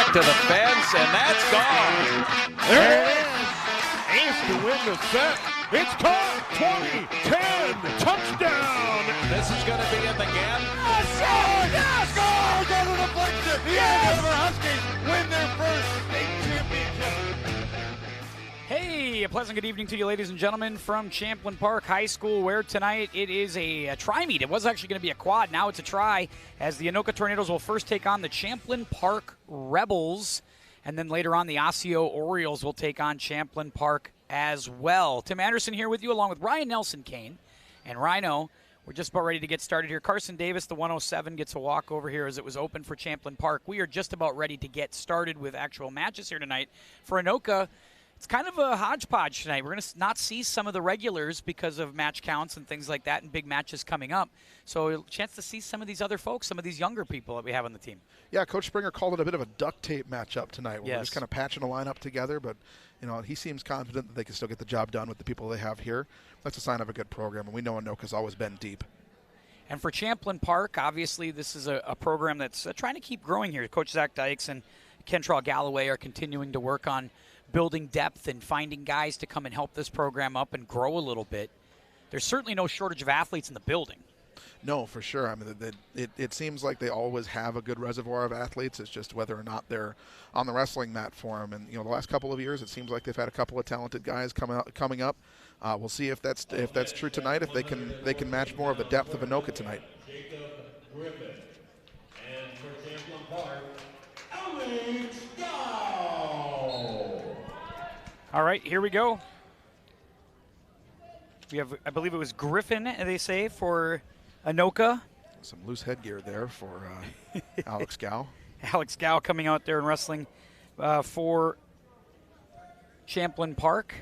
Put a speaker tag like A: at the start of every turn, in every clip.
A: back to the fence, and that's gone.
B: There it is. Ace to win the set. It's caught. 20-10 touchdown.
A: This is going to be in the gap.
B: Yes! Goal! Go to the deflection. The Denver Huskies win their first state championship.
C: Hey, a pleasant good evening to you, ladies and gentlemen, from Champlin Park High School, where tonight it is a tri-meet. It was actually going to be a quad. Now it's a tri, as the Anoka Tornadoes will first take on the Champlin Park Rebels, and then later on the Osseo Orioles will take on Champlin Park as well. Tim Anderson here with you, along with Ryan Nelson Kane and Rhino. We're just about ready to get started here. Carson Davis, the 107, gets a walk over here as it was open for Champlin Park. We are just about ready to get started with actual matches here tonight. For Anoka, it's kind of a hodgepodge tonight. We're going to not see some of the regulars because of match counts and things like that and big matches coming up. So a chance to see some of these other folks, some of these younger people that we have on the team.
D: Yeah, Coach Springer called it a bit of a duct tape matchup tonight. We're
C: Yes.
D: just kind of patching a lineup together, but he seems confident that they can still get the job done with the people they have here. That's a sign of a good program, and we know Anoka's always been deep.
C: And for Champlin Park, obviously this is a program that's trying to keep growing here. Coach Zach Dykes and Kentrell Galloway are continuing to work on building depth and finding guys to come and help this program up and grow a little bit. There's certainly no shortage of athletes in the building.
D: No, for sure. I mean, it seems like they always have a good reservoir of athletes. It's just whether or not they're on the wrestling mat for them. And the last couple of years, it seems like they've had a couple of talented guys coming up. We'll see if that's true tonight. If they can match more of the depth of Anoka tonight.
B: Griffin. And for Champlin Park,
C: All right, here we go. We have, I believe it was Griffin, they say, for Anoka.
D: Some loose headgear there for Alex Gow.
C: Alex Gow coming out there and wrestling for Champlin Park.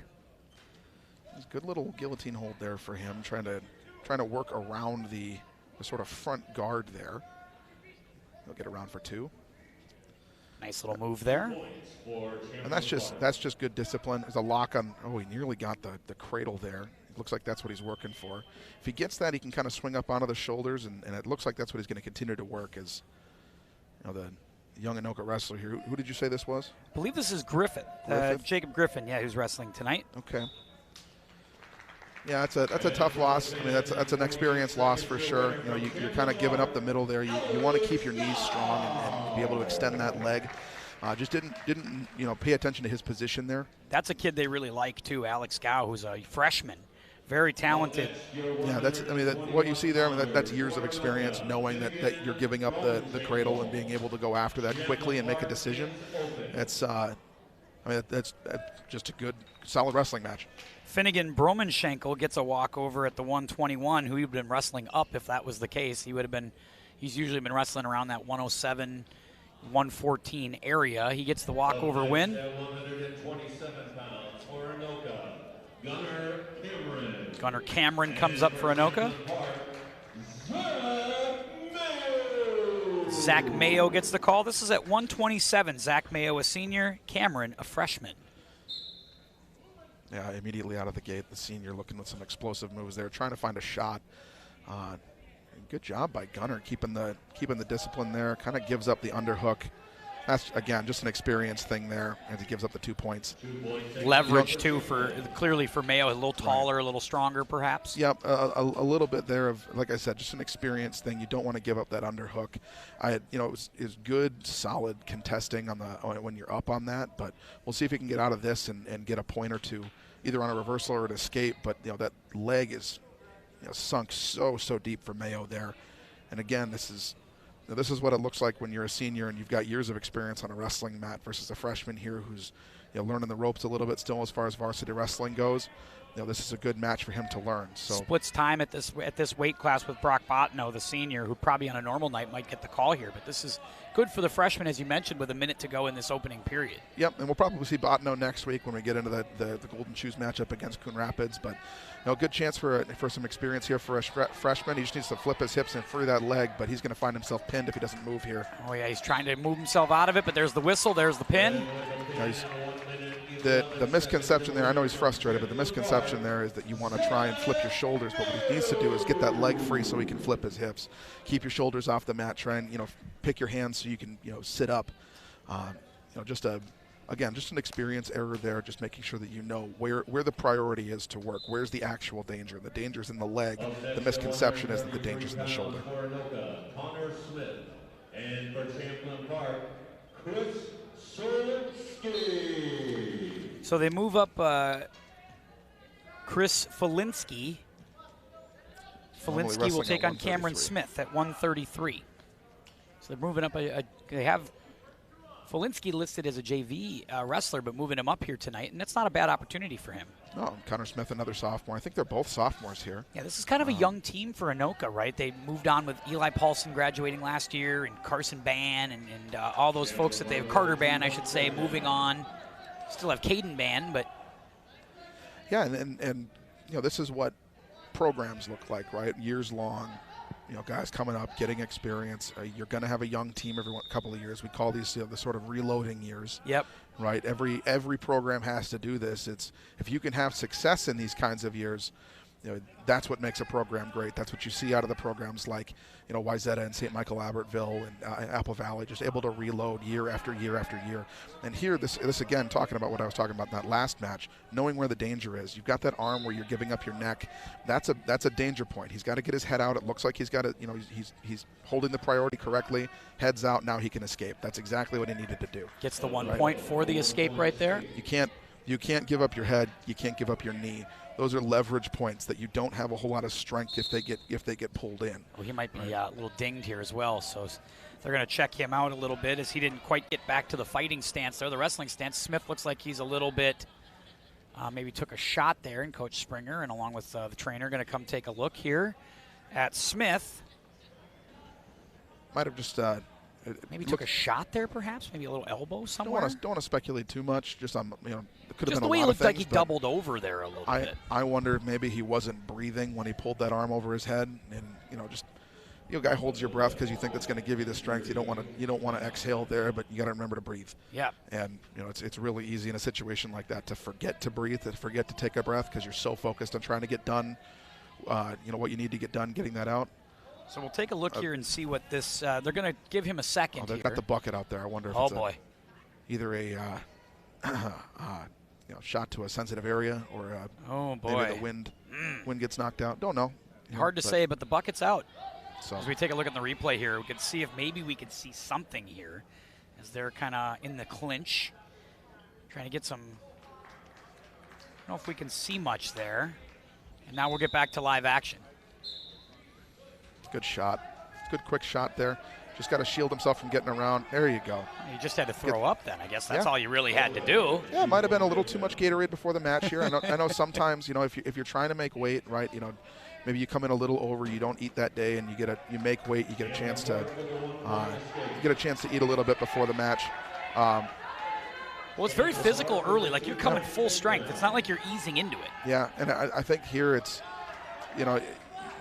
D: There's a good little guillotine hold there for him, trying to work around the sort of front guard there. He'll get around for two.
C: Nice little move there.
D: And that's just good discipline. There's a lock on. Oh, he nearly got the cradle there. It looks like that's what he's working for. If he gets that, he can kind of swing up onto the shoulders, and it looks like that's what he's going to continue to work as the young Anoka wrestler here. Who did you say this was?
C: I believe this is Griffin. Jacob Griffin, yeah, who's wrestling tonight.
D: Okay. Yeah, that's a tough loss. I mean, that's an experience loss for sure. You're kind of giving up the middle there. You want to keep your knees strong and be able to extend that leg. Just didn't pay attention to his position there.
C: That's a kid they really like too, Alex Gow, who's a freshman, very talented.
D: Yeah, what you see there. I mean, that's years of experience, knowing that you're giving up the cradle and being able to go after that quickly and make a decision. That's just a good, solid wrestling match.
C: Finnegan Bromenschenkel gets a walkover at the 121, who he'd been wrestling up if that was the case. He's usually been wrestling around that 107, 114 area. He gets the walkover win.
B: At 127 pounds for Anoka,
C: Gunnar Cameron comes up for Anoka. Zach Mayo gets the call. This is at 127. Zach Mayo, a senior. Cameron, a freshman.
D: Yeah, immediately out of the gate, the senior looking with some explosive moves there, trying to find a shot. Good job by Gunnar keeping the discipline there. Kind of gives up the underhook. That's again just an experience thing there, and he gives up the 2 points.
C: Leverage too clearly for Mayo, a little taller, right. A little stronger perhaps.
D: Yep, a little bit there of, like I said, just an experience thing. You don't want to give up that underhook. It was good, solid contesting when you're up on that, but we'll see if he can get out of this and get a point or two, either on a reversal or an escape. But that leg is sunk so deep for Mayo there, and again, this is what it looks like when you're a senior and you've got years of experience on a wrestling mat versus a freshman here who's learning the ropes a little bit still as far as varsity wrestling goes. This is a good match for him to learn. So
C: splits time at this weight class with Brock Botno, the senior, who probably on a normal night might get the call here. But this is good for the freshman, as you mentioned, with a minute to go in this opening period.
D: Yep, and we'll probably see Botno next week when we get into the Golden Shoes matchup against Coon Rapids. But good chance for some experience here for a freshman. He just needs to flip his hips and free that leg, but he's going to find himself pinned if he doesn't move here.
C: Oh yeah, he's trying to move himself out of it, but there's the whistle, there's the pin.
D: The misconception there, I know he's frustrated, but the misconception there is that you want to try and flip your shoulders, but what he needs to do is get that leg free so he can flip his hips. Keep your shoulders off the mat, try and pick your hands so you can sit up. just an experience error there, just making sure that you know where the priority is to work. Where's the actual danger? The danger's in the leg. The misconception is that the danger's in the shoulder.
E: For Anoka, Connor Smith. And for Champlin Park, Chris Felinski.
C: So they move up Chris Felinski. Felinski will take on Cameron Smith at 133. So they're moving up. They have Felinski listed as a JV wrestler, but moving him up here tonight, and that's not a bad opportunity for him.
D: No, Connor Smith, another sophomore. I think they're both sophomores here.
C: Yeah, this is kind of a young team for Anoka, right? They moved on with Eli Paulson graduating last year, and Carson Ban, and all those folks that they have, Carter Ban, I should say, moving on. Still have Caden Ban, but
D: yeah, and this is what programs look like, right? Years long. Guys coming up, getting experience. You're going to have a young team every couple of years. We call these the sort of reloading years.
C: Yep.
D: Right. Every program has to do this. It's if you can have success in these kinds of years, that's what makes a program great. That's what you see out of the programs like Wayzata and St. Michael Albertville and Apple Valley, just able to reload year after year after year. And here, this again, talking about what I was talking about in that last match, knowing where the danger is. You've got that arm where you're giving up your neck. That's a danger point. He's got to get his head out. It looks like he's got it. He's holding the priority correctly. Heads out. Now he can escape. That's exactly what he needed to do.
C: Gets the 1 point for the escape right there.
D: You can't give up your head. You can't give up your knee. Those are leverage points that you don't have a whole lot of strength if they get pulled in.
C: Well, he might be a little dinged here as well, so they're going to check him out a little bit as he didn't quite get back to the fighting stance there, the wrestling stance. Smith looks like he's a little bit, maybe took a shot there, and Coach Springer, and along with the trainer, going to come take a look here at Smith.
D: Might have just
C: maybe took a shot there, perhaps, maybe a little elbow somewhere.
D: Don't want to speculate too much. Just it could have been
C: the way
D: a
C: he
D: lot
C: looked
D: of
C: like
D: things,
C: he doubled over there a little bit.
D: I wonder if maybe he wasn't breathing when he pulled that arm over his head, and guy holds your breath because you think that's going to give you the strength. You don't want to exhale there, but you got to remember to breathe.
C: Yeah.
D: And it's really easy in a situation like that to forget to breathe, to forget to take a breath because you're so focused on trying to get done. What you need to get done, getting that out.
C: So we'll take a look here and see what this. They're going to give him a second.
D: They've
C: here.
D: got the bucket out there. I wonder if it's either a shot to a sensitive area or maybe the wind gets knocked out. Don't know.
C: Hard to say, but the bucket's out.
D: So
C: as we take a look at the replay here, we can see if maybe we could see something here as they're kind of in the clinch, trying to get some. I don't know if we can see much there. And now we'll get back to live action.
D: Good shot. Good quick shot there. Just got to shield himself from getting around. There you go.
C: You just had to throw up then. I guess that's all you really had to do.
D: Yeah, it might have been a little too much Gatorade before the match here. I know sometimes, if you're trying to make weight, right, maybe you come in a little over, you don't eat that day, and you make weight, you get a chance to eat a little bit before the match.
C: Well, it's very physical early. Like you're coming full strength. It's not like you're easing into it.
D: Yeah, and I think here it's,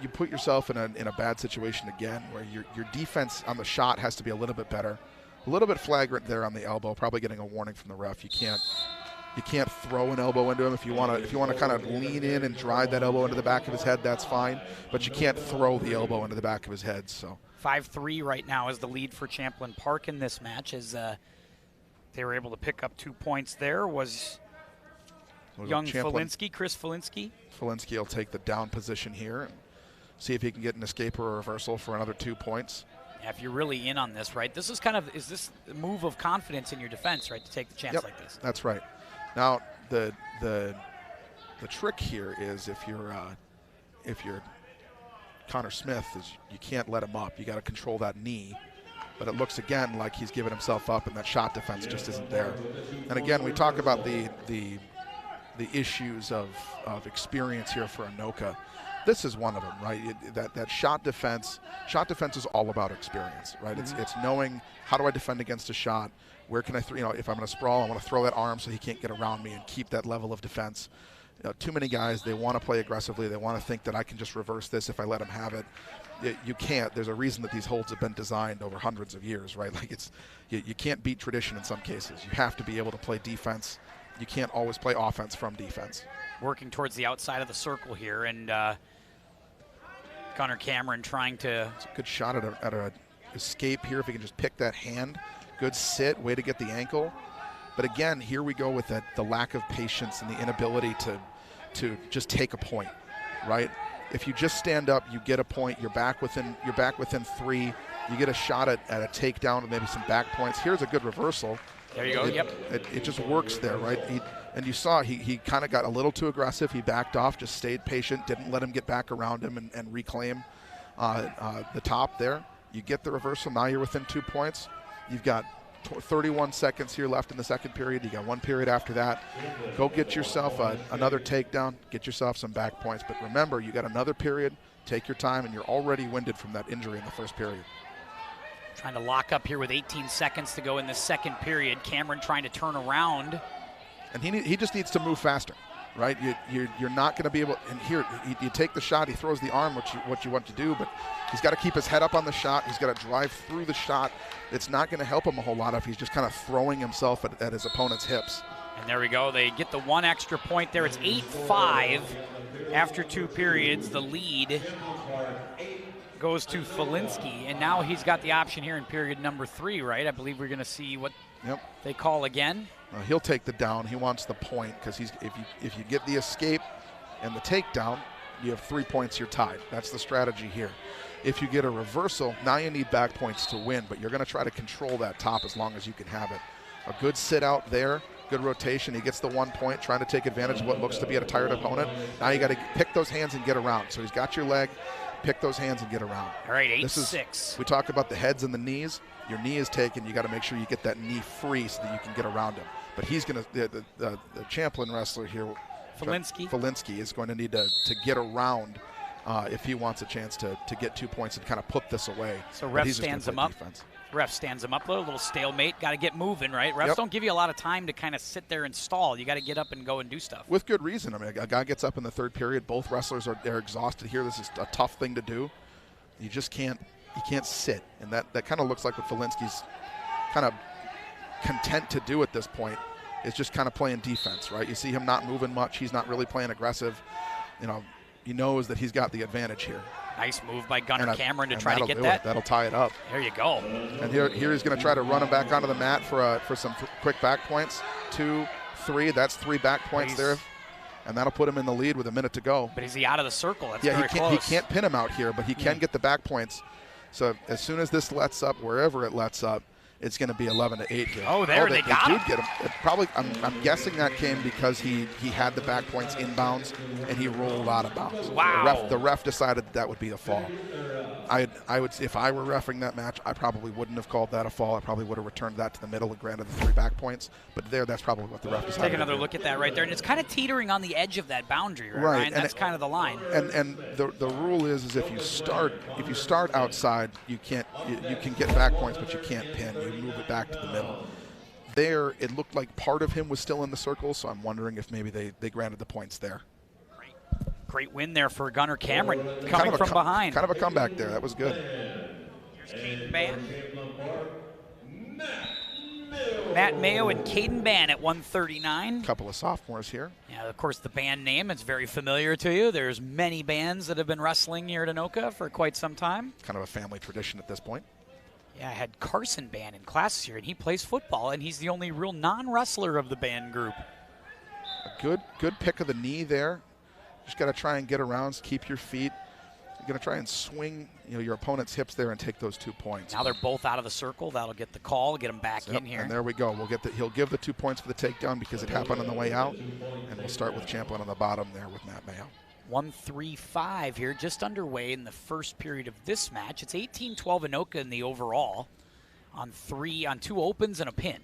D: you put yourself in a bad situation again where your defense on the shot has to be a little bit better. A little bit flagrant there on the elbow, probably getting a warning from the ref. You can't throw an elbow into him. If you want to kind of lean in and drive that elbow into the back of his head, that's fine. But you can't throw the elbow into the back of his head. So
C: 5-3 right now is the lead for Champlin Park in this match as they were able to pick up 2 points there. Was young Felinski, Chris Felinski.
D: Felinski will take the down position here and see if he can get an escape or a reversal for another 2 points.
C: Yeah, if you're really in on this, right? This is is this a move of confidence in your defense, right, to take the chance like this?
D: That's right. Now the trick here is if you're Connor Smith, is you can't let him up. You got to control that knee. But it looks again like he's giving himself up, and that shot defense just isn't there. And again, we talk about the issues of experience here for Anoka. This is one of them, right? That shot defense is all about experience, right?
C: Mm-hmm.
D: It's knowing how do I defend against a shot? Where can I if I'm going to sprawl, I want to throw that arm so he can't get around me and keep that level of defense. Too many guys, they want to play aggressively. They want to think that I can just reverse this if I let him have it. You can't. There's a reason that these holds have been designed over hundreds of years, right? Like you can't beat tradition in some cases. You have to be able to play defense. You can't always play offense from defense.
C: Working towards the outside of the circle here, and Connor Cameron trying to.
D: It's a good shot at a escape here. If he can just pick that hand, good sit, way to get the ankle. But again, here we go with the lack of patience and the inability to just take a point, right? If you just stand up, you get a point. You're back within 3. You get a shot at a takedown with maybe some back points. Here's a good reversal.
C: There you go.
D: It just works there, right? And you saw he kind of got a little too aggressive. He backed off, just stayed patient, didn't let him get back around him and reclaim the top there. You get the reversal. Now you're within 2 points. You've got 31 seconds here left in the second period. You got 1 period after that. Go get yourself another takedown. Get yourself some back points. But remember, you got another period. Take your time, and you're already winded from that injury in the first period.
C: Trying to lock up here with 18 seconds to go in the second period. Cameron trying to turn around.
D: And he just needs to move faster, right? You're not going to be able. And here you take the shot. He throws the arm, what you want to do, but he's got to keep his head up on the shot. He's got to drive through the shot. It's not going to help him a whole lot if he's just kind of throwing himself at his opponent's hips.
C: And there we go. They get the 1 extra point there. It's 8-5 after 2 periods. The lead goes to Felinski, and now he's got the option here in period number 3, right? I believe we're going to see what they call again.
D: He'll take the down. He wants the point because if you get the escape and the takedown, you have 3 points. You're tied. That's the strategy here. If you get a reversal, now you need back points to win, but you're going to try to control that top as long as you can have it. A good sit out there, good rotation. He gets the 1 point, trying to take advantage of what looks to be a tired opponent. Now you got to pick those hands and get around. So he's got your leg. Pick those hands and get around.
C: All right, 8-6.
D: We talk about the heads and the knees. Your knee is taken. You got to make sure you get that knee free so that you can get around him. But he's going to the Champlin wrestler here, Felinski is going to need to get around if he wants a chance to get 2 points and kind of put this away.
C: So ref stands him up. Defense. Ref stands him up, a little stalemate. Got to get moving, right? Refs don't give you a lot of time to kind of sit there and stall. You got to get up and go and do stuff. With
D: good reason. I mean, a guy gets up in the third period. Both wrestlers they're exhausted here. This is a tough thing to do. You just can't sit, and that kind of looks like what Felinski's kind of content to do at this point is just kind of playing defense, right? You see him not moving much. He's not really playing aggressive. You know, he knows that he's got the advantage here.
C: Nice move by Gunnar Cameron to try to get that.
D: That'll tie it up.
C: There you go.
D: And here he's going to try to run him back onto the mat for some quick back points. 2, 3. That's 3 back points there. And that'll put him in the lead with a minute to go.
C: But is he out of the circle? That's
D: very
C: close.
D: He can't pin him out here, but he can get the back points. So as soon as this lets up, wherever it lets up, it's going to be 11-8 here.
C: Oh, they got him.
D: Get him. Probably, I'm guessing that came because he had the back points inbounds and he rolled out of bounds.
C: Wow.
D: The ref decided that would be a fall. I would, if I were reffing that match, I probably wouldn't have called that a fall. I probably would have returned that to the middle and granted the 3 back points. But that's probably what the ref decided.
C: Take another look at that right there, and it's kind of teetering on the edge of that boundary, right? Ryan? That's kind of the line.
D: And the rule is if you start outside, you can get back points, but you can't pin. You move it back to the middle. There, it looked like part of him was still in the circle, so I'm wondering if maybe they granted the points there.
C: Great win there for Gunnar Cameron coming from behind.
D: Kind of a comeback there. That was good.
C: Here's Caden Ban. Matt Mayo and Caden Ban at 139.
D: Couple of sophomores here.
C: Yeah, of course, the band name is very familiar to you. There's many bands that have been wrestling here at Anoka for quite some time.
D: Kind of a family tradition at this point.
C: Yeah, I had Carson Band in classes here, and he plays football, and he's the only real non-wrestler of the band group.
D: A good pick of the knee there. Just got to try and get around, keep your feet. You're going to try and swing your opponent's hips there and take those 2 points.
C: Now they're both out of the circle. That'll get the call, get them back in here.
D: And there we go. He'll give the 2 points for the takedown because it happened on the way out. And we'll start with Champlin on the bottom there with Matt Mayo.
C: 1-3-5 here, just underway in the first period of this match. It's 18-12 Anoka in the overall on 2 opens and a pin.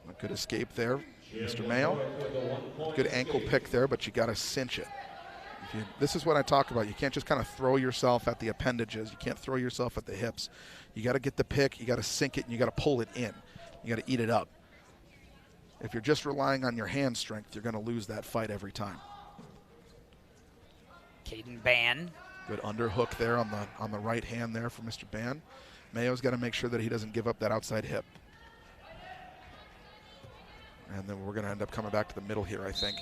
D: A good escape there, Mr. Mayo. Good ankle pick there, but you got to cinch it. This is what I talk about. You can't just kind of throw yourself at the appendages. You can't throw yourself at the hips. You got to get the pick, you got to sink it, and you got to pull it in. You got to eat it up. If you're just relying on your hand strength, you're going to lose that fight every time.
C: Caden Ban.
D: Good underhook there on the right hand there for Mr. Ban. Mayo's got to make sure that he doesn't give up that outside hip. And then we're going to end up coming back to the middle here, I think.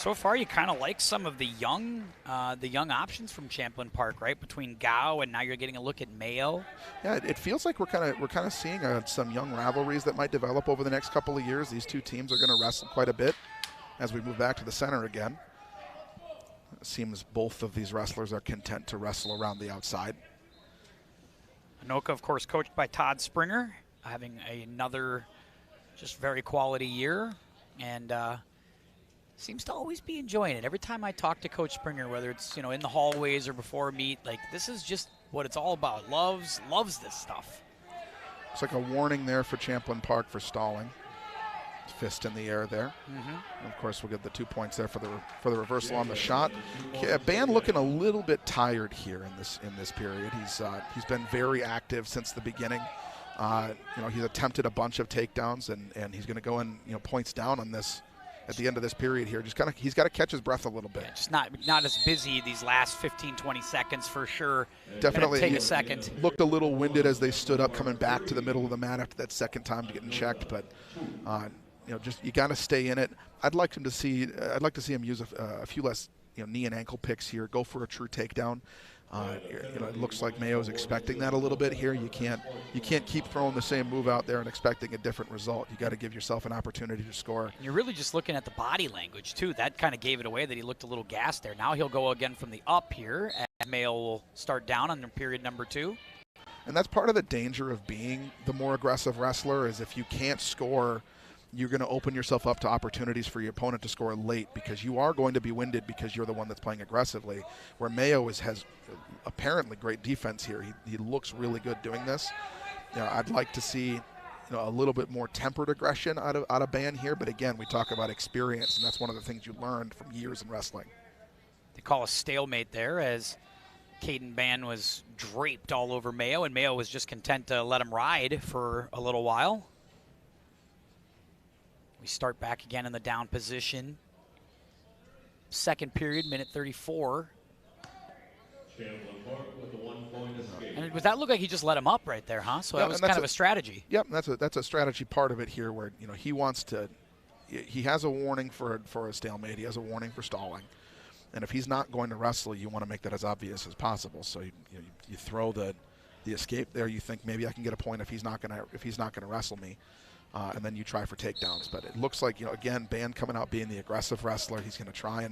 C: so far you kind of like some of the young options from Champlin Park, right? Between Gao and now you're getting a look at Mayo.
D: Yeah, it feels like we're kind of seeing some young rivalries that might develop over the next couple of years. These two teams are going to wrestle quite a bit as we move back to the center again. It seems both of these wrestlers are content to wrestle around the outside.
C: Anoka, of course, coached by Todd Springer, having another just very quality year, and seems to always be enjoying it. Every time I talk to Coach Springer, whether it's in the hallways or before a meet, like this is just what it's all about. Loves this stuff.
D: It's like a warning there for Champlin Park for stalling. Fist in the air there. And of course, we'll get the 2 points there for the reversal on the shot. Ban looking a little bit tired here in this period. He's been very active since the beginning. He's attempted a bunch of takedowns, and he's going to go in points down on this at the end of this period here. Just he's got to catch his breath a little bit.
C: Yeah, just not as busy these last 15-20 seconds for sure.
D: Definitely
C: take a second.
D: Looked a little winded as they stood up, coming back to the middle of the mat after that second time to getting checked, but. You got to stay in it. I'd like to see him use a few less knee and ankle picks here. Go for a true takedown. It looks like Mayo's expecting that a little bit here. You can't keep throwing the same move out there and expecting a different result. You got to give yourself an opportunity to score.
C: And you're really just looking at the body language too. That kind of gave it away that he looked a little gassed there. Now he'll go again from the up here, and Mayo will start down on period number 2.
D: And that's part of the danger of being the more aggressive wrestler is if you can't score, you're going to open yourself up to opportunities for your opponent to score late because you are going to be winded because you're the one that's playing aggressively. Where Mayo has apparently great defense here. He looks really good doing this. I'd like to see a little bit more tempered aggression out of Ban here. But again, we talk about experience, and that's one of the things you learned from years in wrestling.
C: They call a stalemate there as Caden Ban was draped all over Mayo, and Mayo was just content to let him ride for a little while. We start back again in the down position. Second period, minute 34. And does that look like he just let him up right there, huh? So that was kind of a strategy.
D: Yep, that's a strategy part of it here where he wants to. He has a warning for a stalemate. He has a warning for stalling. And if he's not going to wrestle, you want to make that as obvious as possible. So you throw the escape there. You think maybe I can get a point if he's not going to wrestle me. And then you try for takedowns. But it looks like, again, Ban coming out being the aggressive wrestler. He's going to try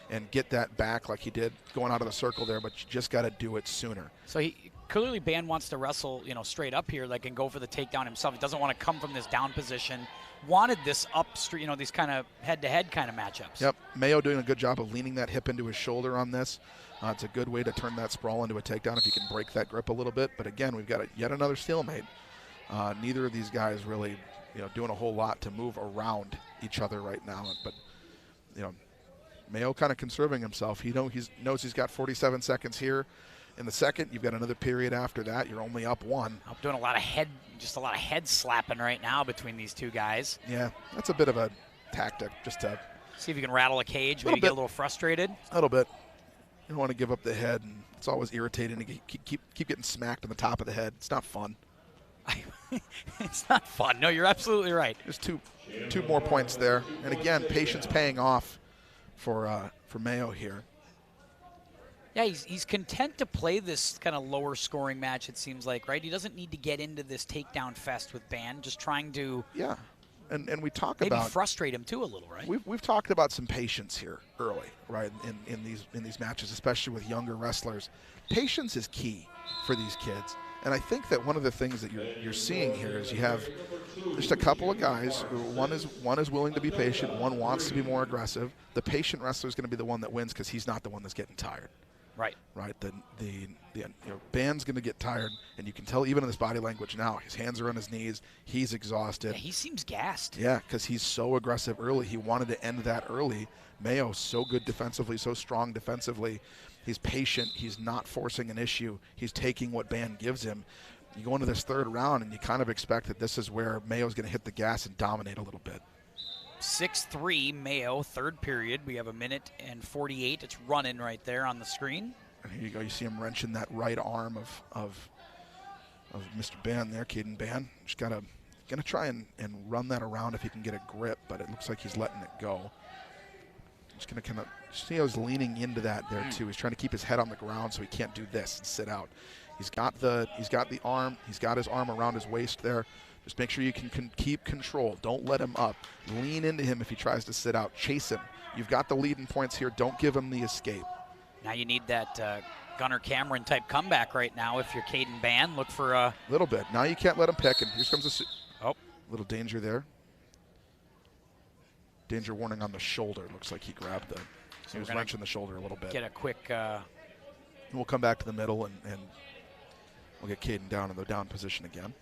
D: and get that back like he did going out of the circle there, but you just got to do it sooner.
C: So clearly Ban wants to wrestle, straight up here, and go for the takedown himself. He doesn't want to come from this down position. Wanted this up street, these kind of head-to-head kind of matchups.
D: Yep. Mayo doing a good job of leaning that hip into his shoulder on this. It's a good way to turn that sprawl into a takedown if you can break that grip a little bit. But again, we've got yet another stalemate. Neither of these guys really doing a whole lot to move around each other right now. But, Mayo kind of conserving himself. He knows he's got 47 seconds here in the second. You've got another period after that. You're only up 1.
C: I'm doing a lot of head slapping right now between these two guys.
D: Yeah, that's a bit of a tactic just to
C: see if you can rattle a cage, maybe get a little frustrated.
D: A little bit. You don't want to give up the head, and it's always irritating to keep getting smacked on the top of the head. It's not fun.
C: It's not fun. No, you're absolutely right.
D: There's two more points there, and again, patience paying off for Mayo here.
C: Yeah, he's content to play this kind of lower scoring match, it seems like, right? He doesn't need to get into this takedown fest with Ban, just trying to
D: and we talk
C: maybe
D: about
C: frustrate him too a little, right?
D: We've talked about some patience here early, right? In these matches, especially with younger wrestlers. Patience is key for these kids. And I think that one of the things that you're seeing here is you have just a couple of guys who one is willing to be patient, one wants to be more aggressive. The patient wrestler is going to be the one that wins because he's not the one that's getting tired.
C: Right.
D: The Ban's going to get tired, and you can tell even in his body language now. His hands are on his knees. He's exhausted.
C: Yeah, he seems gassed.
D: Yeah, because he's so aggressive early. He wanted to end that early. Mayo's so good defensively, so strong defensively. He's patient. He's not forcing an issue. He's taking what Ban gives him. You go into this third round, and you kind of expect that this is where Mayo's going to hit the gas and dominate a little bit.
C: 6-3 Mayo, third period. We have a minute and 48. It's running right there on the screen.
D: And here you go. You see him wrenching that right arm of Mr. Ban there, Caden Ban. Just gonna try and run that around if he can get a grip, but it looks like he's letting it go. Just going to kind of see how he's leaning into that there too. He's trying to keep his head on the ground so he can't do this and sit out. He's got the arm. He's got his arm around his waist there. Just make sure you can keep control. Don't let him up. Lean into him if he tries to sit out. Chase him. You've got the leading points here. Don't give him the escape.
C: Now you need that Gunnar Cameron type comeback right now if you're Caden Ban. Look for a
D: little bit. Now you can't let him pick, and here comes
C: a
D: little danger there. Danger warning on the shoulder. Looks like he grabbed the. So he was wrenching the shoulder a little bit.
C: Get a quick.
D: We'll come back to the middle and we'll get Caden down in the down position again.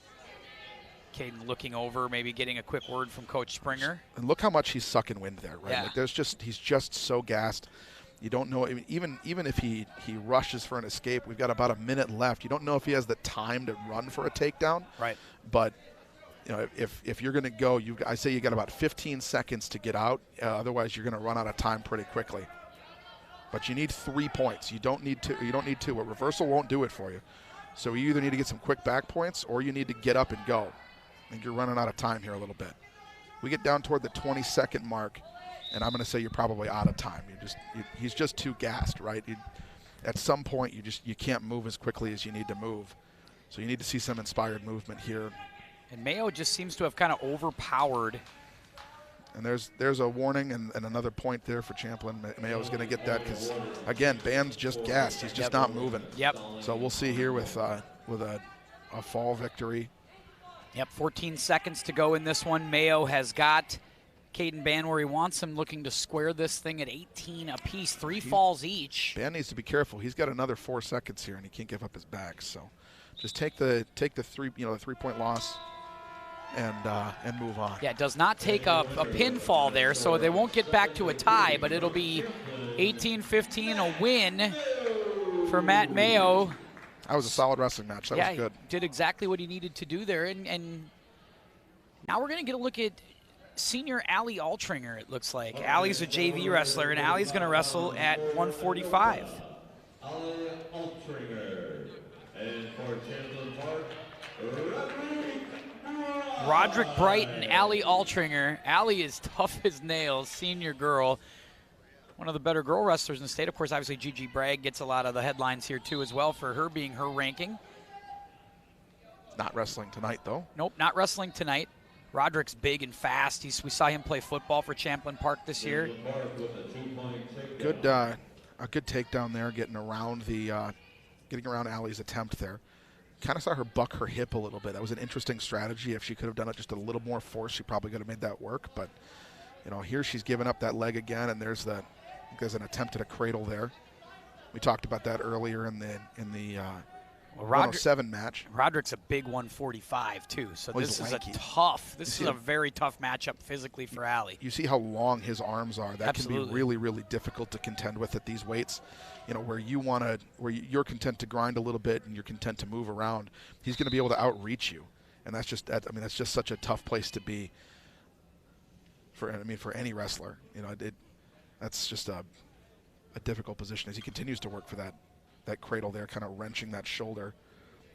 C: Caden looking over, maybe getting a quick word from Coach Springer.
D: And look how much he's sucking wind there, right?
C: Yeah.
D: Like he's just so gassed. You don't know, even if he rushes for an escape, we've got about a minute left. You don't know if he has the time to run for a takedown.
C: Right.
D: But you know, if you're going to go, I say you got about 15 seconds to get out. Otherwise, you're going to run out of time pretty quickly. But you need 3 points. You don't need two. A reversal won't do it for you. So you either need to get some quick back points or you need to get up and go. I think you're running out of time here a little bit. We get down toward the 20-second mark, and I'm going to say you're probably out of time. He's just too gassed, right? At some point, you can't move as quickly as you need to move. So you need to see some inspired movement here.
C: And Mayo just seems to have kind of overpowered.
D: And there's a warning and another point there for Champlin. Mayo's going to get that because, again, Ban's just gassed. He's just not moving.
C: Yep.
D: So we'll see here with a fall victory.
C: Yep, 14 seconds to go in this one. Mayo has got Caden Ban where he wants him, looking to square this thing at 18 apiece, 3 falls each.
D: Ban needs to be careful. He's got another 4 seconds here, and he can't give up his back. So just take the 3-point loss and move on.
C: Yeah, it does not take a pinfall there, so they won't get back to a tie, but it'll be 18-15, a win for Matt Mayo.
D: That was a solid wrestling match. That was good.
C: He did exactly what he needed to do there. And now we're going to get a look at senior Allie Altringer, it looks like. Allie's a JV wrestler, and Allie's going to wrestle at 145.
E: Allie Altringer. And for Champlin Park,
C: Roderick Bright and Allie Altringer. Allie is tough as nails, senior girl. One of the better girl wrestlers in the state. Of course, obviously, Gigi Bragg gets a lot of the headlines here, too, as well, for her being her ranking.
D: Not wrestling tonight, though.
C: Nope, not wrestling tonight. Roderick's big and fast. We saw him play football for Champlin Park this year.
D: Good, a good takedown there, getting around Allie's attempt there. Kind of saw her buck her hip a little bit. That was an interesting strategy. If she could have done it just a little more force, she probably could have made that work. But you know, here she's giving up that leg again, and there's an attempt at a cradle there. We talked about that earlier in the 107 match.
C: Roderick's a big 145 too, so this is a very tough matchup physically for Allie.
D: You see how long his arms are. That
C: Absolutely.
D: Can be really, really difficult to contend with at these weights. You know, where you're content to grind a little bit and you're content to move around. He's going to be able to outreach you, and that's just such a tough place to be. For any wrestler, you know, that's just a difficult position as he continues to work for that cradle there, kind of wrenching that shoulder.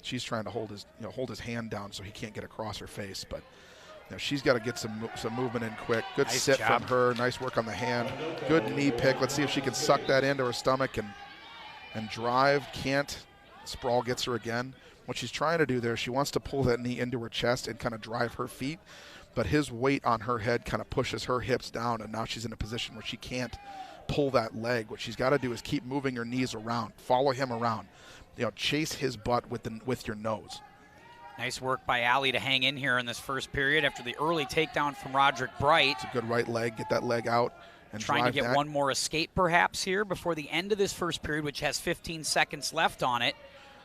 D: She's trying to hold his hand down so he can't get across her face, but you know, she's got to get some movement in quick. Good
C: nice
D: sit
C: job
D: from her. Nice work on the hand. Good knee pick. Let's see if she can suck that into her stomach and drive. Can't. Sprawl gets her again. What she's trying to do there, she wants to pull that knee into her chest and kind of drive her feet. But his weight on her head kind of pushes her hips down, and now she's in a position where she can't pull that leg. What she's got to do is keep moving her knees around, follow him around, you know, chase his butt with your nose.
C: Nice work by Allie to hang in here in this first period after the early takedown from Roderick Bright.
D: It's a good right leg, get that leg out and
C: trying to get
D: that.
C: one more escape perhaps here before the end of this first period, which has 15 seconds left on it.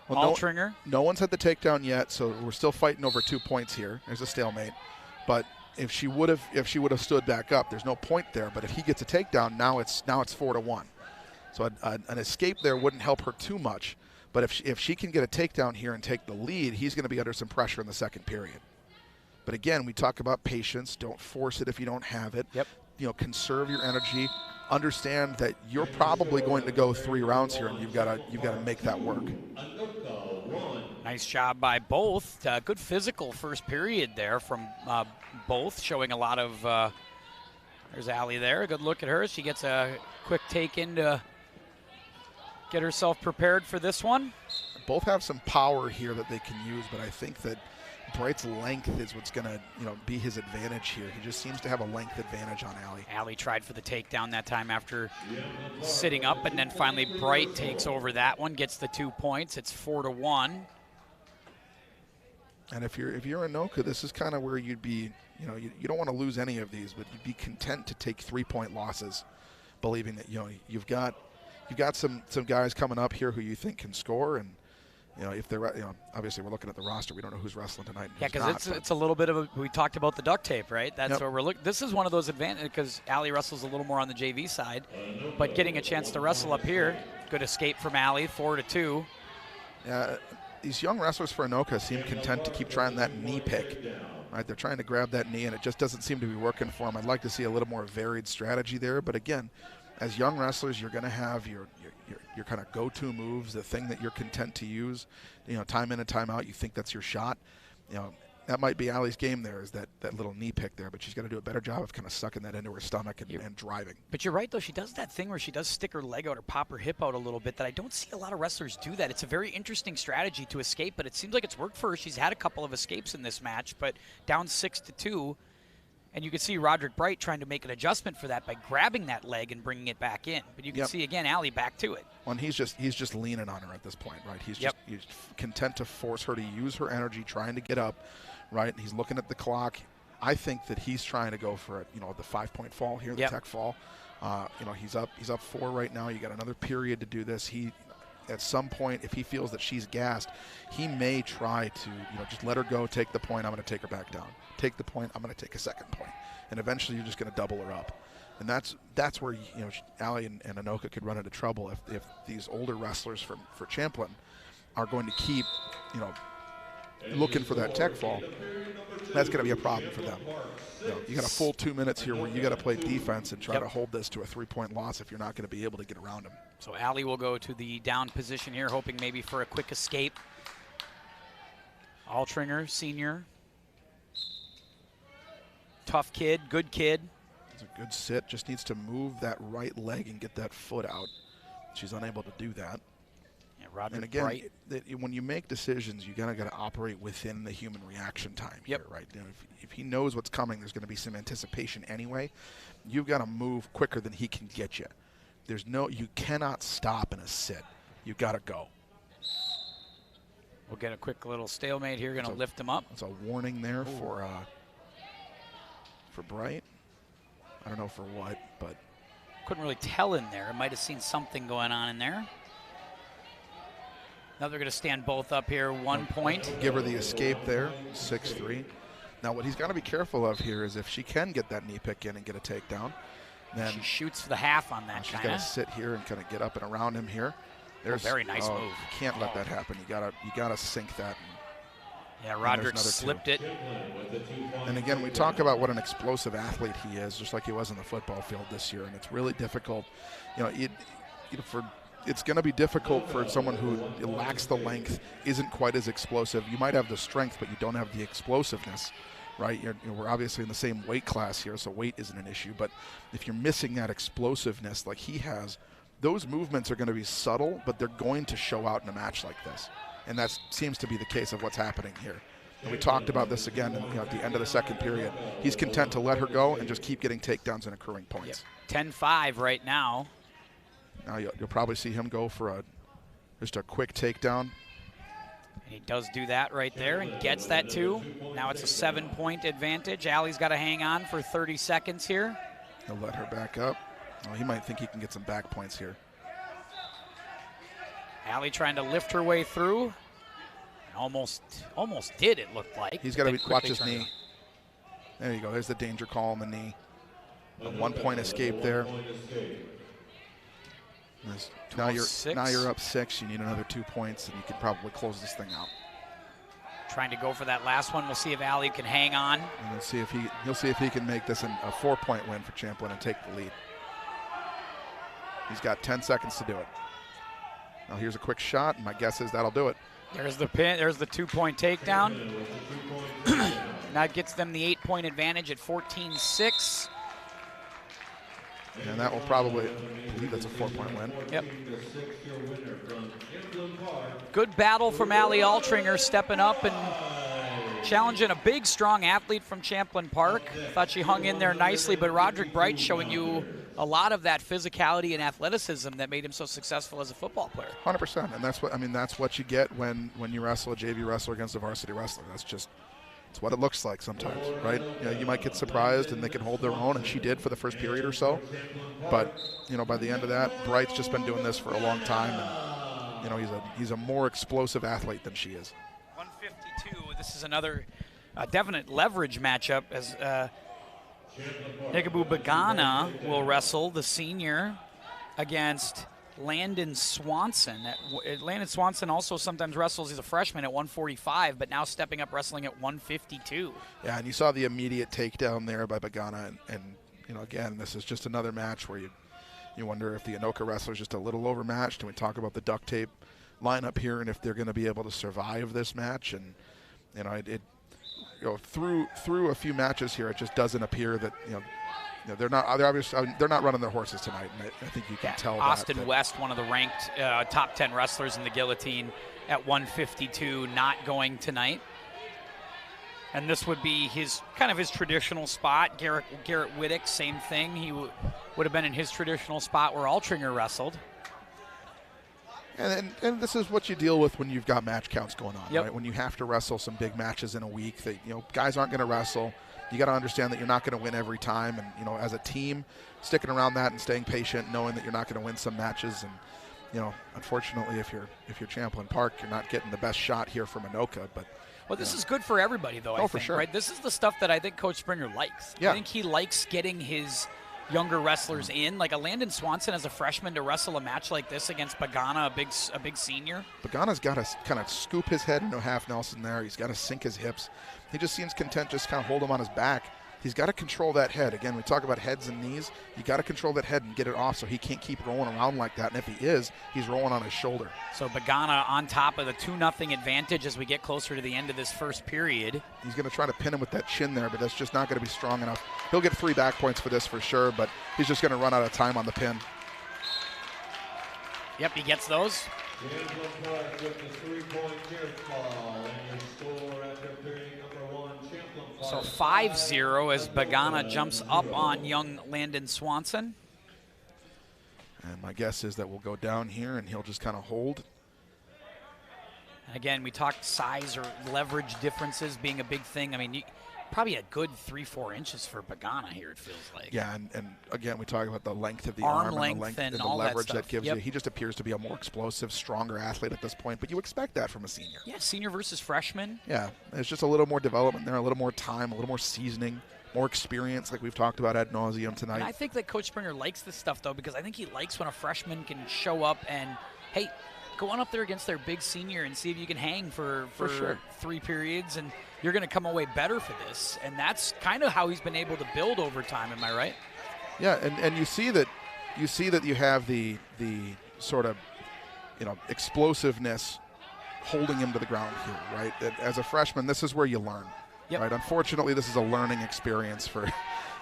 D: Well,
C: Altringer.
D: No one's had the takedown yet, so we're still fighting over 2 points here. There's a stalemate. But if she would have stood back up, there's no point there. But if he gets a takedown, now it's 4-1. So an escape there wouldn't help her too much. But if she can get a takedown here and take the lead, he's going to be under some pressure in the second period. But again, we talk about patience. Don't force it if you don't have it.
C: Yep.
D: You know, conserve your energy. Understand that you're probably going to go 3 rounds here, and you've got to make that work.
C: Nice job by both. Good physical first period there from both, showing a lot of There's Ali there. A good look at her. She gets a quick take in to get herself prepared for this one.
D: Both have some power here that they can use, but I think that Wright's length is what's going to, be his advantage here. He just seems to have a length advantage on Ali.
C: Ali tried for the takedown that time after sitting up, and then finally Wright takes over that one, gets the 2 points. It's 4-1.
D: And if you're Anoka, this is kind of where you'd be, you don't want to lose any of these, but you'd be content to take 3-point losses, believing that you've got some guys coming up here who you think can score, and if they're, obviously we're looking at the roster. We don't know who's wrestling tonight.
C: Yeah, because it's a little bit of we talked about the duct tape, right? That's where we're looking. This is one of those advantages because Ali wrestles a little more on the JV side, but getting a chance to wrestle up here, good escape from Ali, 4-2.
D: Yeah, these young wrestlers for Anoka seem content to keep trying that knee pick. Right, they're trying to grab that knee, and it just doesn't seem to be working for them. I'd like to see a little more varied strategy there, but again, as young wrestlers, you're going to have your kind of go-to moves, the thing that you're content to use, time in and time out. You think that's your shot. That might be Ali's game there, is that little knee pick there, but she's got to do a better job of kind of sucking that into her stomach and driving. But
C: you're right, though. She does that thing where she does stick her leg out or pop her hip out a little bit that I don't see a lot of wrestlers do that. It's a very interesting strategy to escape, but it seems like it's worked for her. She's had a couple of escapes in this match, but down 6-2. And you can see Roderick Bright trying to make an adjustment for that by grabbing that leg and bringing it back in. But you can see, again, Ali back to it.
D: Well, and he's just leaning on her at this point, right? He's content to force her to use her energy, trying to get up, right? He's looking at the clock. I think that he's trying to go for the 5-point fall here, the tech fall. He's up 4 right now. You got another period to do this. At some point, if he feels that she's gassed, he may try to, just let her go, take the point, I'm going to take her back down. Take the point, I'm going to take a second point. And eventually you're just going to double her up. And that's where, Ali and Anoka could run into trouble if these older wrestlers for Champlin are going to keep, looking for that tech fall. That's going to be a problem for them. You got a full 2 minutes here where you got to play defense and try to hold this to a 3-point loss if you're not going to be able to get around him.
C: So Ali will go to the down position here, hoping maybe for a quick escape. Altringer, senior. Tough kid, good kid.
D: It's a good sit, just needs to move that right leg and get that foot out. She's unable to do that. And again, when you make decisions, you got to operate within the human reaction time here, right? If he knows what's coming, there's going to be some anticipation anyway. You've got to move quicker than he can get you. You cannot stop in a sit. You've got to go.
C: We'll get a quick little stalemate here. Going to lift him up.
D: It's a warning there for Bright. I don't know for what, but
C: couldn't really tell in there. Might have seen something going on in there. Now they're going to stand both up here, 1 point.
D: Give her the escape there, 6-3. Now what he's got to be careful of here is if she can get that knee pick in and get a takedown, then
C: she shoots for the half on that.
D: She's got to sit here and kind of get up and around him here. There's
C: very nice move.
D: You can't let that happen. You gotta sink that.
C: Yeah, Roderick slipped it.
D: And again, we talk about what an explosive athlete he is, just like he was in the football field this year, and it's really difficult. It's going to be difficult for someone who lacks the length, isn't quite as explosive. You might have the strength, but you don't have the explosiveness, right? We're obviously in the same weight class here, so weight isn't an issue. But if you're missing that explosiveness like he has, those movements are going to be subtle, but they're going to show out in a match like this. And that seems to be the case of what's happening here. And we talked about this again at the end of the second period. He's content to let her go and just keep getting takedowns and accruing points.
C: 10-5 right now.
D: Now you'll probably see him go for just a quick takedown.
C: And he does do that right there and gets that too. Now it's a 7-point advantage. Ali's got to hang on for 30 seconds here.
D: He'll let her back up. Oh, he might think he can get some back points here.
C: Ali trying to lift her way through. And almost did, it looked like.
D: He's got to watch his knee. There you go. There's the danger call on the knee. A 1-point escape there. Now you're up 6. You need another 2 points, and you can probably close this thing out.
C: Trying to go for that last one. We'll see if Ali can hang on.
D: And he'll see if he can make this a 4-point win for Champlin and take the lead. He's got 10 seconds to do it. Now here's a quick shot, and my guess is that'll do it.
C: There's the pin. There's the 2-point takedown. That gets them the 8-point advantage at 14-6.
D: And that will probably, I believe that's a 4-point win.
C: Yep. Good battle from Altringer, stepping up and challenging a big, strong athlete from Champlin Park. Thought she hung in there nicely, but Roderick Wright showing you a lot of that physicality and athleticism that made him so successful as a football player.
D: 100%, and that's what you get when you wrestle a JV wrestler against a varsity wrestler. It's what it looks like sometimes, right? You might get surprised and they can hold their own, and she did for the first period or so. But by the end of that, Bright's just been doing this for a long time, and he's a more explosive athlete than she is.
C: 152. This is another definite leverage matchup as Akobo Bagana will wrestle, the senior, against Landon Swanson. Landon Swanson also sometimes wrestles. He's a freshman at 145, but now stepping up wrestling at 152.
D: Yeah, and you saw the immediate takedown there by Bagana, and again, this is just another match where you wonder if the Anoka wrestler is just a little overmatched, and we talk about the duct tape lineup here and if they're going to be able to survive this match. And through a few matches here, it just doesn't appear that they're not running their horses tonight, and I think you can tell.
C: Austin West, one of the ranked top 10 wrestlers in the guillotine at 152, not going tonight. And this would be his traditional spot. Garrett Whittick, same thing. He would have been in his traditional spot where Altringer wrestled.
D: And this is what you deal with when you've got match counts going on,
C: yep.
D: Right? When you have to wrestle some big matches in a week that guys aren't going to wrestle. You got to understand that you're not going to win every time, and as a team, sticking around that and staying patient, knowing that you're not going to win some matches. And unfortunately, if you're Champlin Park, you're not getting the best shot here from Anoka. But
C: this is good for everybody, though. I think,
D: for sure.
C: Right? This is the stuff that I think Coach Springer likes.
D: Yeah.
C: I think he likes getting his younger wrestlers in, like a Landon Swanson as a freshman to wrestle a match like this against Bagana, a big senior.
D: Bagana's got to kind of scoop his head into half Nelson there. He's got to sink his hips. He just seems content, just kind of hold him on his back. He's got to control that head. Again, we talk about heads and knees. You got to control that head and get it off so he can't keep rolling around like that. And if he is, he's rolling on his shoulder.
C: So Bagana on top of the 2-0 advantage as we get closer to the end of this first period.
D: He's going to try to pin him with that chin there, but that's just not going to be strong enough. He'll get 3 back points for this for sure, but he's just going to run out of time on the pin.
C: Yep, he gets those. So 5-0 as Bagana jumps up on young Landon Swanson.
D: And my guess is that we'll go down here and he'll just kind of hold.
C: And again, we talked size or leverage differences being a big thing. I mean, probably a good 3-4 inches for Bagana here, it feels like.
D: Yeah, and again, we talk about the length of the
C: arm
D: arm
C: length
D: and the length
C: and
D: and the
C: all
D: leverage
C: that
D: gives
C: yep.
D: you. He just appears to be a more explosive, stronger athlete at this point, but you expect that from a senior.
C: Yeah, senior versus freshman.
D: Yeah, there's just a little more development there, a little more time, a little more seasoning, more experience like we've talked about ad nauseum tonight.
C: And I think that Coach Springer likes this stuff, though, because I think he likes when a freshman can show up and, hey, go on up there against their big senior and see if you can hang for
D: sure.
C: 3 periods, and you're going to come away better for this. And that's kind of how he's been able to build over time. Am I right?
D: Yeah, and you see that you have the sort of explosiveness holding him to the ground here, right? As a freshman, this is where you learn.
C: Yep.
D: Right. Unfortunately, this is a learning experience for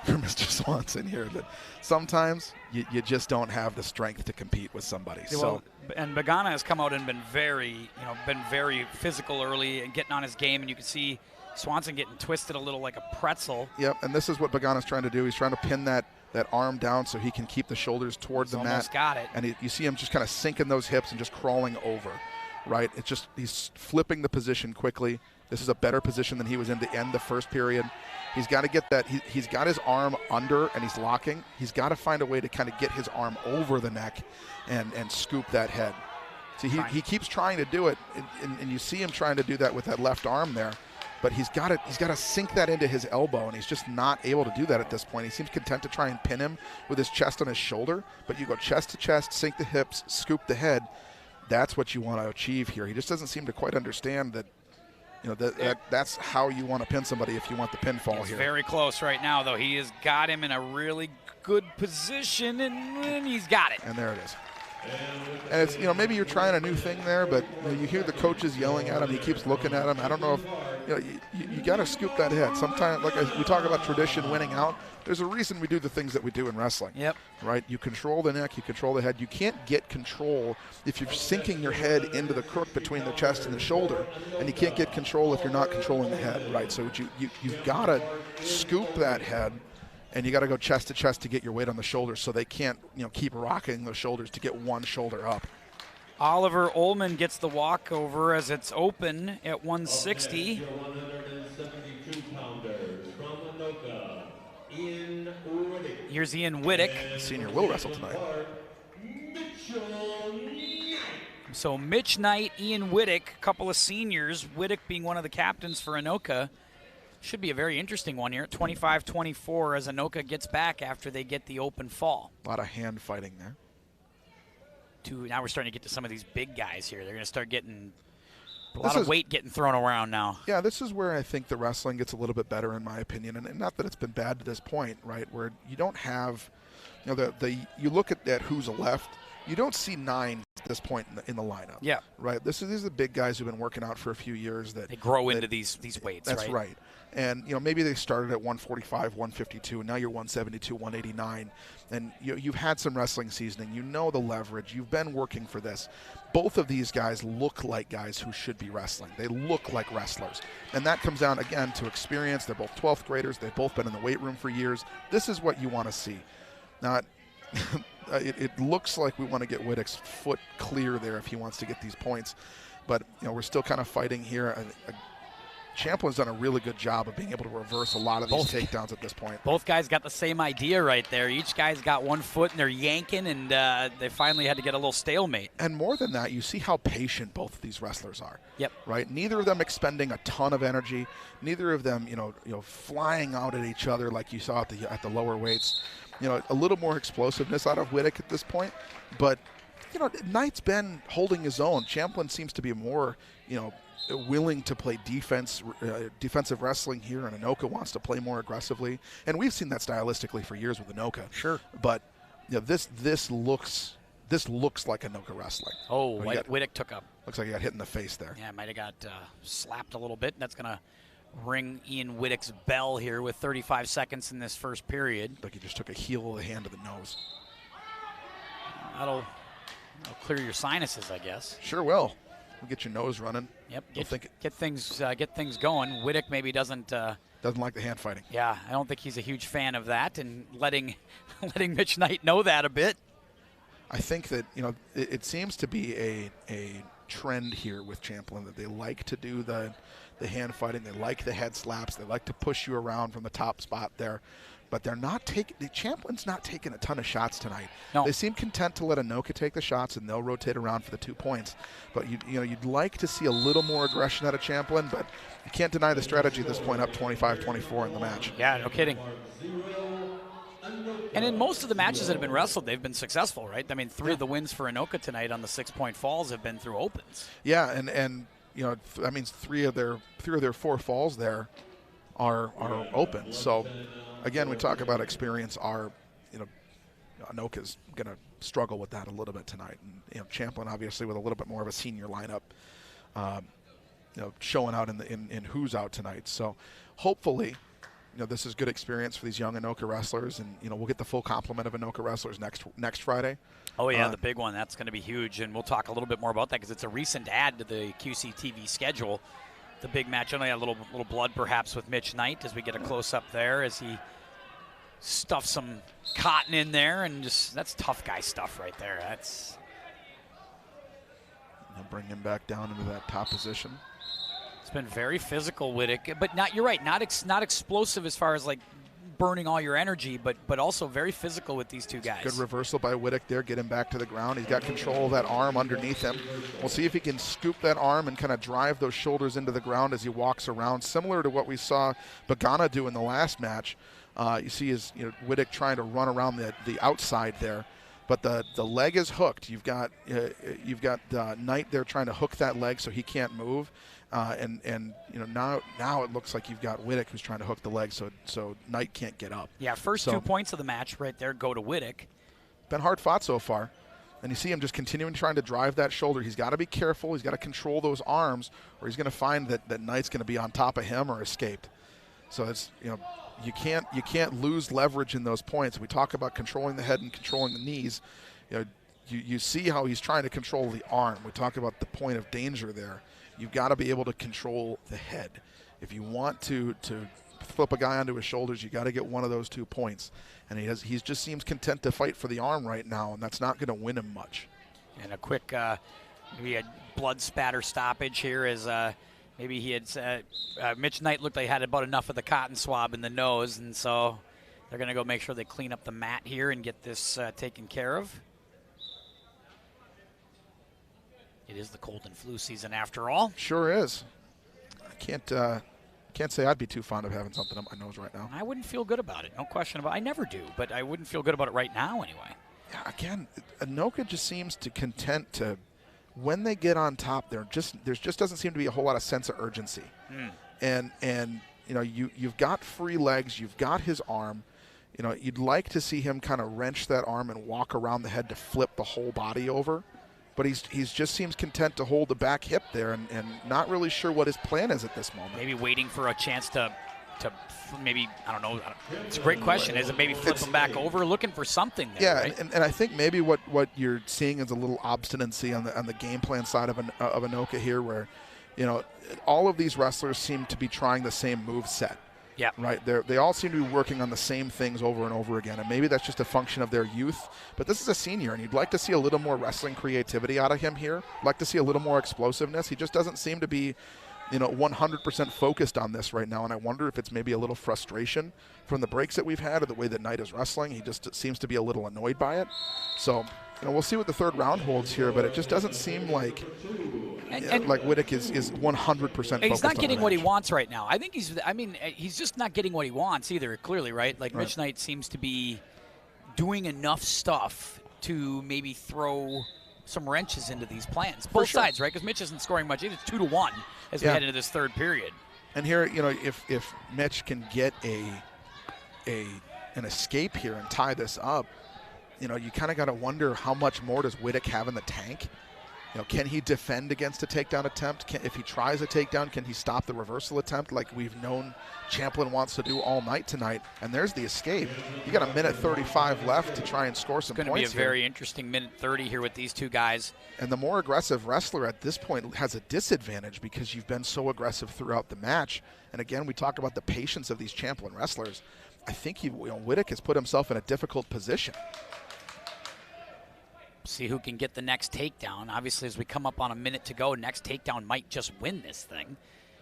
D: Mr. Swanson here. That sometimes you just don't have the strength to compete with somebody.
C: Well, and Bagana has come out and been very physical early and getting on his game, and you can see Swanson getting twisted a little like a pretzel.
D: Yep, and this is what Bagana's trying to do. He's trying to pin that arm down so he can keep the shoulders toward the mat.
C: Almost got it.
D: And you see him just kind of sinking those hips and just crawling over. Right. It's just he's flipping the position quickly. This is a better position than he was in to end the first period. He's got to get that. He's got his arm under and he's locking. He's got to find a way to kind of get his arm over the neck and scoop that head. See, he keeps trying to do it, and you see him trying to do that with that left arm there. But he's got to sink that into his elbow, and he's just not able to do that at this point. He seems content to try and pin him with his chest on his shoulder. But you go chest to chest, sink the hips, scoop the head. That's what you want to achieve here. He just doesn't seem to quite understand that. That's how you want to pin somebody if you want the pinfall here.
C: Very close right now, though. He has got him in a really good position, and he's got it.
D: And there it is. And it's maybe you're trying a new thing there, but you hear the coaches yelling at him. He keeps looking at him. I don't know if you got to scoop that head. Sometimes, we talk about tradition winning out. There's a reason we do the things that we do in wrestling.
C: Yep.
D: Right? You control the neck, you control the head. You can't get control if you're sinking your head into the crook between the chest and the shoulder, and you can't get control if you're not controlling the head. Right? So you've got to scoop that head, and you got to go chest to chest to get your weight on the shoulders, so they can't keep rocking those shoulders to get one shoulder up.
C: Oliver Ullman gets the walkover as it's open at 160.
E: 172-pounders from Anoka, Ian Whittick.
C: Here's Ian Whittick.
D: Senior will wrestle tonight.
C: So Mitch Knight, Ian Whittick, a couple of seniors. Whittick being one of the captains for Anoka. Should be a very interesting one here at 25-24 as Anoka gets back after they get the open fall.
D: A lot of hand fighting there.
C: Now we're starting to get to some of these big guys here. They're going to start getting a lot of weight getting thrown around now.
D: Yeah, this is where I think the wrestling gets a little bit better in my opinion, and not that it's been bad to this point, right? Where you don't have, you look at who's left. You don't see 9 at this point in the lineup.
C: Yeah.
D: Right. These are the big guys who've been working out for a few years. They
C: grow into these weights.
D: That's right. And maybe they started at 145, 152, and now you're 172, 189, and you've had some wrestling seasoning. You know the leverage. You've been working for this. Both of these guys look like guys who should be wrestling. They look like wrestlers, and that comes down again to experience. They're both 12th graders. They've both been in the weight room for years. This is what you want to see. Not. It looks like we want to get Whittick's foot clear there if he wants to get these points, but we're still kind of fighting here. Champlin's done a really good job of being able to reverse a lot of these takedowns at this point.
C: Both guys got the same idea right there. Each guy's got one foot and they're yanking, and they finally had to get a little stalemate.
D: And more than that, you see how patient both of these wrestlers are.
C: Yep.
D: Right. Neither of them expending a ton of energy. Neither of them, flying out at each other like you saw at the lower weights. A little more explosiveness out of Whittick at this point, but Knight's been holding his own. Champlin seems to be more, willing to play defensive wrestling here, and Anoka wants to play more aggressively, and we've seen that stylistically for years with Anoka.
C: Sure.
D: But this looks like Anoka wrestling.
C: Oh, Whittick took up.
D: Looks like he got hit in the face there.
C: Yeah, might have got slapped a little bit. That's gonna ring Ian Whittick's bell here with 35 seconds in this first period.
D: Like he just took a heel of the hand to the nose.
C: That'll clear your sinuses, I guess.
D: Sure will. We'll get your nose running.
C: Yep. Get things going. Whittick maybe doesn't
D: like the hand fighting.
C: Yeah, I don't think he's a huge fan of that, and letting Mitch Knight know that a bit.
D: I think that it seems to be a trend here with Champlin that they like to do the hand fighting. They like the head slaps. They like to push you around from the top spot there. But they're not Champlin's not taking a ton of shots tonight.
C: No.
D: They seem content to let Anoka take the shots, and they'll rotate around for the 2 points. But you'd like to see a little more aggression out of Champlin, but you can't deny the strategy at this point, up 25-24 in the match.
C: Yeah, no kidding. And in most of the matches that have been wrestled, they've been successful, right? I mean, 3 of the wins for Anoka tonight on the 6-point falls have been through opens.
D: Yeah, and that means 3 of their 4 falls there are open. So again, we talk about experience. Anoka's going to struggle with that a little bit tonight. And Champlin obviously with a little bit more of a senior lineup, showing out in who's out tonight. So hopefully, this is good experience for these young Anoka wrestlers, and we'll get the full complement of Anoka wrestlers next Friday.
C: Oh yeah, the big one. That's going to be huge, and we'll talk a little bit more about that because it's a recent add to the QCTV schedule. The big match. Only a little blood perhaps with Mitch Knight as we get a close up there as he stuffs some cotton in there, and that's tough guy stuff right there. That's.
D: They'll bring him back down into that top position.
C: It's been very physical, Whittick, but you're right, not explosive as far as like burning all your energy, but also very physical with these two guys.
D: Good reversal by Whittick there, get him back to the ground. He's got control of that arm underneath him. We'll see if he can scoop that arm and kind of drive those shoulders into the ground as he walks around, similar to what we saw Bagana do in the last match. You see Whittick trying to run around the outside there. But the leg is hooked. You've got Knight there trying to hook that leg so he can't move, and now it looks like you've got Whittick who's trying to hook the leg so Knight can't get up.
C: Yeah, first 2 points of the match right there go to Whittick.
D: Been hard fought so far. And you see him just continuing trying to drive that shoulder. He's got to be careful. He's got to control those arms, or he's going to find that Knight's going to be on top of him or escaped. So it's, you can't lose leverage in those points. We talk about controlling the head and controlling the knees. You see how he's trying to control the arm. We talk about the point of danger there. You've got to be able to control the head. If you want to flip a guy onto his shoulders, you got to get one of those 2 points. And he just seems content to fight for the arm right now, and that's not going to win him much.
C: And a quick maybe a blood spatter stoppage here as maybe he had Mitch Knight looked like he had about enough of the cotton swab in the nose, and so they're going to go make sure they clean up the mat here and get this taken care of. It is the cold and flu season after all.
D: Sure is. I can't say I'd be too fond of having something up my nose right now.
C: I wouldn't feel good about it, no question about it. I never do, but I wouldn't feel good about it right now anyway.
D: Yeah, again, Anoka just seems to content to, when they get on top, there just doesn't seem to be a whole lot of sense of urgency. And you've got free legs, you've got his arm. You'd like to see him kind of wrench that arm and walk around the head to flip the whole body over. But he's just seems content to hold the back hip there and not really sure what his plan is at this moment.
C: Maybe waiting for a chance to maybe, I don't know. It's a great question. Is it maybe flip him back over, looking for something there?
D: Yeah,
C: right?
D: and I think maybe what you're seeing is a little obstinacy on the game plan side of Anoka here, where all of these wrestlers seem to be trying the same move set.
C: Yeah.
D: Right. They all seem to be working on the same things over and over again, and maybe that's just a function of their youth. But this is a senior, and you'd like to see a little more wrestling creativity out of him here. Like to see a little more explosiveness. He just doesn't seem to be, 100% focused on this right now, and I wonder if it's maybe a little frustration from the breaks that we've had or the way that Knight is wrestling. He just seems to be a little annoyed by it. So, we'll see what the third round holds here, but it just doesn't seem like like Whit is 100% focused.
C: He's not getting
D: on
C: what he wants right now. I think he's just not getting what he wants either, clearly, right? Like, Mitch Knight seems to be doing enough stuff to maybe throw some wrenches into these plans. Both sides, right? Because Mitch isn't scoring much either. It's 2-1 as we head into this third period.
D: And here, if Mitch can get an escape here and tie this up, you kind of got to wonder how much more does Whit have in the tank. Can he defend against a takedown attempt? If he tries a takedown, can he stop the reversal attempt like we've known Champlin wants to do all night tonight? And there's the escape. You got a minute 35 left to try and score some points.
C: It's going to be a very interesting minute 30 here with these two guys.
D: And the more aggressive wrestler at this point has a disadvantage because you've been so aggressive throughout the match. And again, we talk about the patience of these Champlin wrestlers. I think Whit has put himself in a difficult position.
C: See who can get the next takedown. Obviously, as we come up on a minute to go, next takedown might just win this thing.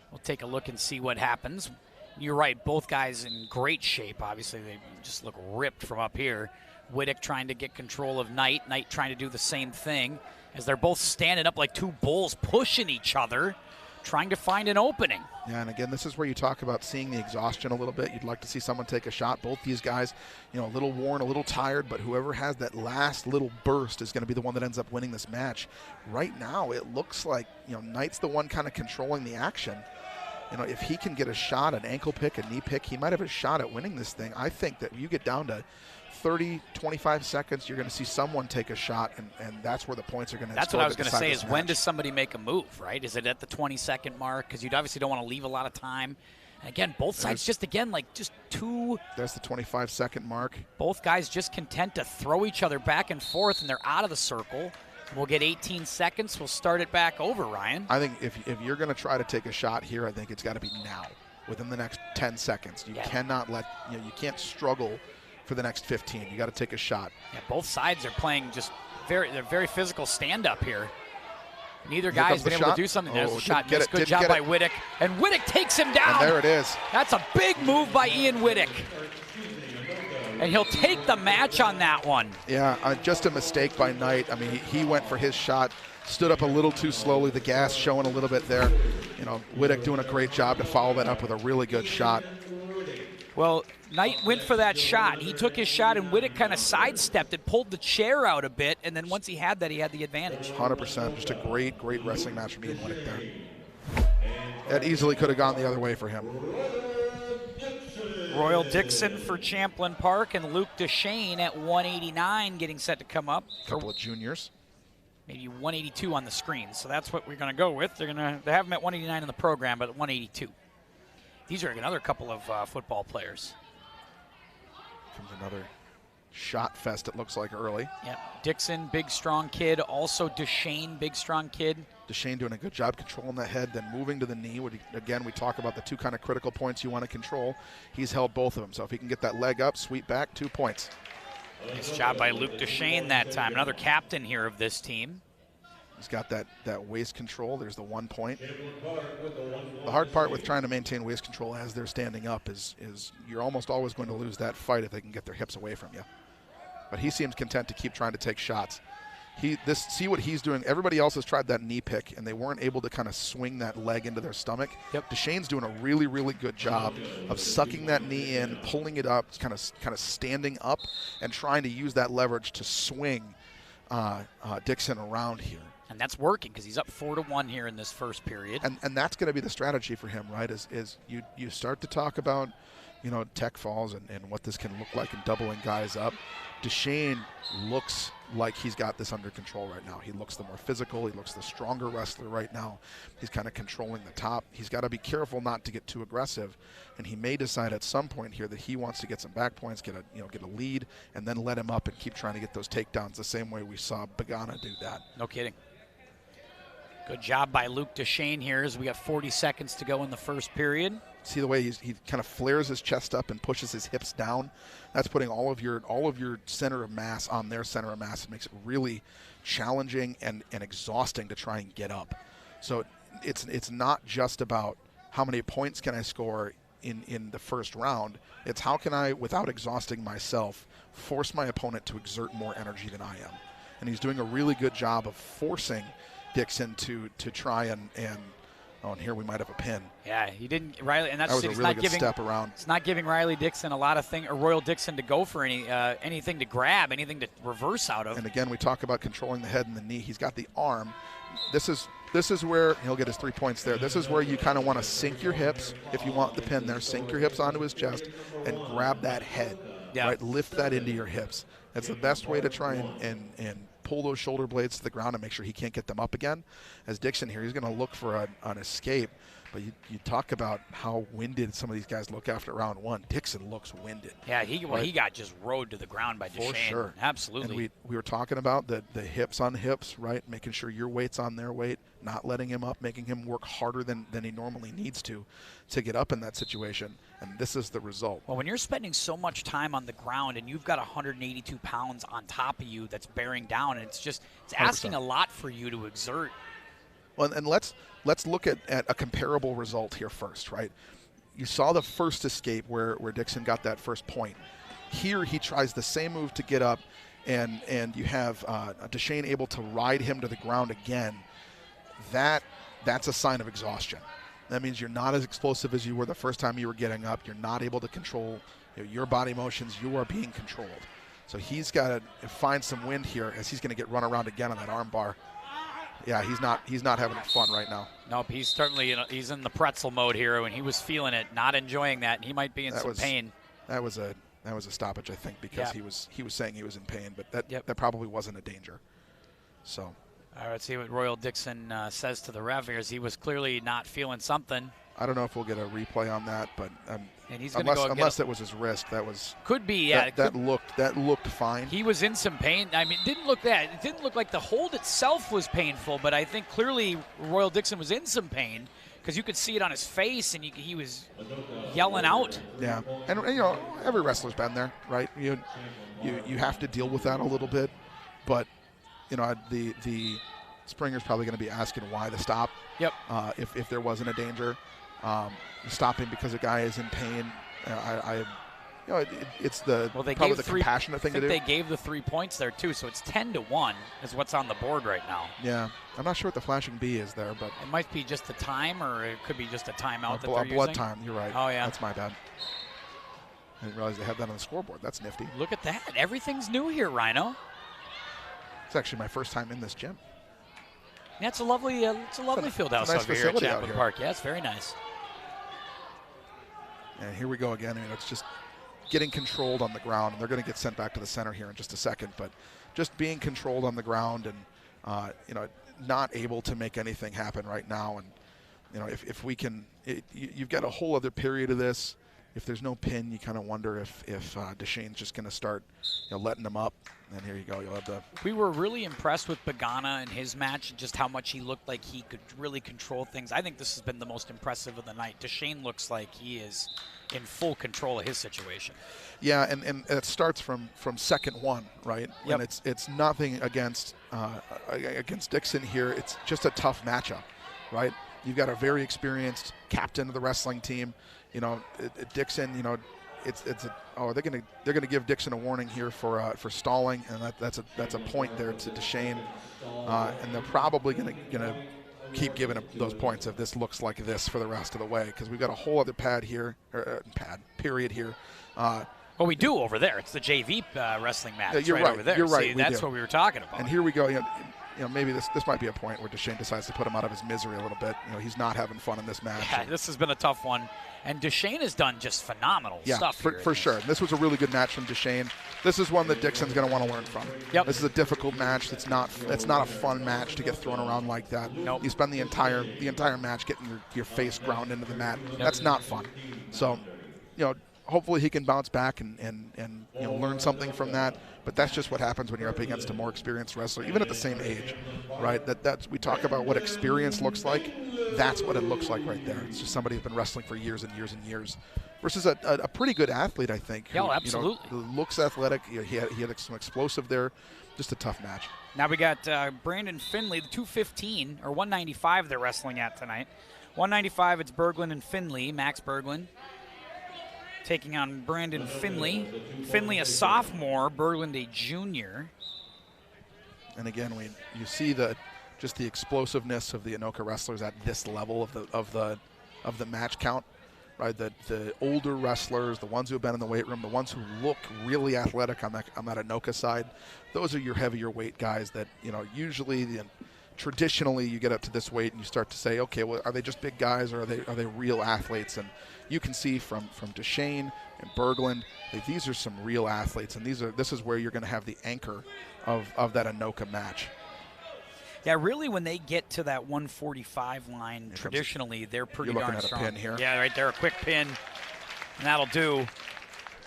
C: We'll take a look and see what happens. You're right, both guys in great shape. Obviously, they just look ripped from up here. Whit trying to get control of Knight. Knight trying to do the same thing as they're both standing up like two bulls pushing each other, trying to find an opening.
D: Yeah, and again, this is where you talk about seeing the exhaustion a little bit. You'd like to see someone take a shot. Both these guys, a little worn, a little tired, but whoever has that last little burst is going to be the one that ends up winning this match. Right now, it looks like, Knight's the one kind of controlling the action. If he can get a shot, an ankle pick, a knee pick, he might have a shot at winning this thing. I think that you get down to 30, 25 seconds, you're going to see someone take a shot, and that's where the points are going to.
C: That's what I was going to say is when does somebody make a move, right? Is it at the 20-second mark? Because you obviously don't want to leave a lot of time. And again, both sides just two.
D: That's the 25-second mark.
C: Both guys just content to throw each other back and forth, and they're out of the circle. We'll get 18 seconds. We'll start it back over, Ryan.
D: I think if you're going to try to take a shot here, I think it's got to be now, within the next 10 seconds. You cannot let, you can't struggle for the next 15. You got to take a shot.
C: Yeah, both sides are playing just very physical stand-up here. Neither guy's been able to do something. There's a shot. Good job by Whit. And Whit takes him down.
D: And there it is.
C: That's a big move by Ian Whit. And he'll take the match on that one.
D: Yeah, just a mistake by Knight. I mean, he went for his shot, stood up a little too slowly. The gas showing a little bit there. Whit doing a great job to follow that up with a really good shot.
C: Well, Knight went for that shot. He took his shot, and Whit kind of sidestepped it, pulled the chair out a bit, and then once he had that, he had the advantage.
D: 100%. Just a great wrestling match from Ian Whit there. That easily could have gone the other way for him.
C: Royal Dixon for Champlin Park and Luke Deshane at 189 getting set to come up.
D: A couple of juniors.
C: Maybe 182 on the screen, so that's what we're going to go with. They have them at 189 in the program, but at 182. These are another couple of football players.
D: Comes another shot fest, it looks like, early.
C: Yep. Dixon, big, strong kid. Also Deshane, big, strong kid.
D: Deshane doing a good job controlling the head, then moving to the knee. Again, we talk about the two kind of critical points you want to control. He's held both of them, so if he can get that leg up, sweep back, 2 points.
C: Nice job by Luke Deshane that time. Another captain here of this team.
D: He's got that waist control. There's the 1 point. The hard part with trying to maintain waist control as they're standing up is you're almost always going to lose that fight if they can get their hips away from you. But he seems content to keep trying to take shots. See what he's doing. Everybody else has tried that knee pick, and they weren't able to kind of swing that leg into their stomach.
C: Yep.
D: Deshane's doing a really, really good job of sucking that knee in, pulling it up, kind of standing up, and trying to use that leverage to swing Dixon around here.
C: And that's working because he's up 4-1 here in this first period.
D: And that's going to be the strategy for him, right? Is you start to talk about, tech falls and what this can look like in doubling guys up. Deshane looks like he's got this under control right now. He looks the more physical. He looks the stronger wrestler right now. He's kind of controlling the top. He's got to be careful not to get too aggressive, and he may decide at some point here that he wants to get some back points, get a lead, and then let him up and keep trying to get those takedowns the same way we saw Bagana do that.
C: No kidding. Good job by Luke Deshane here as we got 40 seconds to go in the first period.
D: See the way he kind of flares his chest up and pushes his hips down. That's putting all of your center of mass on their center of mass. It makes it really challenging and exhausting to try and get up. So it's not just about how many points can I score in the first round. It's how can I, without exhausting myself, force my opponent to exert more energy than I am. And he's doing a really good job of forcing Dixon to try and here we might have a pin.
C: Yeah, he didn't, Riley, and that's
D: that was a
C: it's
D: really
C: not
D: good
C: giving
D: step around.
C: It's not giving Riley Dixon a lot of or Royal Dixon to go for anything to grab, anything to reverse out of.
D: And again, we talk about controlling the head and the knee. He's got the arm. This is where he'll get his 3 points there. This is where you kind of want to sink your hips if you want the pin there. Sink your hips onto his chest and grab that head.
C: Yeah.
D: Right, lift that into your hips. That's the best way to try and pull those shoulder blades to the ground and make sure he can't get them up again. As Dixon here, he's going to look for an escape. But you talk about how winded some of these guys look after round one. Dixon looks winded.
C: Yeah, he got just rode to the ground by Deshane.
D: For sure.
C: Absolutely.
D: And we were talking about the hips on hips, right? Making sure your weight's on their weight, not letting him up, making him work harder than he normally needs to get up in that situation. And this is the result.
C: Well, when you're spending so much time on the ground and you've got 182 pounds on top of you that's bearing down, and it's asking
D: 100%.
C: a lot for you to exert.
D: Well, and let's look at a comparable result here first, right? You saw the first escape where Dixon got that first point. Here he tries the same move to get up, and you have Deshane able to ride him to the ground again. That's a sign of exhaustion. That means you're not as explosive as you were the first time you were getting up. You're not able to control your body motions. You are being controlled. So he's got to find some wind here as he's going to get run around again on that arm bar. Yeah, he's not having fun right now.
C: Nope, he's certainly he's in the pretzel mode here, and he was feeling it, not enjoying that, and he might be in some pain.
D: That was a stoppage, I think, because he was saying he was in pain, but that probably wasn't a danger. So.
C: All right, let's see what Royal Dixon says to the ref here. As he was clearly not feeling something.
D: I don't know if we'll get a replay on that, but
C: and he's gonna go
D: unless it was his wrist, that was
C: could be yeah.
D: That looked fine.
C: He was in some pain. I mean, it didn't look like the hold itself was painful, but I think clearly Royal Dixon was in some pain because you could see it on his face, and he was yelling out.
D: Yeah, and every wrestler's been there, right? You have to deal with that a little bit, but the Springer's probably going to be asking why the stop.
C: Yep.
D: If there wasn't a danger. Stopping because a guy is in pain. It's probably the compassionate thing to do.
C: I think they gave the 3 points there too, so it's 10-1 is what's on the board right now.
D: Yeah, I'm not sure what the flashing B is there, but
C: it might be just the time, or it could be just a timeout that they're using.
D: Blood time. You're right.
C: Oh yeah,
D: that's my bad. I didn't realize they had that on the scoreboard. That's nifty.
C: Look at that. Everything's new here, Rhino.
D: It's actually my first time in this gym.
C: Yeah, it's a lovely field house
D: nice
C: over here at
D: facility
C: Champlin
D: out here.
C: Park. Yeah, it's very nice.
D: And here we go again. I mean, it's just getting controlled on the ground, and they're going to get sent back to the center here in just a second. But just being controlled on the ground and, not able to make anything happen right now. And, if we can, you've got a whole other period of this. If there's no pin, you kind of wonder if Deshane's just going to start, letting them up. And here you go. You'll have the.
C: We were really impressed with Bagana in his match, and just how much he looked like he could really control things. I think this has been the most impressive of the night. Deshane looks like he is in full control of his situation.
D: Yeah, and it starts from second one, right?
C: Yep.
D: And it's nothing against Dixon here. It's just a tough matchup, right? You've got a very experienced captain of the wrestling team. Dixon. They're gonna give Dixon a warning here for stalling, and that's a point there to Deshane, and they're probably gonna keep giving him those points if this looks like this for the rest of the way, because we've got a whole other period here.
C: Well, we do over there. It's the JV wrestling match.
D: You're right
C: over there.
D: You're right.
C: See, that's what we were talking about.
D: And here we go. Maybe this might be a point where Deshane decides to put him out of his misery a little bit. He's not having fun in this match.
C: Yeah, this has been a tough one. And Deshane has done just phenomenal stuff here.
D: For sure. This was a really good match from Deshane. This is one that Dixon's going to want to learn from.
C: Yep.
D: This is a difficult match. It's not a fun match to get thrown around like that.
C: Nope.
D: You spend the entire match getting your face ground into the mat. Yep. That's not fun. So, hopefully he can bounce back and learn something from that. But that's just what happens when you're up against a more experienced wrestler, even at the same age, right? That's we talk about what experience looks like. That's what it looks like right there. It's just somebody who's been wrestling for years and years and years, versus a pretty good athlete, I think.
C: Yeah, absolutely.
D: Who looks athletic. He had some explosive there. Just a tough match.
C: Now we got Brandon Finley, the 215 or 195 they're wrestling at tonight. 195, it's Berglin and Finley. Max Berglin taking on Brandon Finley. Finley a sophomore, Berglin a junior.
D: And again, you see the explosiveness of the Anoka wrestlers at this level of the match count, right? The older wrestlers, the ones who have been in the weight room, the ones who look really athletic on that Anoka side, those are your heavier weight guys that usually traditionally you get up to this weight and you start to say, okay, well, are they just big guys or are they real athletes? And you can see from Deshane and Berglin, these are some real athletes, and this is where you're going to have the anchor of that Anoka match.
C: Yeah, really, when they get to that 145 line, traditionally they're pretty darn strong.
D: You're looking at a pin here.
C: Yeah, right there, a quick pin, and that'll do.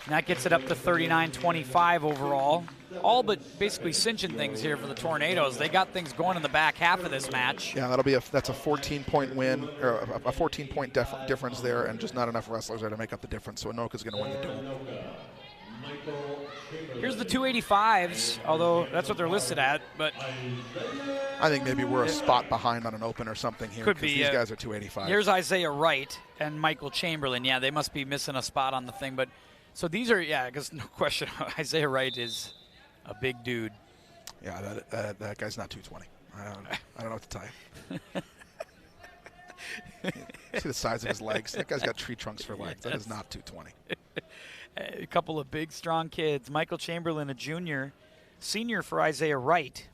C: And that gets it up to 39-25 overall. All but basically cinching things here for the Tornadoes. They got things going in the back half of this match.
D: Yeah, that's a 14-point win, or a 14-point difference there, and just not enough wrestlers there to make up the difference. So Anoka's going to win the duel.
C: Here's the 285s, although that's what they're listed at. But
D: I think maybe we're a spot behind on an open or something here.
C: Could be.
D: These guys are 285.
C: Here's Isaiah Wright and Michael Chamberlain. Yeah, they must be missing a spot on the thing. But so these are, because no question, Isaiah Wright is a big dude.
D: Yeah, that guy's not 220. I don't know what to tell you. See the size of his legs. That guy's got tree trunks for legs. That is not 220.
C: A couple of big, strong kids. Michael Chamberlain, a junior. Senior for Isaiah Wright.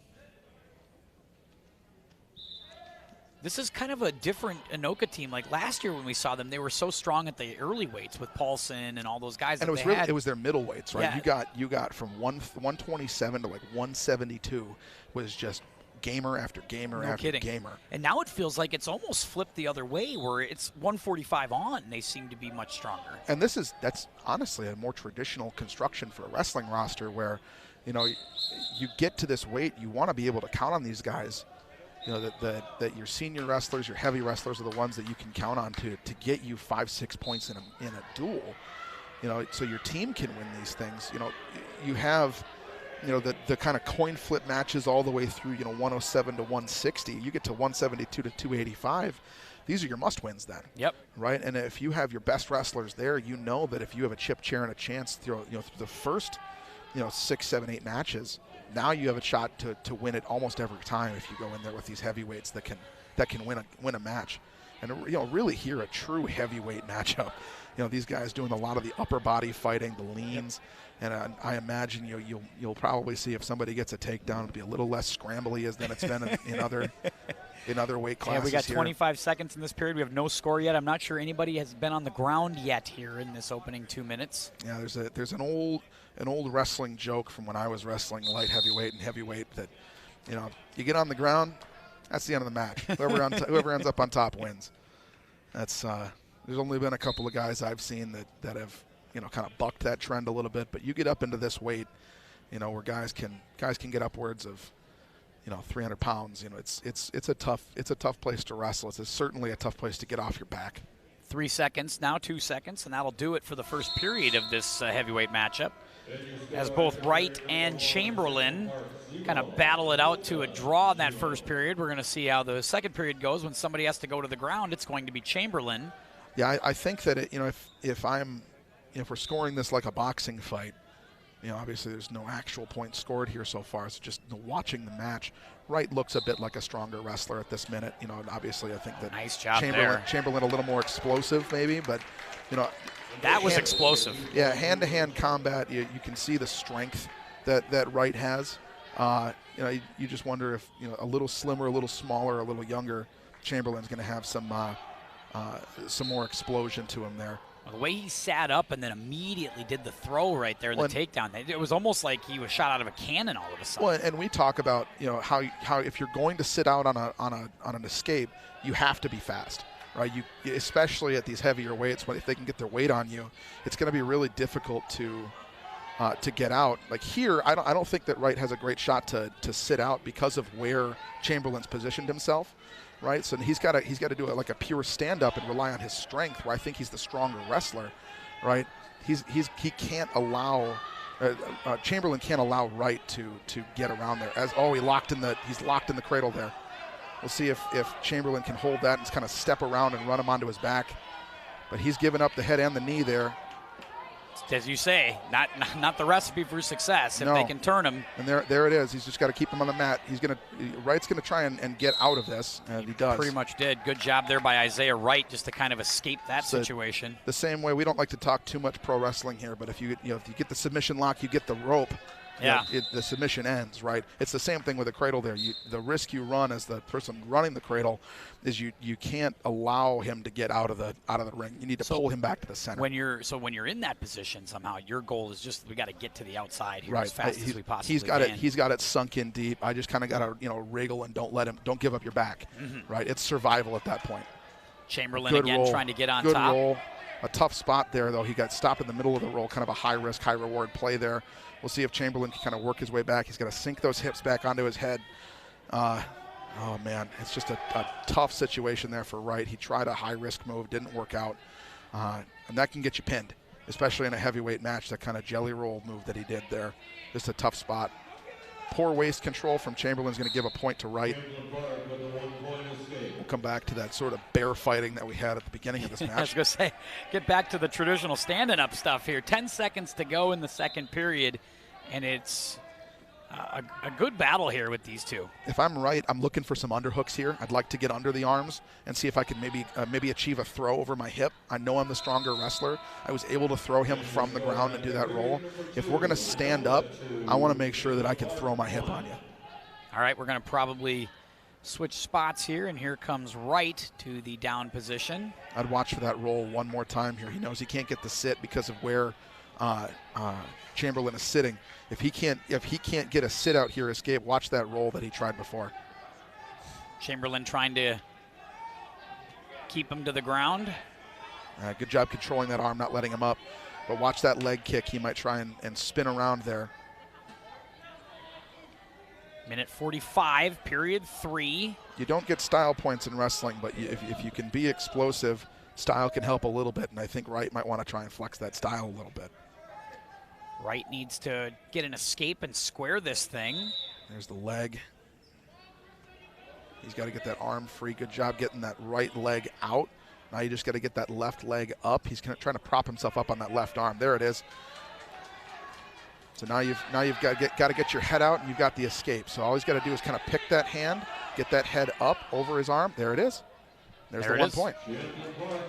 C: This is kind of a different Anoka team. Like last year when we saw them, they were so strong at the early weights with Paulson and all those guys.
D: And it was their middle weights, right?
C: Yeah.
D: You got from 127 to like 172 was just gamer after gamer after gamer.
C: And now it feels like it's almost flipped the other way, where it's 145 on, and they seem to be much stronger.
D: And that's honestly a more traditional construction for a wrestling roster, where you get to this weight, you want to be able to count on these guys. That your senior wrestlers, your heavy wrestlers are the ones that you can count on to get you 5-6 points in a duel. So your team can win these things. You have the kind of coin flip matches all the way through 107 to 160. You get to 172 to 285. These are your must wins then.
C: Yep.
D: Right. And if you have your best wrestlers there, that if you have a chip, chair, and a chance through the first 6, 7, 8 matches. Now you have a shot to win it almost every time if you go in there with these heavyweights that can win a match, and really here a true heavyweight matchup. These guys doing a lot of the upper body fighting, the leans, and I imagine you'll probably see if somebody gets a takedown, it'll be a little less scrambly than it's been in other in other weight classes.
C: Yeah, we got
D: here.
C: 25 seconds in this period. We have no score yet. I'm not sure anybody has been on the ground yet here in this opening 2 minutes.
D: Yeah, there's an old wrestling joke from when I was wrestling light heavyweight and heavyweight that, you know, you get on the ground, that's the end of the match. Whoever ends up on top wins. That's there's only been a couple of guys I've seen that have, you know, kind of bucked that trend a little bit. But you get up into this weight, you know, where guys can get upwards of, you know, 300 pounds. You know, it's a tough place to wrestle. It's certainly a tough place to get off your back.
C: 3 seconds, now 2 seconds, and that'll do it for the first period of this heavyweight matchup. As both Wright and Chamberlain kind of battle it out to a draw in that first period. We're going to see how the second period goes. When somebody has to go to the ground, it's going to be Chamberlain.
D: Yeah, I think that you know, if we're scoring this like a boxing fight, you know, obviously there's no actual points scored here so far. So just watching the match, Wright looks a bit like a stronger wrestler at this minute. You know, and obviously I think that
C: nice job
D: Chamberlain a little more explosive maybe, but you know.
C: That was explosive.
D: Yeah, hand-to-hand combat, you can see the strength that Wright has. You know, you just wonder if, you know, a little slimmer, a little smaller, a little younger, Chamberlain's going to have some more explosion to him there.
C: The way he sat up and then immediately did the throw right there, the takedown. It was almost like he was shot out of a cannon all of a sudden.
D: Well, and we talk about, you know, how if you're going to sit out on an escape, you have to be fast. Right, especially at these heavier weights, if they can get their weight on you, it's going to be really difficult to get out. Like here, I don't think that Wright has a great shot to sit out because of where Chamberlain's positioned himself, right? So he's got to do it like a pure stand-up and rely on his strength, where I think he's the stronger wrestler, right? He can't allow Chamberlain can't allow Wright to get around there. He's locked in the cradle there. We'll see if Chamberlain can hold that and kind of step around and run him onto his back. But he's given up the head and the knee there.
C: As you say, not the recipe for success if they can turn him.
D: And there it is. He's just got to keep him on the mat. Wright's going to try and get out of this, and he does.
C: Pretty much did. Good job there by Isaiah Wright just to kind of escape that situation.
D: The same way, we don't like to talk too much pro wrestling here, but if you get the submission lock, you get the rope.
C: Yeah.
D: The submission ends, right? It's the same thing with the cradle there. The risk you run as the person running the cradle is you can't allow him to get out of the ring. You need to pull him back to the center.
C: When you're in that position somehow, your goal is just we got to get to the outside here as fast as we possibly can.
D: He's got it sunk in deep. I just kind of got to wriggle and don't give up your back.
C: Mm-hmm.
D: Right? It's survival at that point.
C: Chamberlain again trying to get on top.
D: Good roll. A tough spot there, though. He got stopped in the middle of the roll, kind of a high-risk, high-reward play there. We'll see if Chamberlain can kind of work his way back. He's got to sink those hips back onto his head. Oh, man, it's just a tough situation there for Wright. He tried a high-risk move, didn't work out. And that can get you pinned, especially in a heavyweight match, that kind of jelly roll move that he did there. Just a tough spot. Poor waist control from Chamberlain's going to give a point to Wright. We'll come back to that sort of bear fighting that we had at the beginning of this match.
C: I was going to say, get back to the traditional standing up stuff here. 10 seconds to go in the second period, and it's a good battle here with these two.
D: If I'm right, I'm looking for some underhooks here. I'd like to get under the arms and see if I can maybe achieve a throw over my hip. I know I'm the stronger wrestler. I was able to throw him from the ground and do that roll. If we're going to stand up, I want to make sure that I can throw my hip on you.
C: All right, we're going to probably switch spots here, and here comes Wright to the down position.
D: I'd watch for that roll one more time here. He knows he can't get the sit because of where Chamberlain is sitting. If he can't get a sit out here, escape, watch that roll that he tried before.
C: Chamberlain trying to keep him to the ground.
D: Good job controlling that arm, not letting him up. But watch that leg kick. He might try and spin around there.
C: Minute 45, period 3.
D: You don't get style points in wrestling, but if you can be explosive, style can help a little bit, and I think Wright might want to try and flex that style a little bit.
C: Wright needs to get an escape and square this thing.
D: There's the leg. He's got to get that arm free. Good job getting that right leg out. Now you just got to get that left leg up. He's trying to prop himself up on that left arm. There it is. So now you've got to get your head out, and you've got the escape. So all he's got to do is kind of pick that hand, get that head up over his arm. There it is. There's the 1 point.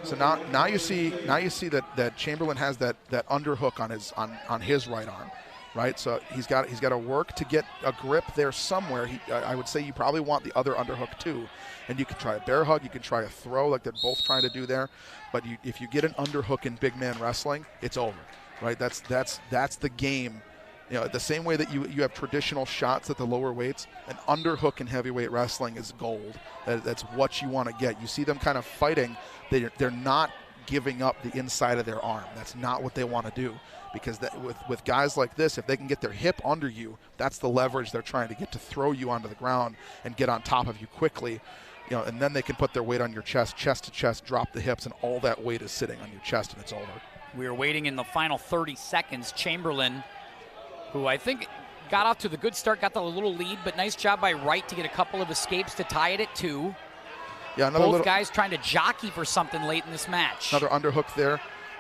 D: So now you see that Chamberlain has that underhook on his right arm. right? So he's got to work to get a grip there somewhere. I would say you probably want the other underhook too, and you can try a bear hug, you can try a throw like they're both trying to do there, but if you get an underhook in big man wrestling, it's over, right? That's the game. You know, the same way that you have traditional shots at the lower weights, an underhook in heavyweight wrestling is gold. That's what you want to get. You see them kind of fighting. They're not giving up the inside of their arm. That's not what they want to do, because with guys like this, if they can get their hip under you, that's the leverage they're trying to get to throw you onto the ground and get on top of you quickly. You know, and then they can put their weight on your chest to chest, drop the hips, and all that weight is sitting on your chest, and it's over.
C: We are waiting in the final 30 seconds. Chamberlain, who I think got off to the good start, got the little lead, but nice job by Wright to get a couple of escapes to tie it at 2.
D: Yeah,
C: both guys trying to jockey for something late in this match.
D: Another underhook there.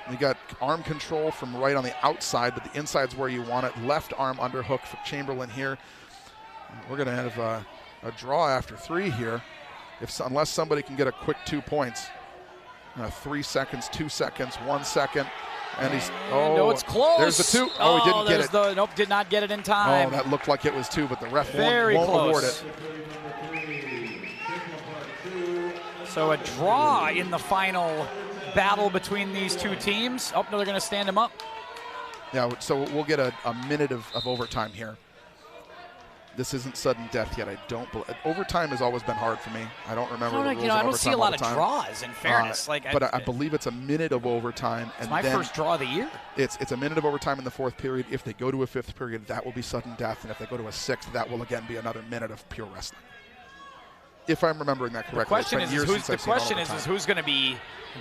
D: You got arm control from Wright on the outside, but the inside's where you want it. Left arm underhook for Chamberlain here. We're going to have a draw after 3 here, unless somebody can get a quick 2 points. 3 seconds, 2 seconds, 1 second. And he's,
C: no, it's close.
D: There's the 2. Oh, he didn't get it.
C: Nope, did not get it in time.
D: Oh, that looked like it was 2, but the ref
C: Very
D: won't award
C: close.
D: it.
C: So a draw in the final battle between these two teams. Oh, no, they're going to stand him up.
D: Yeah, so we'll get a minute of overtime here. This isn't sudden death yet. I don't believe. Overtime has always been hard for me. I don't remember the rules of overtime.
C: I don't see a lot of draws, in fairness.
D: But I believe it's a minute of overtime.
C: It's my first draw of the year.
D: It's a minute of overtime in the 4th period. If they go to a 5th period, that will be sudden death. And if they go to a 6th, that will again be another minute of pure wrestling. If I'm remembering that correctly.
C: The question is who's going to be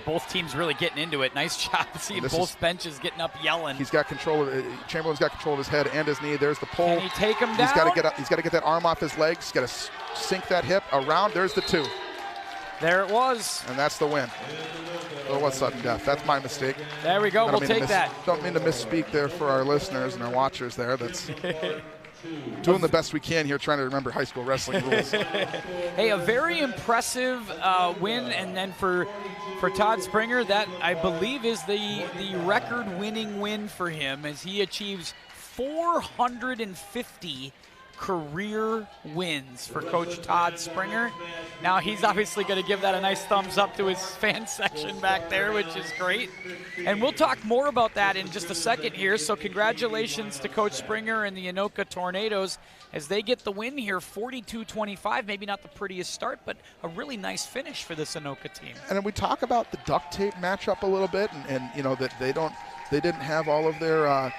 C: both teams really getting into it. Nice job seeing both benches getting up yelling.
D: He's got control of Chamberlain's got control of his head and his knee. There's the pull.
C: Can he take him down?
D: He's got to get that arm off his legs. He's got to sink that hip around. There's the 2.
C: There it was.
D: And that's the win. It was sudden death. That's my mistake.
C: There we go. We'll take that.
D: Don't mean to misspeak there for our listeners and our watchers there. That's doing the best we can here, trying to remember high school wrestling rules.
C: Hey, a very impressive win, and then for Todd Springer, that I believe is the record-winning win for him, as he achieves 450 career wins for Coach Todd Springer. Now he's obviously going to give that a nice thumbs up to his fan section back there, which is great. And we'll talk more about that in just a second here. So congratulations to Coach Springer and the Anoka Tornadoes as they get the win here, 42-25. Maybe not the prettiest start, but a really nice finish for this Anoka team.
D: And then we talk about the duct tape matchup a little bit, and you know that they didn't have all of their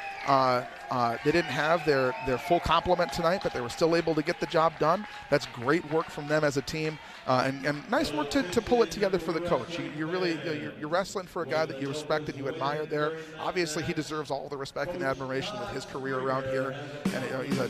D: they didn't have their full complement tonight, but they were still able to get the job done. That's great work from them as a team, and nice work to pull it together for the coach. You're wrestling for a guy that you respect and you admire there. Obviously, he deserves all the respect and admiration with his career around here, and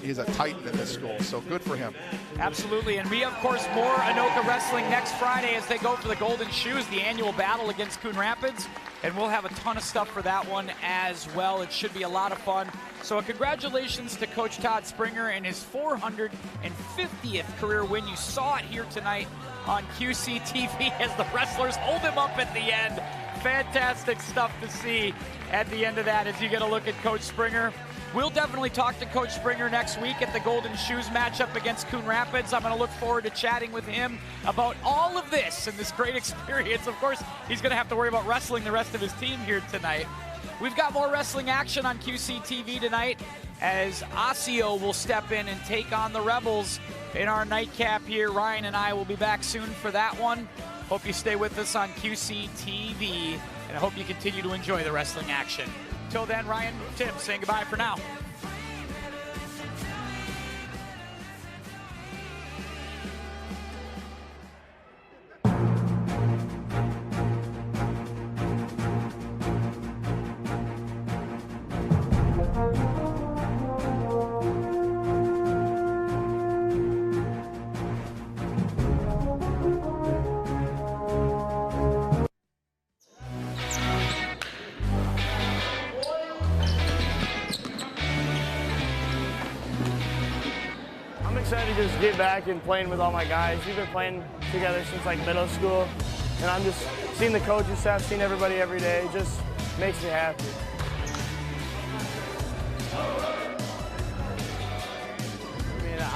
D: he's a titan in this school, so good for him.
C: Absolutely, and we, of course, more Anoka wrestling next Friday as they go for the Golden Shoes, the annual battle against Coon Rapids, and we'll have a ton of stuff for that one as well. It should be a lot of fun. So congratulations to Coach Todd Springer and his 450th career win. You saw it here tonight on QCTV as the wrestlers hold him up at the end. Fantastic stuff to see at the end of that as you get a look at Coach Springer. We'll definitely talk to Coach Springer next week at the Golden Shoes matchup against Coon Rapids. I'm going to look forward to chatting with him about all of this and this great experience. Of course, he's going to have to worry about wrestling the rest of his team here tonight. We've got more wrestling action on QCTV tonight as Osseo will step in and take on the Rebels in our nightcap here. Ryan and I will be back soon for that one. Hope you stay with us on QCTV, and I hope you continue to enjoy the wrestling action. Till then, Ryan, Tim saying goodbye for now.
F: Excited to just get back and playing with all my guys. We've been playing together since like middle school, and I'm just seeing the coaching staff, seeing everybody every day, just makes me happy.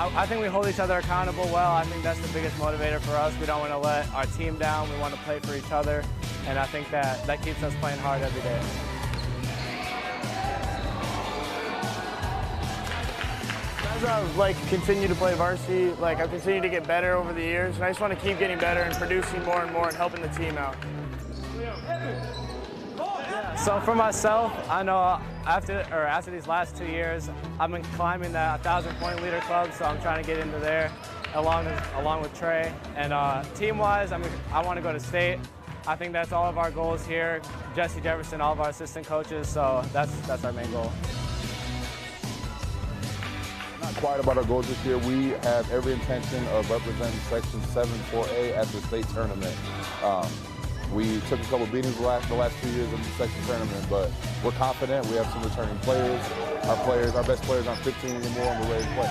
F: I think we hold each other accountable well. I think that's the biggest motivator for us. We don't want to let our team down. We want to play for each other, and I think that keeps us playing hard every day. As I continue to play varsity, I've continued to get better over the years, and I just want to keep getting better and producing more and more and helping the team out. So for myself, I know after these last 2 years, I've been climbing that 1,000-point leader club, so I'm trying to get into there along with Trey. And team-wise, I want to go to state. I think that's all of our goals here. Jesse Jefferson, all of our assistant coaches, so that's our main goal.
G: Not quite about our goals this year. We have every intention of representing Section 7-4A at the state tournament. We took a couple beatings the last 2 years in the section tournament, but we're confident. We have some returning players. Our best players aren't 15 anymore, and we're ready to play.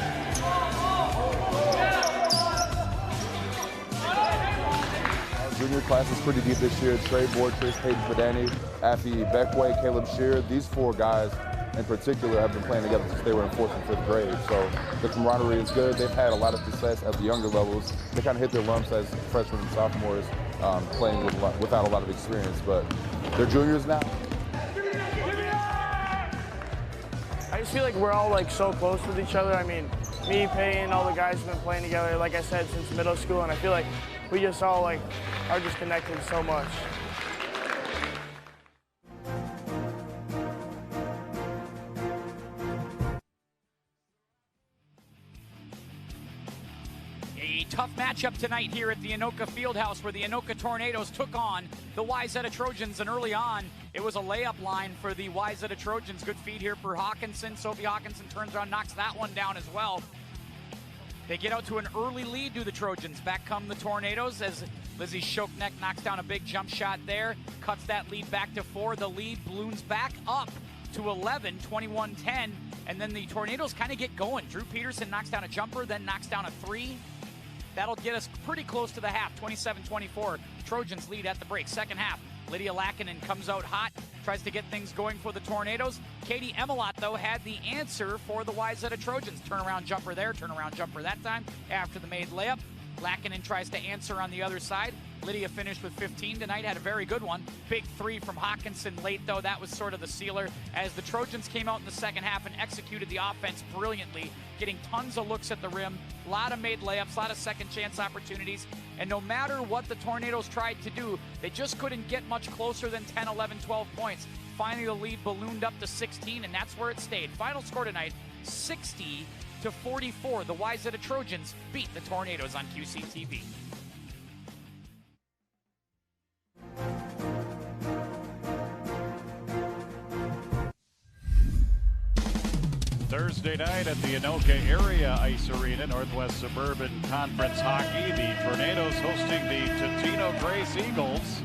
G: Our junior class is pretty deep this year. Trey Borchers, Peyton Fidani, Affy Beckway, Caleb Shearer. These 4 guys in particular have been playing together since they were in 4th and 5th grade. So the camaraderie is good. They've had a lot of success at the younger levels. They kind of hit their lumps as freshmen and sophomores, playing without a lot of experience, but they're juniors now.
F: I just feel like we're all so close with each other. I mean, me, Peyton, all the guys have been playing together, like I said, since middle school, and I feel like we just all are just connected so much.
C: Tough matchup tonight here at the Anoka Fieldhouse, where the Anoka Tornadoes took on the Wayzata Trojans, and early on it was a layup line for the Wayzata Trojans. Good feed here for Hawkinson. Sophie Hawkinson turns around, knocks that one down as well. They get out to an early lead to the Trojans. Back come the Tornadoes as Lizzie Shoknek knocks down a big jump shot there, cuts that lead back to 4. The lead balloons back up to 11, 21-10, and then the Tornadoes kind of get going. Drew Peterson knocks down a jumper, then knocks down a 3. That'll get us pretty close to the half, 27-24. Trojans lead at the break. Second half, Lydia Lackinen comes out hot, tries to get things going for the Tornadoes. Katie Emelot, though, had the answer for the Wayzata Trojans. Turnaround jumper there, turnaround jumper that time after the made layup. Lackinen tries to answer on the other side. Lydia finished with 15 tonight, had a very good one. Big 3 from Hawkinson late, though. That was sort of the sealer as the Trojans came out in the second half and executed the offense brilliantly, getting tons of looks at the rim, a lot of made layups, a lot of second chance opportunities. And no matter what the Tornadoes tried to do, they just couldn't get much closer than 10, 11, 12 points. Finally, the lead ballooned up to 16, and that's where it stayed. Final score tonight, 60-44. The Wayzata Trojans beat the Tornadoes on QCTV.
A: Thursday night at the Anoka Area Ice Arena, Northwest Suburban Conference Hockey. The Tornadoes hosting the Totino Grace Eagles.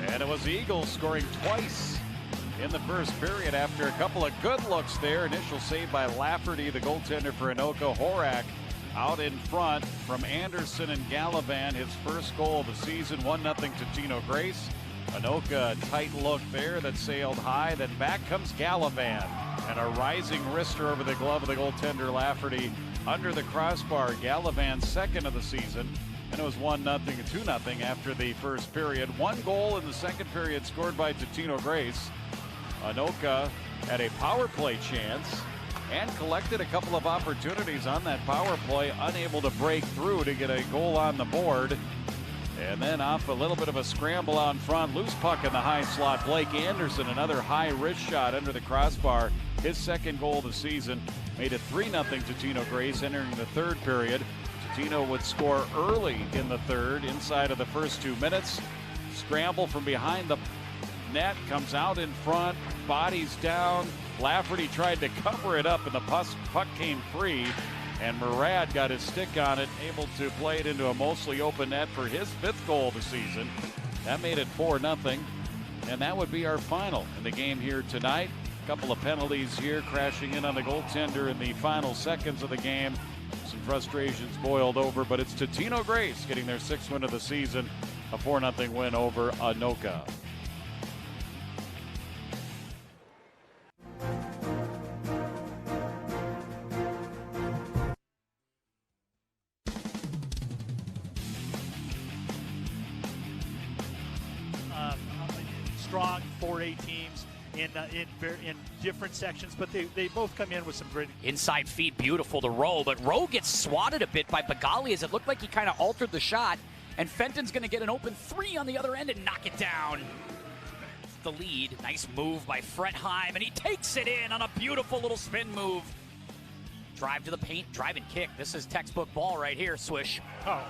A: And it was the Eagles scoring twice in the first period after a couple of good looks there. Initial save by Lafferty, the goaltender for Anoka. Horak out in front from Anderson and Gallivan, his first goal of the season. 1-0 Totino Grace. Anoka, tight look there that sailed high. Then back comes Gallivan. And a rising wrister over the glove of the goaltender Lafferty under the crossbar. Gallivan's second of the season. And it was 1-0 and 2-0 after the first period. 1 goal in the second period scored by Totino Grace. Anoka had a power play chance and collected a couple of opportunities on that power play, unable to break through to get a goal on the board. And then off a little bit of a scramble out front, loose puck in the high slot. Blake Anderson, another high wrist shot under the crossbar. His second goal of the season made it 3-0 Totino Grace entering the third period. Totino would score early in the third, inside of the first 2 minutes. Scramble from behind the net, comes out in front, bodies down. Lafferty tried to cover it up, and the puck came free. And Murad got his stick on it, able to play it into a mostly open net for his 5th goal of the season. That made it 4-0, and that would be our final in the game here tonight. A couple of penalties here, crashing in on the goaltender in the final seconds of the game. Some frustrations boiled over, but it's Totino Grace getting their 6th win of the season, a 4-0 win over Anoka.
H: 4A teams in different sections, but they both come in with some great.
C: Inside feed, beautiful to Rowe, but Rowe gets swatted a bit by Bagali as it looked like he kind of altered the shot, and Fenton's going to get an open three on the other end and knock it down. The lead, nice move by Fretheim, and he takes it in on a beautiful little spin move. Drive to the paint, drive and kick. This is textbook ball right here, swish.
H: Oh.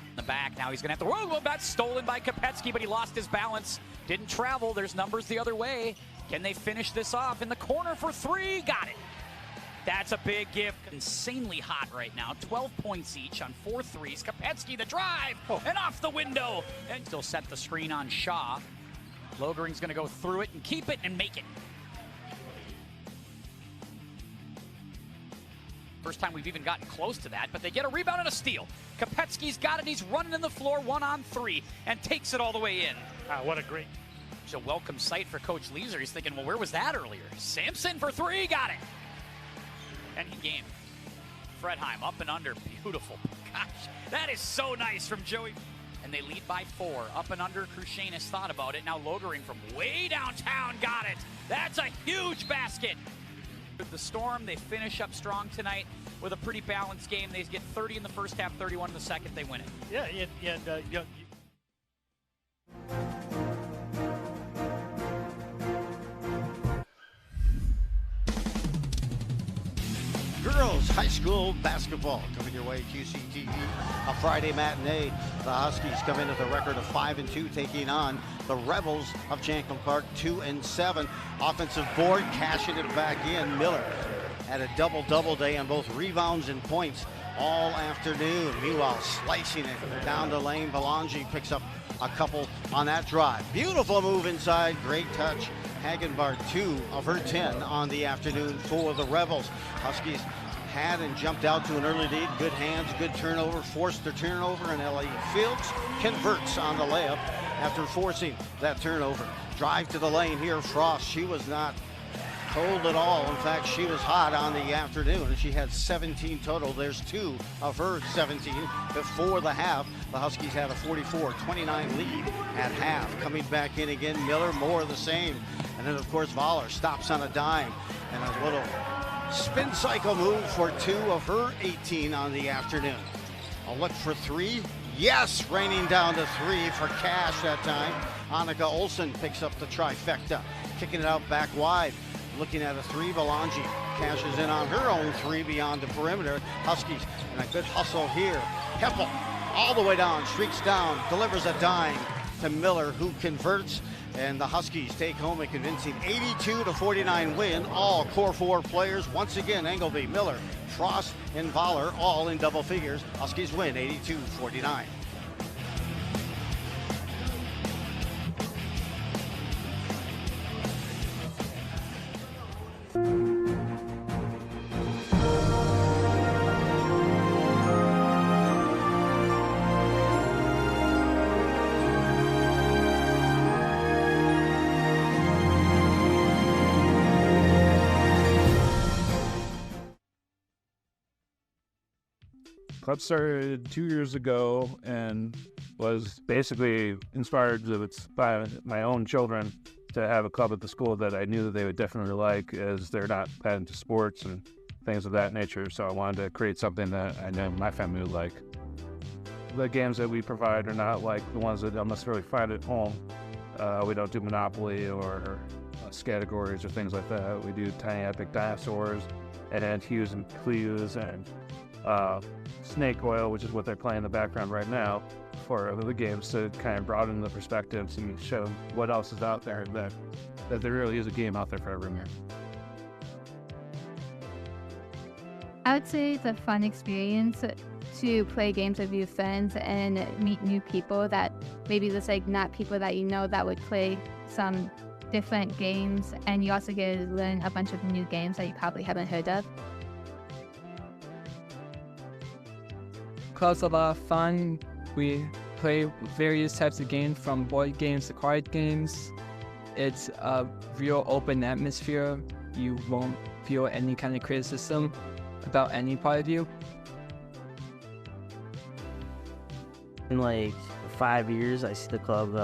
C: In the back, now he's going to have to, whoa, that's stolen by Kopetsky, but he lost his balance. Didn't travel, there's numbers the other way. Can they finish this off in the corner for three? Got it. That's a big gift. Insanely hot right now. 12 points each on 4 threes. Kopetsky, the drive, and off the window. And still set the screen on Shaw. Logering's going to go through it and keep it and make it. First time we've even gotten close to that, but they get a rebound and a steal. Kopetsky's got it. He's running in the floor 1-on-3 and takes it all the way in.
H: What a great.
C: It's a welcome sight for Coach Leeser. He's thinking, well, where was that earlier? Sampson for three, got it. And he game. Fretheim up and under, beautiful. Gosh, that is so nice from Joey. And they lead by 4. Up and under, Crucianis thought about it. Now Logering from way downtown got it. That's a huge basket. With the Storm, they finish up strong tonight with a pretty balanced game. They get 30 in the first half, 31 in the second. They win it.
H: Yeah, and
I: Girls high school basketball coming your way, QCTV. A Friday matinee. The Huskies come in with a record of 5-2, taking on the Rebels of Champlin Park, 2-7. Offensive board, cashing it back in. Miller had a double-double day on both rebounds and points all afternoon. Meanwhile, slicing it down the lane. Belangi picks up a couple on that drive. Beautiful move inside, great touch. Hagenbart, 2 of her 10 on the afternoon for the Rebels. Huskies had and jumped out to an early lead. Good hands, good turnover, forced the turnover, and Ellie Fields converts on the layup after forcing that turnover. Drive to the lane here, Frost. She was not cold at all. In fact, she was hot on the afternoon, and she had 17 total. There's 2 of her 17 before the half. The Huskies had a 44-29 lead at half. Coming back in again, Miller, more of the same. And then, of course, Voller stops on a dime and a little spin cycle move for 2 of her 18 on the afternoon. A look for 3. Yes, raining down to 3 for Cash that time. Annika Olsen picks up the trifecta, kicking it out back wide. Looking at a 3, Belangi cashes in on her own 3 beyond the perimeter. Huskies, and a good hustle here. Heppel all the way down, streaks down, delivers a dime to Miller, who converts. And the Huskies take home a convincing 82-49 win. All core 4 players, once again, Engelby, Miller, Frost, and Voller, all in double figures. Huskies win 82-49.
J: Club started 2 years ago and was basically inspired by my own children to have a club at the school that I knew that they would definitely like, as they're not that into sports and things of that nature. So I wanted to create something that I know my family would like. The games that we provide are not like the ones that they'll necessarily find at home. We don't do Monopoly or categories or things like that. We do Tiny Epic Dinosaurs and Hues and Clues and Snake Oil, which is what they're playing in the background right now, for the games, to kind of broaden the perspectives and show what else is out there, that there really is a game out there for everyone.
K: I would say it's a fun experience to play games with your friends and meet new people that maybe just like not people that you know that would play some different games, and you also get to learn a bunch of new games that you probably haven't heard of.
L: Club's a lot of fun. We play various types of games, from board games to card games. It's a real open atmosphere. You won't feel any kind of criticism about any part of you.
M: And like 5 years, I see the club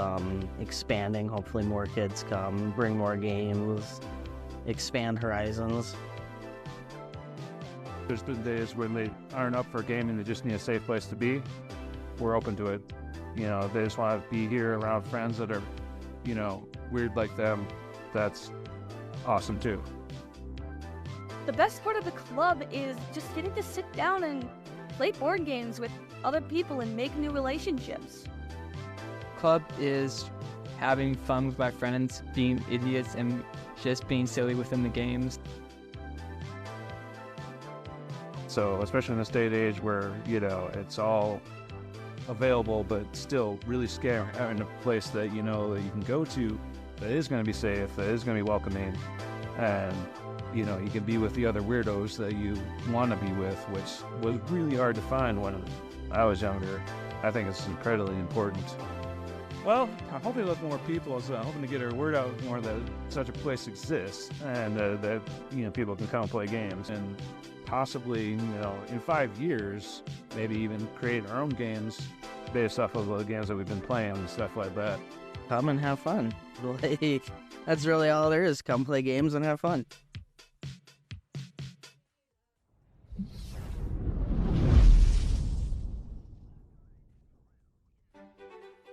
M: expanding. Hopefully more kids come, bring more games, expand horizons.
J: There's been days when they aren't up for a game and they just need a safe place to be. We're open to it. You know, they just want to be here around friends that are, you know, weird like them. That's awesome too.
N: The best part of the club is just getting to sit down and play board games with other people and make new relationships.
L: Club is having fun with my friends, being idiots, and just being silly within the games.
J: So, especially in this day and age where, you know, it's all available, but still really scary having a place that you know that you can go to that is going to be safe, that is going to be welcoming, and you know, you can be with the other weirdos that you want to be with, which was really hard to find when I was younger. I think it's incredibly important. Well, I'm hoping with more people, so I'm hoping to get our word out more that such a place exists and that, you know, people can come and play games, and possibly, you know, in 5 years, maybe even create our own games based off of the games that we've been playing and stuff like that.
M: Come and have fun. Like, that's really all there is. Come play games and have fun.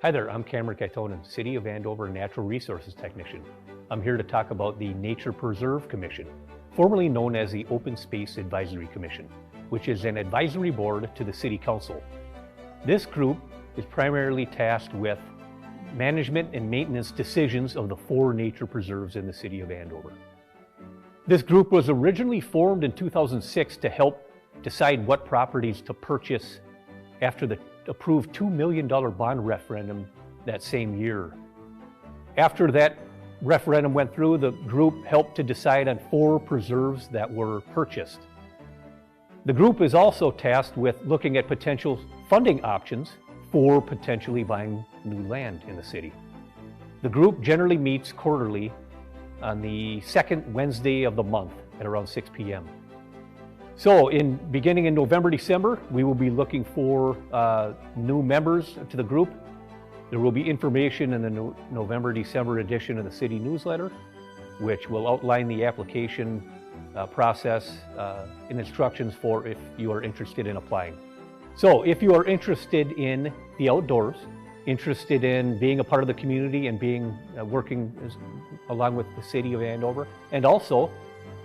O: Hi there, I'm Cameron Kaitonen, City of Andover Natural Resources Technician. I'm here to talk about the Nature Preserve Commission, formerly known as the Open Space Advisory Commission, which is an advisory board to the City Council. This group is primarily tasked with management and maintenance decisions of the 4 nature preserves in the City of Andover. This group was originally formed in 2006 to help decide what properties to purchase after the approved $2 million bond referendum that same year. After that referendum went through, the group helped to decide on 4 preserves that were purchased. The group is also tasked with looking at potential funding options for potentially buying new land in the city. The group generally meets quarterly on the second Wednesday of the month at around 6 p.m. So beginning in November, December, we will be looking for new members to the group. There will be information in the November, December edition of the city newsletter, which will outline the application process and instructions for if you are interested in applying. So if you are interested in the outdoors, interested in being a part of the community and being working along with the city of Andover, and also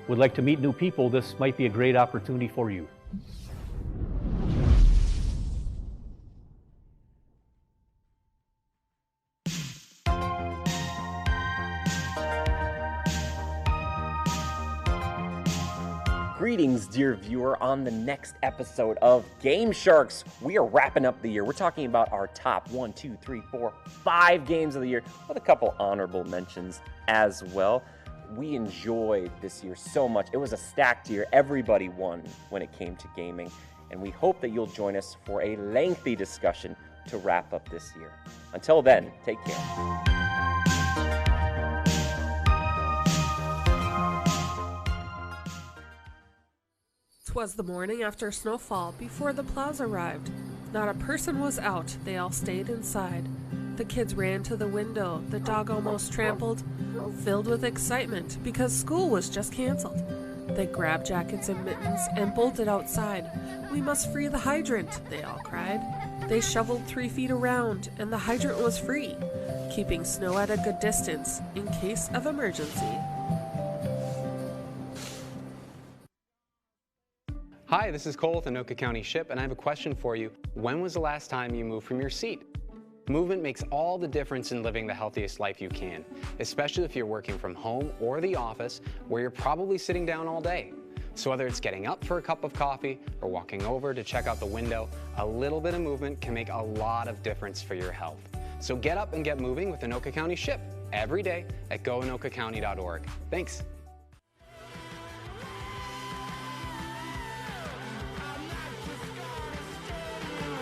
O: would like to meet new people, this might be a great opportunity for you.
P: Greetings, dear viewer, on the next episode of Game Sharks. We are wrapping up the year. We're talking about our top 1, 2, 3, 4, 5 games of the year with a couple honorable mentions as well. We enjoyed this year so much. It was a stacked year. Everybody won when it came to gaming, and we hope that you'll join us for a lengthy discussion to wrap up this year. Until then, take care.
Q: 'Twas the morning after snowfall before the plows arrived. Not a person was out, they all stayed inside. The kids ran to the window, the dog almost trampled, filled with excitement because school was just canceled. They grabbed jackets and mittens and bolted outside. We must free the hydrant, they all cried. They shoveled 3 feet around and the hydrant was free, keeping snow at a good distance in case of emergency.
R: Hi, this is Colth, Anoka County Ship, and I have a question for you. When was the last time you moved from your seat? Movement makes all the difference in living the healthiest life you can, especially if you're working from home or the office where you're probably sitting down all day. So whether it's getting up for a cup of coffee or walking over to check out the window, a little bit of movement can make a lot of difference for your health. So get up and get moving with Anoka County Ship every day at goanokacounty.org. Thanks.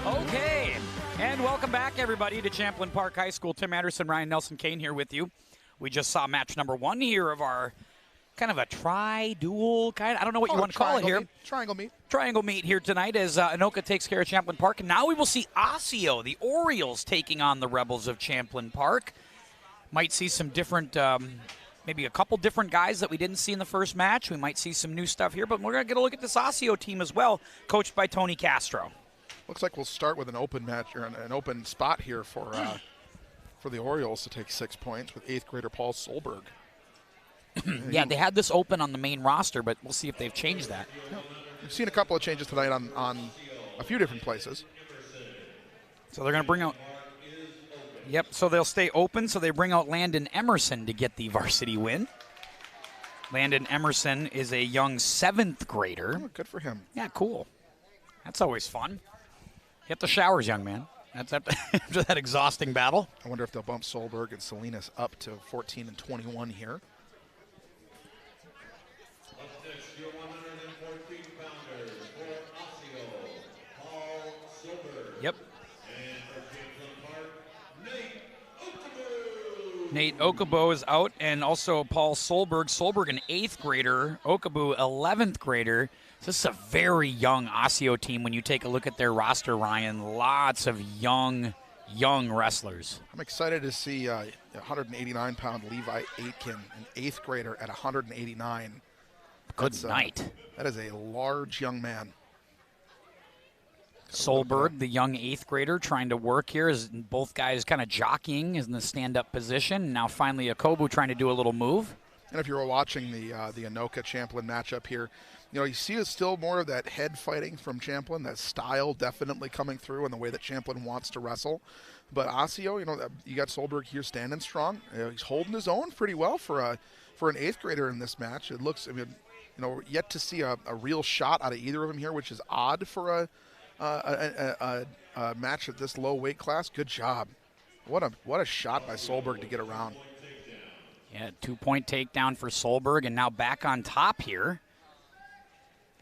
C: Okay, and welcome back, everybody, to Champlin Park High School. Tim Anderson, Ryan Nelson Kane here with you. We just saw match number 1 here of our kind of a tri-dual kind. I don't know what you want to call it here.
D: Triangle meet.
C: Triangle meet here tonight as Anoka takes care of Champlin Park. And now we will see Osseo, the Orioles, taking on the Rebels of Champlin Park. Might see some different, maybe a couple different guys that we didn't see in the first match. We might see some new stuff here, but we're going to get a look at this Osseo team as well, coached by Tony Castro.
D: Looks like we'll start with an open match or an open spot here for the Orioles to take 6 points with 8th grader Paul Soberg.
C: Yeah, they had this open on the main roster, but we'll see if they've changed that.
D: Yeah. We've seen a couple of changes tonight on a few different places.
C: So they're going to bring out... Yep, so they'll stay open, so they bring out Landon Emerson to get the varsity win. Landon Emerson is a young 7th grader.
D: Oh, good for him.
C: Yeah, cool. That's always fun. Hit the showers, young man. That's after that exhausting battle.
D: I wonder if they'll bump Soberg and Selenas up to 14 and 21 here.
C: Yep. Nate Akobo is out, and also Paul Solberg. Solberg, an 8th grader. Akobo, 11th grader. This is a very young Osseo team when you take a look at their roster, Ryan. Lots of young wrestlers.
D: I'm excited to see 189-pound Levi Aken, an 8th grader at 189.
C: Good night.
D: That is a large young man.
C: Solberg, the young 8th grader, trying to work here as both guys kind of jockeying in the stand-up position. Now finally Akobo trying to do a little move.
D: And if you were watching the Anoka Champlin matchup here, you see still more of that head fighting from Champlin, that style definitely coming through in the way that Champlin wants to wrestle. But Osseo, you got Solberg here standing strong. He's holding his own pretty well for an 8th grader in this match. It looks, yet to see a real shot out of either of them here, which is odd for a match at this low weight class. Good job. What a shot by Solberg to get around.
C: Yeah, 2-point takedown for Solberg, and now back on top here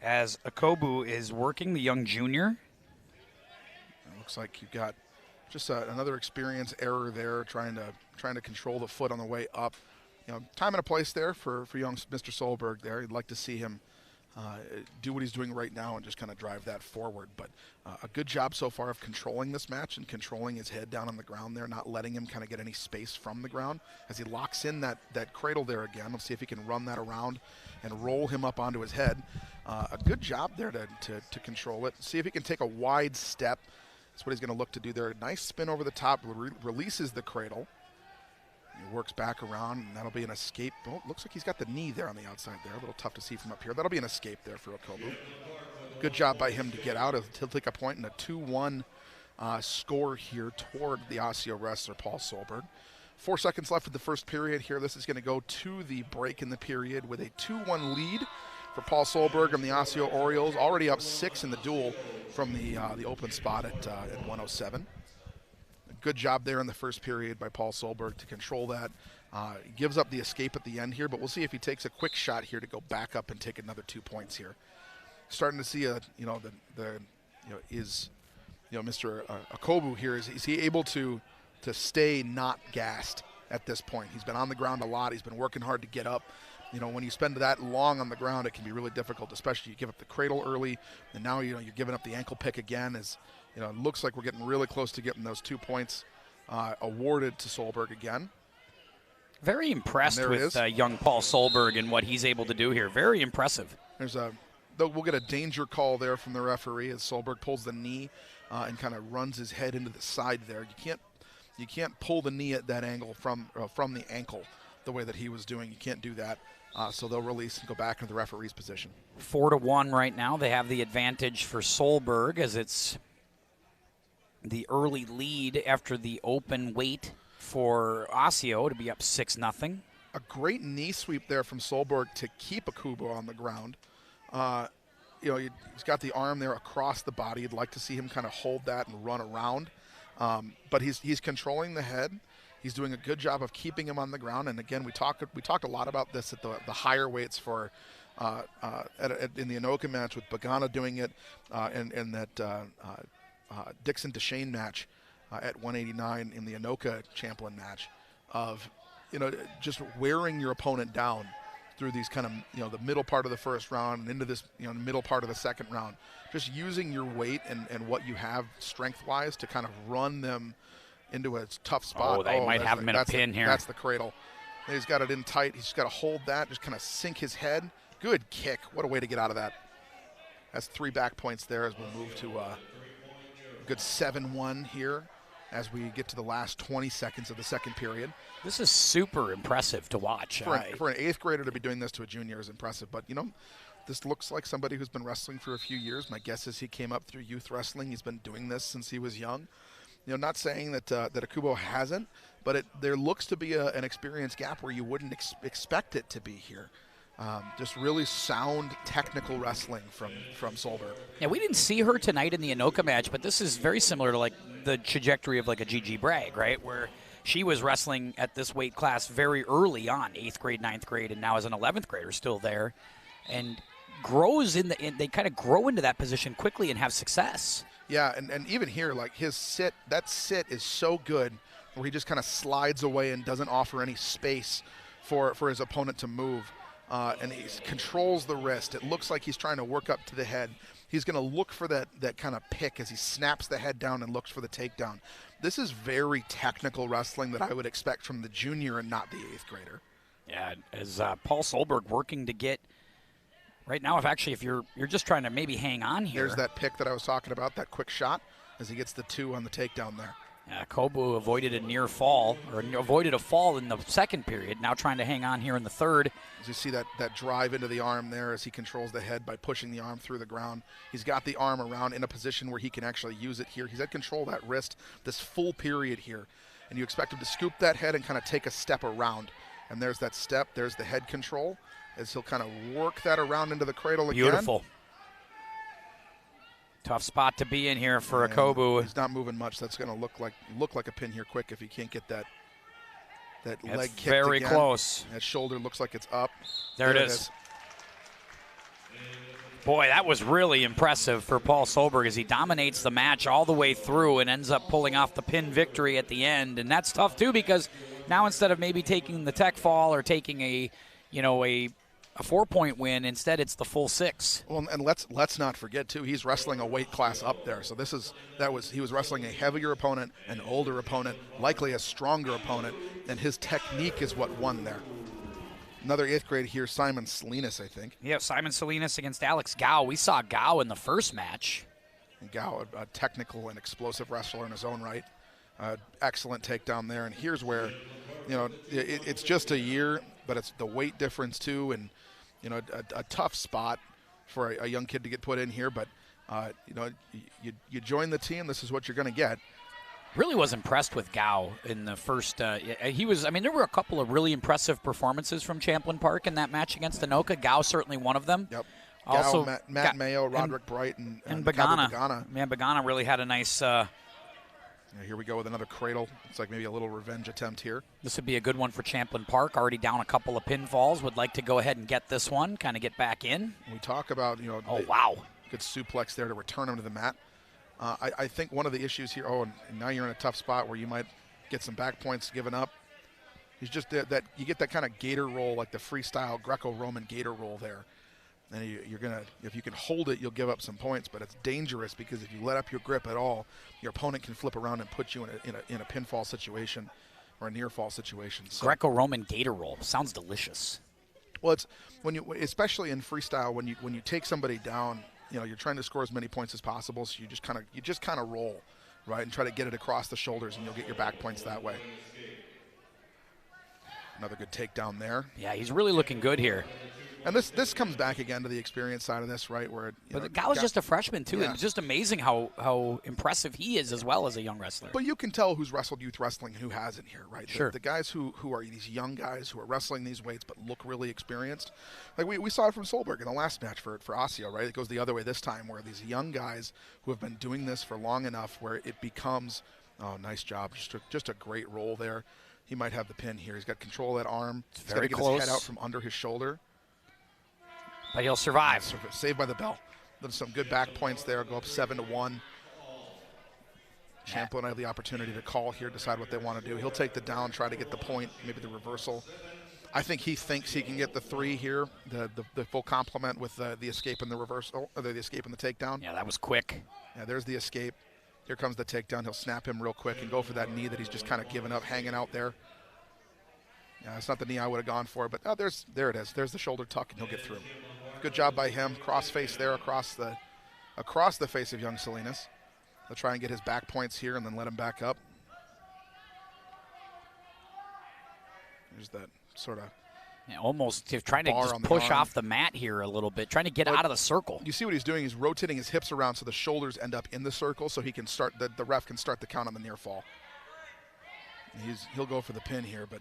C: as Akobo is working, the young junior.
D: It looks like you've got just another experience error there, trying to control the foot on the way up. Time and a place there for young Mr. Solberg there. You'd like to see him do what he's doing right now and just kind of drive that forward. But a good job so far of controlling this match and controlling his head down on the ground there, not letting him kind of get any space from the ground as he locks in that cradle there again. Let's see if he can run that around and roll him up onto his head. A good job there to control it. See if he can take a wide step. That's what he's going to look to do there. Nice spin over the top, releases the cradle. He works back around, and that'll be an escape. Oh, looks like he's got the knee there on the outside there. A little tough to see from up here. That'll be an escape there for Akobo. Good job by him to get out. He'll take a point in a 2-1 score here toward the Osseo wrestler, Paul Solberg. 4 seconds left of the first period here. This is going to go to the break in the period with a 2-1 lead for Paul Solberg and the Osseo Orioles. Already up 6 in the duel from the open spot at 107. Good job there in the first period by Paul Solberg to control that. He gives up the escape at the end here, but we'll see if he takes a quick shot here to go back up and take another 2 points here. Starting to see Mr. Akobo here is he able to stay not gassed at this point. He's been on the ground a lot. He's been working hard to get up. When you spend that long on the ground, it can be really difficult, especially you give up the cradle early, and now you're giving up the ankle pick again. It looks like we're getting really close to getting those 2 points awarded to Solberg again.
C: Very impressed with young Paul Solberg and what he's able to do here. Very impressive.
D: We'll get a danger call there from the referee as Solberg pulls the knee and kind of runs his head into the side there. You can't pull the knee at that angle from the ankle the way that he was doing. You can't do that. So they'll release and go back into the referee's position.
C: 4-1 right now. They have the advantage for Solberg as it's the early lead after the open weight for Osseo to be up 6-0.
D: A great knee sweep there from Solberg to keep Akobo on the ground. He's got the arm there across the body. You'd like to see him kind of hold that and run around. But he's controlling the head. He's doing a good job of keeping him on the ground. And again, we talked a lot about this at the higher weights for in the Anoka match with Bagana doing it, and that Dixon DeShane match at 189 in the Anoka Champlin match of just wearing your opponent down through these kind of, the middle part of the first round and into this, middle part of the second round. Just using your weight and what you have strength-wise to kind of run them into a tough spot.
C: Oh, they might have him in a pin here.
D: That's the cradle. He's got it in tight. He's got to hold that, just kind of sink his head. Good kick. What a way to get out of that. That's 3 back points there as we'll move to a good 7-1 here as we get to the last 20 seconds of the second period.
C: This is super impressive to watch.
D: For an 8th grader to be doing this to a junior is impressive. But, this looks like somebody who's been wrestling for a few years. My guess is he came up through youth wrestling. He's been doing this since he was young. Not saying that Akobo hasn't, but there looks to be an experience gap where you wouldn't expect it to be here. Just really sound technical wrestling from Soberg.
C: Yeah, we didn't see her tonight in the Anoka match, but this is very similar to the trajectory of a Gigi Bragg, right? Where she was wrestling at this weight class very early on, 8th grade, 9th grade, and now as an 11th grader still there, and grows they kind of grow into that position quickly and have success.
D: Yeah, and even here, that sit is so good where he just kind of slides away and doesn't offer any space for his opponent to move. And he controls the wrist. It looks like he's trying to work up to the head. He's going to look for that kind of pick as he snaps the head down and looks for the takedown. This is very technical wrestling that I would expect from the junior and not the 8th grader.
C: Yeah, as Paul Soberg working to get right now, if you're just trying to maybe hang on here.
D: There's that pick that I was talking about, that quick shot as he gets the 2 on the takedown there.
C: Akobo avoided a near fall, or avoided a fall in the second period, now trying to hang on here in the third.
D: As you see that drive into the arm there as he controls the head by pushing the arm through the ground. He's got the arm around in a position where he can actually use it here. He's had control of that wrist this full period here. And you expect him to scoop that head and kind of take a step around. And there's that step, there's the head control, as he'll kind of work that around into the cradle again.
C: Beautiful. Tough spot to be in here for Akobo.
D: He's not moving much. That's going to look like a pin here quick if he can't get that leg kicked
C: very
D: again.
C: Close.
D: That shoulder looks like it's up.
C: There it is. Boy, that was really impressive for Paul Soberg as he dominates the match all the way through and ends up pulling off the pin victory at the end. And that's tough too, because now instead of maybe taking the tech fall or taking a 4-point win, instead it's the full 6.
D: Well, and let's not forget too, he's wrestling a weight class up there. So he was wrestling a heavier opponent, an older opponent, likely a stronger opponent, and his technique is what won there. Another 8th grade here, Simon Selenas, I think.
C: Yeah, Simon Selenas against Alex Gao. We saw Gao in the first match.
D: And Gao, a technical and explosive wrestler in his own right. Excellent takedown there. And here's where, it's just a year, but it's the weight difference too, and a tough spot for a young kid to get put in here. But you join the team, this is what you're going to get.
C: Really was impressed with Gao in the first. There were a couple of really impressive performances from Champlin Park in that match against Anoka. Gao certainly one of them.
D: Yep.
C: Also,
D: Gao, Matt Mayo, Roderick Bright, and
C: Bagana. Man, Bagana really had a nice.
D: Here we go with another cradle. It's like maybe a little revenge attempt here.
C: This would be a good one for Champlin Park. Already down a couple of pinfalls. Would like to go ahead and get this one, kind of get back in.
D: We talk about,
C: wow.
D: Good suplex there to return him to the mat. I think one of the issues here, and now you're in a tough spot where you might get some back points given up. He's just that you get that kind of gator roll, like the freestyle Greco-Roman gator roll there. And if you can hold it, you'll give up some points, but it's dangerous because if you let up your grip at all, your opponent can flip around and put you in a pinfall situation or a near fall situation. So,
C: Greco-Roman gator roll sounds delicious.
D: Well, it's especially in freestyle when you take somebody down, you're trying to score as many points as possible, so you just kind of roll, right, and try to get it across the shoulders, and you'll get your back points that way. Another good takedown there.
C: Yeah, he's really looking good here.
D: And this comes back again to the experience side of this, right? Where
C: the guy was just a freshman too. Yeah. It's just amazing how impressive he is as well as a young wrestler.
D: But you can tell who's wrestled youth wrestling and who hasn't here, right?
C: Sure.
D: The guys who are these young guys who are wrestling these weights but look really experienced. Like we saw it from Soberg in the last match for Osseo, right? It goes the other way this time, where these young guys who have been doing this for long enough where it becomes, nice job, just a great roll there. He might have the pin here. He's got control of that arm.
C: It's
D: He's got to get
C: close.
D: his head out from under his shoulder.
C: But he'll survive.
D: Saved by the bell. There's some good back points there. Go up 7-1. Champlin have the opportunity to call here, decide what they want to do. He'll take the down, try to get the point, maybe the reversal. I think he thinks he can get the 3 here, the full complement with the escape and the reversal, or the escape and the takedown.
C: Yeah, that was quick.
D: Yeah, there's the escape. Here comes the takedown. He'll snap him real quick and go for that knee that he's just kind of given up, hanging out there. Yeah, it's not the knee I would have gone for, but there it is. There's the shoulder tuck, and he'll get through. Good job by him. Cross face there across the face of young Selenas. They'll try and get his back points here and then let him back up. There's that sort of
C: almost trying to just push off the mat here a little bit, trying to get out of the circle.
D: You see what he's doing? He's rotating his hips around so the shoulders end up in the circle, so he can start. The ref can start the count on the near fall. He'll go for the pin here, but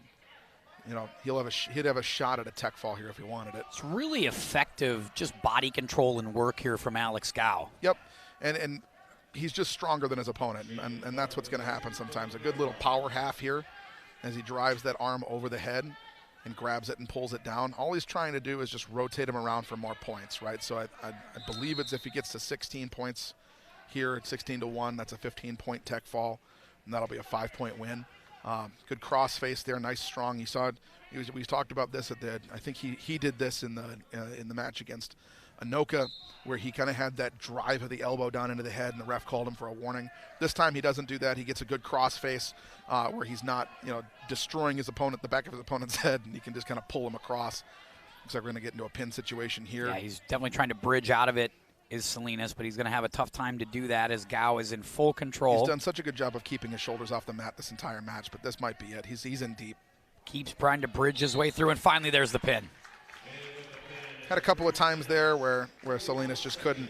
D: he'd have a shot at a tech fall here if he wanted it.
C: It's really effective, just body control and work here from Alex Gow.
D: Yep, and he's just stronger than his opponent, and that's what's going to happen sometimes. A good little power half here as he drives that arm over the head and grabs it and pulls it down. All he's trying to do is just rotate him around for more points, right? So I believe it's if he gets to 16 points here at 16-1, that's a 15-point tech fall, and that'll be a 5-point win. Good cross face there, nice strong. You saw it. We talked about this at the. I think he did this in the match against Anoka, where he kind of had that drive of the elbow down into the head, and the ref called him for a warning. This time he doesn't do that. He gets a good cross face where he's not destroying his opponent, the back of his opponent's head, and he can just kind of pull him across. Looks like we're going to get into a pin situation here.
C: Yeah, he's definitely trying to bridge out of it. Is Selenas, but he's going to have a tough time to do that as Gow is in full control.
D: He's done such a good job of keeping his shoulders off the mat this entire match, but this might be it. He's in deep.
C: Keeps trying to bridge his way through, and finally there's the pin.
D: Had a couple of times there where Selenas just couldn't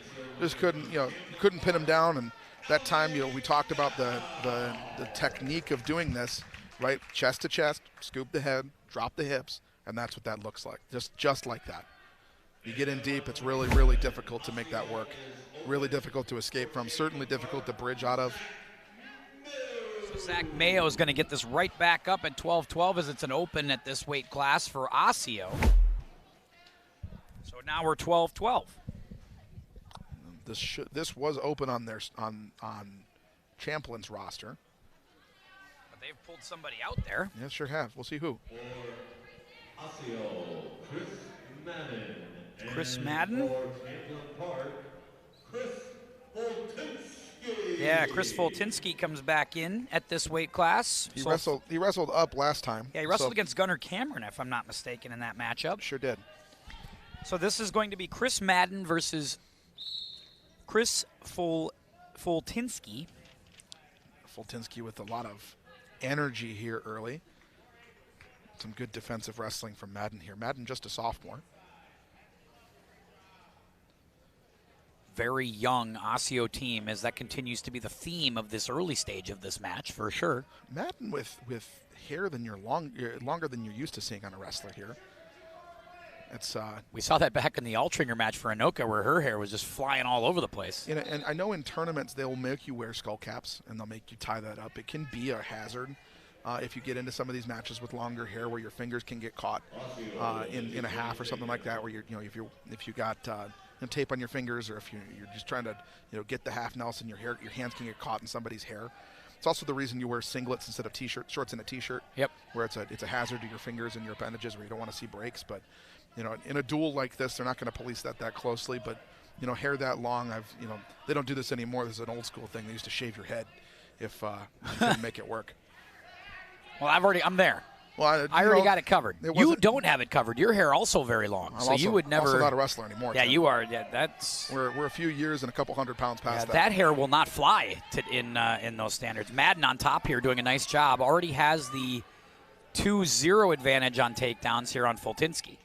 D: pin him down, and that time we talked about the technique of doing this, right? Chest to chest, scoop the head, drop the hips, and that's what that looks like. Just like that. You get in deep, it's really, really difficult to make that work. Really difficult to escape from, certainly difficult to bridge out of.
C: So Zach Mayo is going to get this right back up at 12-12 as it's an open at this weight class for Osseo. So now we're 12-12.
D: This was open on Champlin's roster.
C: But they've pulled somebody out there.
D: Yeah, sure have. We'll see who.
E: Osseo,
C: Chris Madden?
E: Chris Voltinsky.
C: Yeah, Chris Voltinsky comes back in at this weight class.
D: He wrestled up last time.
C: Yeah, he wrestled against Gunnar Cameron, if I'm not mistaken, in that matchup.
D: Sure did.
C: So this is going to be Chris Madden versus Chris Voltinsky.
D: Voltinsky with a lot of energy here early. Some good defensive wrestling from Madden here. Madden just a sophomore.
C: Very young Osseo team, as that continues to be the theme of this early stage of this match, for sure.
D: Madden with hair longer than you're used to seeing on a wrestler here. It's
C: we saw that back in the Altringer match for Anoka, where her hair was just flying all over the place.
D: And I know in tournaments they'll make you wear skull caps and they'll make you tie that up. It can be a hazard if you get into some of these matches with longer hair, where your fingers can get caught in a half or something like that. Where if you got tape on your fingers, or if you're just trying to get the half Nelson, your hands can get caught in somebody's hair. It's also the reason you wear singlets instead of shorts and a t-shirt.
C: Yep. Where
D: it's a hazard to your fingers and your appendages, where you don't want to see breaks. But in a duel like this, they're not going to police that closely. But hair that long, they don't do this anymore. This is an old school thing. They used to shave your head if you couldn't make it work.
C: Well, I'm there.
D: Well,
C: I already got it covered. You don't have it covered. Your hair also very long, so you would never.
D: I'm also not a wrestler anymore.
C: Yeah, you are. Yeah, that's.
D: We're a few years and a couple 100 pounds past that.
C: That hair will not fly in those standards. Madden on top here doing a nice job. Already has the 2-0 advantage on takedowns here on Voltinsky.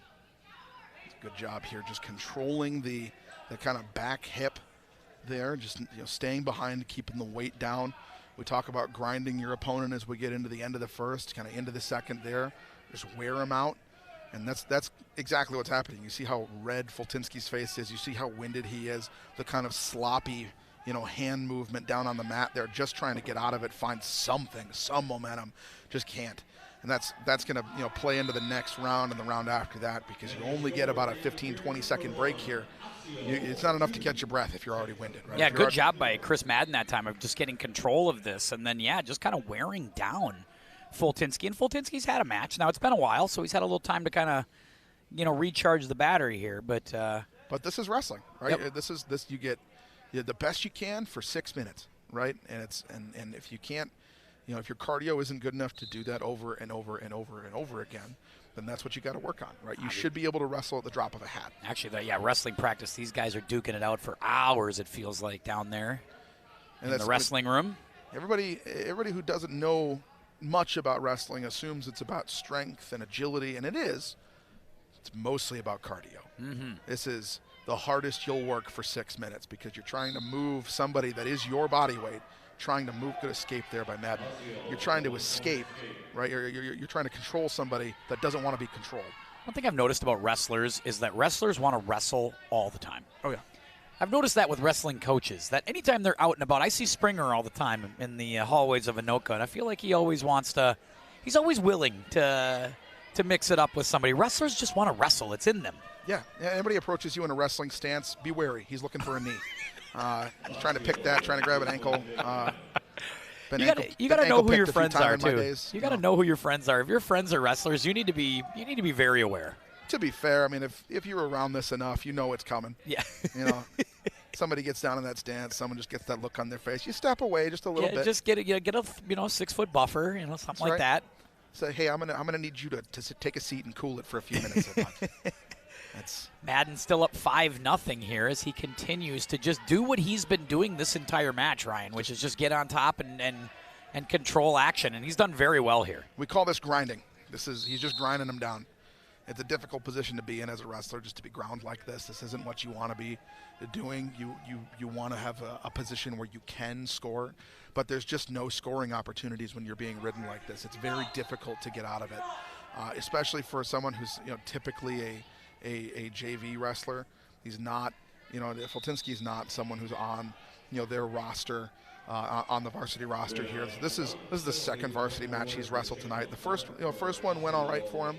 D: Good job here, just controlling the kind of back hip there, just staying behind, keeping the weight down. We talk about grinding your opponent as we get into the end of the first, kind of into the second there. Just wear him out, and that's exactly what's happening. You see how red Voltinsky's face is. You see how winded he is. The kind of sloppy, hand movement down on the mat there, just trying to get out of it, find something, some momentum. Just can't. And that's going to play into the next round and the round after that, because you only get about a 15-20 second break here. It's not enough to catch your breath if you're already winded, right?
C: Yeah, good job by Chris Madden that time of just getting control of this, and then just kind of wearing down Fultinski. And Fultinski's had a match. Now, it's been a while, so he's had a little time to kind of, recharge the battery here. But
D: this is wrestling, right?
C: Yep.
D: This you get the best you can for 6 minutes, right? And if you can't, if your cardio isn't good enough to do that over and over and over and over again, then that's what you got to work on, right? You should be able to wrestle at the drop of a hat.
C: Actually, wrestling practice, these guys are duking it out for hours, it feels like, down there in the wrestling room.
D: Everybody who doesn't know much about wrestling assumes it's about strength and agility, and it is. It's mostly about cardio.
C: Mm-hmm.
D: This is the hardest you'll work for 6 minutes because you're trying to move somebody that is your body weight, trying to move. Good escape there by Madden. You're trying to escape, right? You're trying to control somebody that doesn't want to be controlled.
C: One thing I've noticed about wrestlers is that wrestlers want to wrestle all the time.
D: Oh, yeah.
C: I've noticed that with wrestling coaches, that anytime they're out and about, I see Springer all the time in the hallways of Anoka, and I feel like he always wants to, he's always willing to mix it up with somebody. Wrestlers just want to wrestle. It's in them.
D: Yeah. Anybody approaches you in a wrestling stance, be wary. He's looking for a knee. He's trying to pick that, trying to grab an ankle.
C: You got to know who your friends are too.
D: You
C: got to know who your friends are. If your friends are wrestlers, you need to be very aware.
D: To be fair, I mean, if you're around this enough, you know it's coming.
C: Yeah.
D: Somebody gets down in that stance, someone just gets that look on their face. You step away just a little bit.
C: Just get a 6-foot buffer, something
D: That's
C: like
D: right.
C: that.
D: Say, hey, I'm gonna need you to take a seat and cool it for a few minutes.
C: Madden's still up 5-0 here as he continues to just do what he's been doing this entire match, Ryan, which is just get on top and control action, and he's done very well here.
D: We call this grinding. He's just grinding them down. It's a difficult position to be in as a wrestler, just to be ground like this. This isn't what you want to be doing. You want to have a position where you can score, but there's just no scoring opportunities when you're being ridden like this. It's very difficult to get out of it, especially for someone who's typically a JV wrestler. He's not, Fultinski's not someone who's on, their roster, on the varsity roster here. So this is the second varsity match he's wrestled tonight. The first one went all right for him.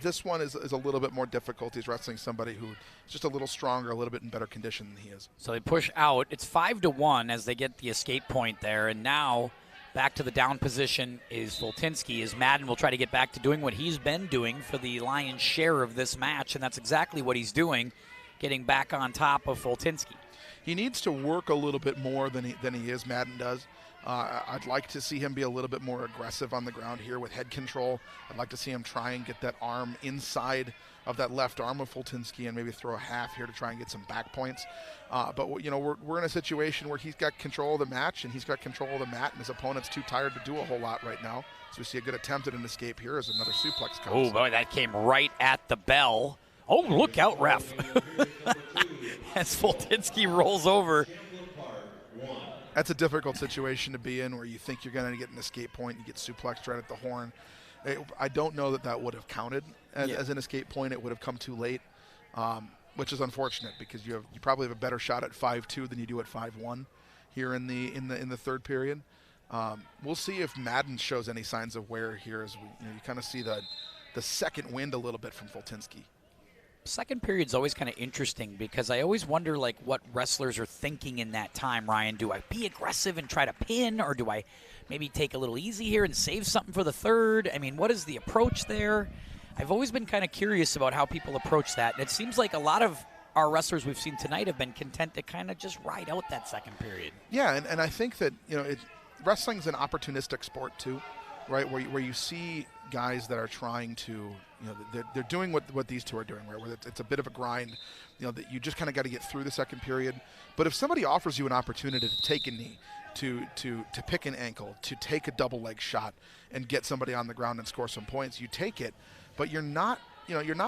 D: This one is a little bit more difficult. He's wrestling somebody who's just a little stronger, a little bit in better condition than he is.
C: So they push out. It's 5-1 as they get the escape point there, and now back to the down position is Fultinski, as Madden will try to get back to doing what he's been doing for the lion's share of this match, and that's exactly what he's doing, getting back on top of Fultinski.
D: He needs to work a little bit more than he is, Madden does. I'd like to see him be a little bit more aggressive on the ground here with head control. I'd like to see him try and get that arm inside of that left arm of Fultinski and maybe throw a half here to try and get some back points. But we're in a situation where he's got control of the match and he's got control of the mat, and his opponent's too tired to do a whole lot right now. So we see a good attempt at an escape here as another suplex comes.
C: Oh boy, that came right at the bell. Oh, look out, ref. As Fultinski rolls over.
D: That's a difficult situation to be in where you think you're going to get an escape point, you get suplexed right at the horn. I don't know that would have counted as an escape point. It would have come too late, which is unfortunate because you probably have a better shot at 5-2 than you do at 5-1 here in the third period. We'll see if Madden shows any signs of wear here as you kind of see the second wind a little bit from Fultinski.
C: Second period's always kind of interesting because I always wonder what wrestlers are thinking in that time, Ryan. Do I be aggressive and try to pin, or do I maybe take a little easy here and save something for the third? I mean, what is the approach there? I've always been kind of curious about how people approach that, and it seems like a lot of our wrestlers we've seen tonight have been content to kind of just ride out that second period.
D: Yeah, and I think that wrestling's an opportunistic sport too, right? Where you see guys that are trying to, they're doing what these two are doing, right? Where it's a bit of a grind, that you just kind of got to get through the second period. But if somebody offers you an opportunity to take a knee, to pick an ankle, to take a double leg shot and get somebody on the ground and score some points, you take it. But you're not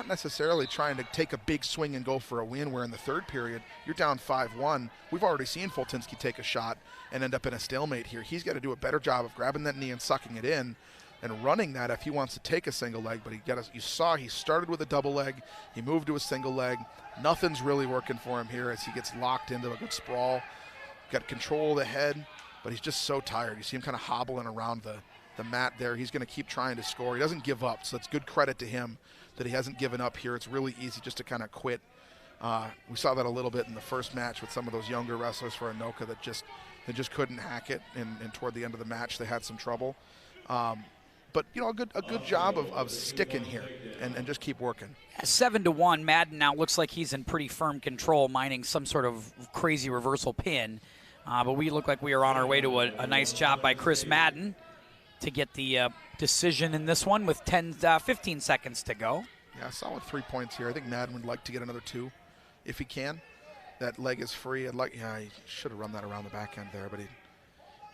D: necessarily trying to take a big swing and go for a win, where in the third period, you're down 5-1. We've already seen Fultinski take a shot and end up in a stalemate here. He's got to do a better job of grabbing that knee and sucking it in and running that if he wants to take a single leg. But you saw he started with a double leg. He moved to a single leg. Nothing's really working for him here as he gets locked into a good sprawl. Got control of the head, but he's just so tired. You see him kind of hobbling around the mat there. He's going to keep trying to score. He doesn't give up, so it's good credit to him that he hasn't given up here. It's really easy just to kind of quit. We saw that a little bit in the first match with some of those younger wrestlers for Anoka that just couldn't hack it, and toward the end of the match they had some trouble. but a good job of sticking here and just keep working.
C: 7-1. Madden now looks like he's in pretty firm control, mining some sort of crazy reversal pin. But we look like we are on our way to a nice job by Chris Madden to get the decision in this one with 15 seconds to go.
D: Yeah, solid 3 points here. I think Madden would like to get another 2 if he can. That leg is free. He should have run that around the back end there, but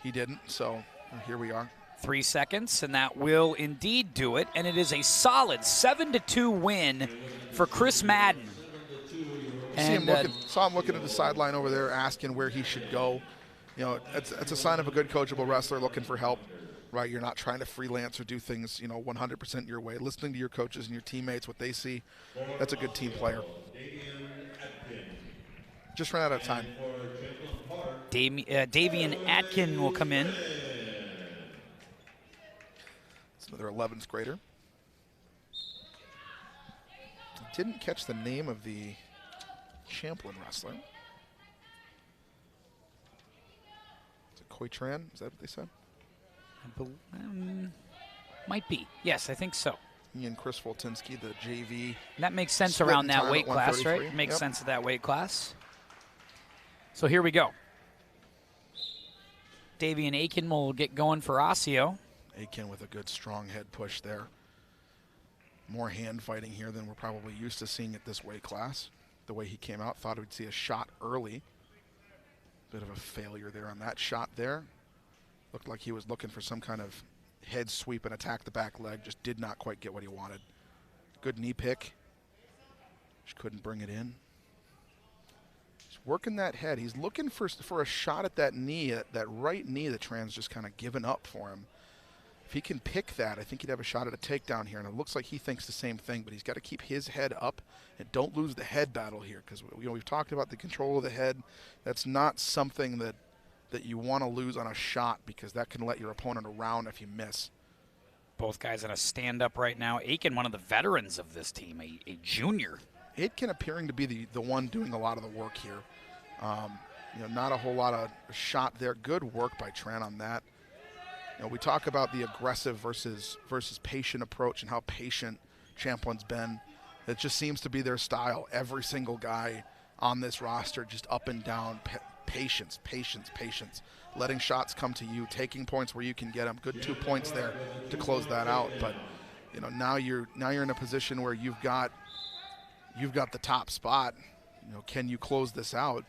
D: he didn't. So here we are.
C: 3 seconds, and that will indeed do it. And it is a solid 7-2 win for Chris Madden.
D: Saw him looking at the sideline over there, asking where he should go. It's a sign of a good coachable wrestler looking for help, right? You're not trying to freelance or do things, 100% your way. Listening to your coaches and your teammates, what they see, that's a good team player. Just ran out of time.
C: Davian Aken will come in.
D: It's another 11th grader. Didn't catch the name of the Champlin wrestler. Is it Tran? Is that what they said?
C: Might be. Yes, I think so.
D: And Chris Voltinsky, the JV.
C: That makes sense around that weight class, right? Makes sense of that weight class. So here we go. Davian Aken will get going for Osseo.
D: Aken with a good strong head push there. More hand fighting here than we're probably used to seeing at this weight class. The way he came out, thought we'd see a shot early. Bit of a failure there on that shot there. Looked like he was looking for some kind of head sweep and attack the back leg. Just did not quite get what he wanted. Good knee pick. Just couldn't bring it in. He's working that head. He's looking for a shot at that knee, that right knee that Tran's just kind of given up for him. If he can pick that, I think he'd have a shot at a takedown here. And it looks like he thinks the same thing, but he's got to keep his head up and don't lose the head battle here, because we've talked about the control of the head. That's not something that you want to lose on a shot, because that can let your opponent around if you miss.
C: Both guys in a stand-up right now. Aken, one of the veterans of this team, a junior.
D: Aken appearing to be the one doing a lot of the work here. Not a whole lot of shot there. Good work by Tran on that. We talk about the aggressive versus patient approach and how patient Champlin's been. It just seems to be their style. Every single guy on this roster just up and down. Patience, patience, patience. Letting shots come to you, taking points where you can get them. Good 2 points there to close that out. But now you're in a position where you've got the top spot. Can you close this out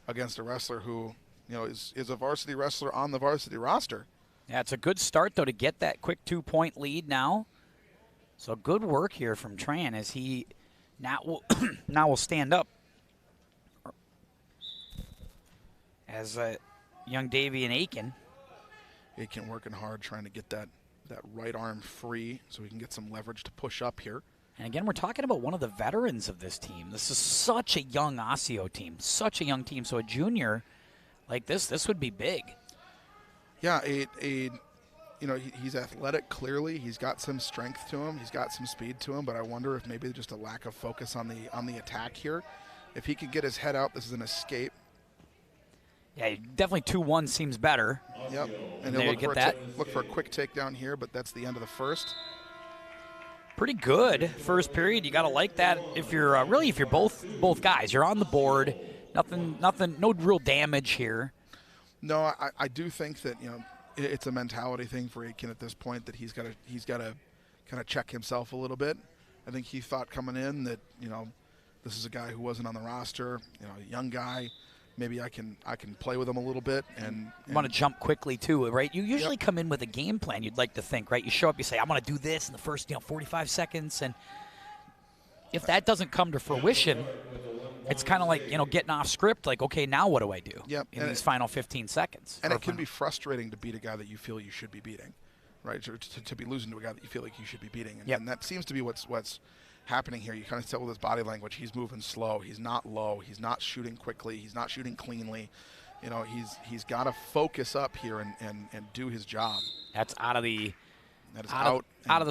D: against a wrestler who is a varsity wrestler on the varsity roster?
C: Yeah, it's a good start, though, to get that quick 2-point lead now. So good work here from Tran as he now will stand up. As young Davian Aken.
D: Aken working hard trying to get that right arm free so he can get some leverage to push up here.
C: And again, we're talking about one of the veterans of this team. This is such a young Osseo team, such a young team. So a junior like this would be big.
D: Yeah, he's athletic, clearly. He's got some strength to him. He's got some speed to him, but I wonder if maybe just a lack of focus on the attack here. If he could get his head out, this is an escape.
C: Yeah, definitely 2-1 seems better.
D: Yep, and he'll look for a quick takedown here, but that's the end of the first.
C: Pretty good first period. You got to like that if you're if you're both guys. You're on the board. Nothing, no real damage here.
D: No, I do think that it's a mentality thing for Aken at this point, that he's got to kind of check himself a little bit. I think he thought coming in that this is a guy who wasn't on the roster, a young guy. Maybe I can play with him a little bit and
C: want to jump quickly too, right? You usually come in with a game plan. You'd like to think, right? You show up, you say, I'm going to do this in the first 45 seconds, and if that doesn't come to fruition, it's kind of like getting off script. Like, okay, now what do I do?
D: Yep.
C: In these final 15 seconds.
D: And it can be frustrating to beat a guy that you feel you should be beating, right? To be losing to a guy that you feel like you should be beating, and that seems to be what's happening here. You kind of tell with his body language, he's moving slow. He's not low. He's not shooting quickly. He's not shooting cleanly. He's got to focus up here and do his job.
C: That's out of the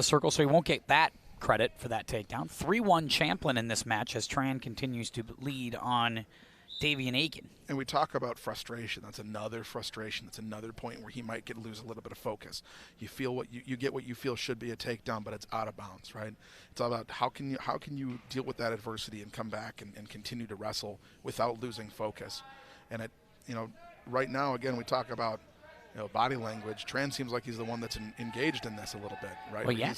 C: circle, so he won't get that credit for that takedown. 3-1 Champlin in this match as Tran continues to lead on Davian Aken.
D: And we talk about frustration. That's another frustration. That's another point where he might lose a little bit of focus. You feel what you get what you feel should be a takedown, but it's out of bounds, right? It's all about how can you deal with that adversity and come back and continue to wrestle without losing focus. And right now, again, we talk about body language. Tran seems like he's the one that's engaged in this a little bit, right?
C: Well, yeah.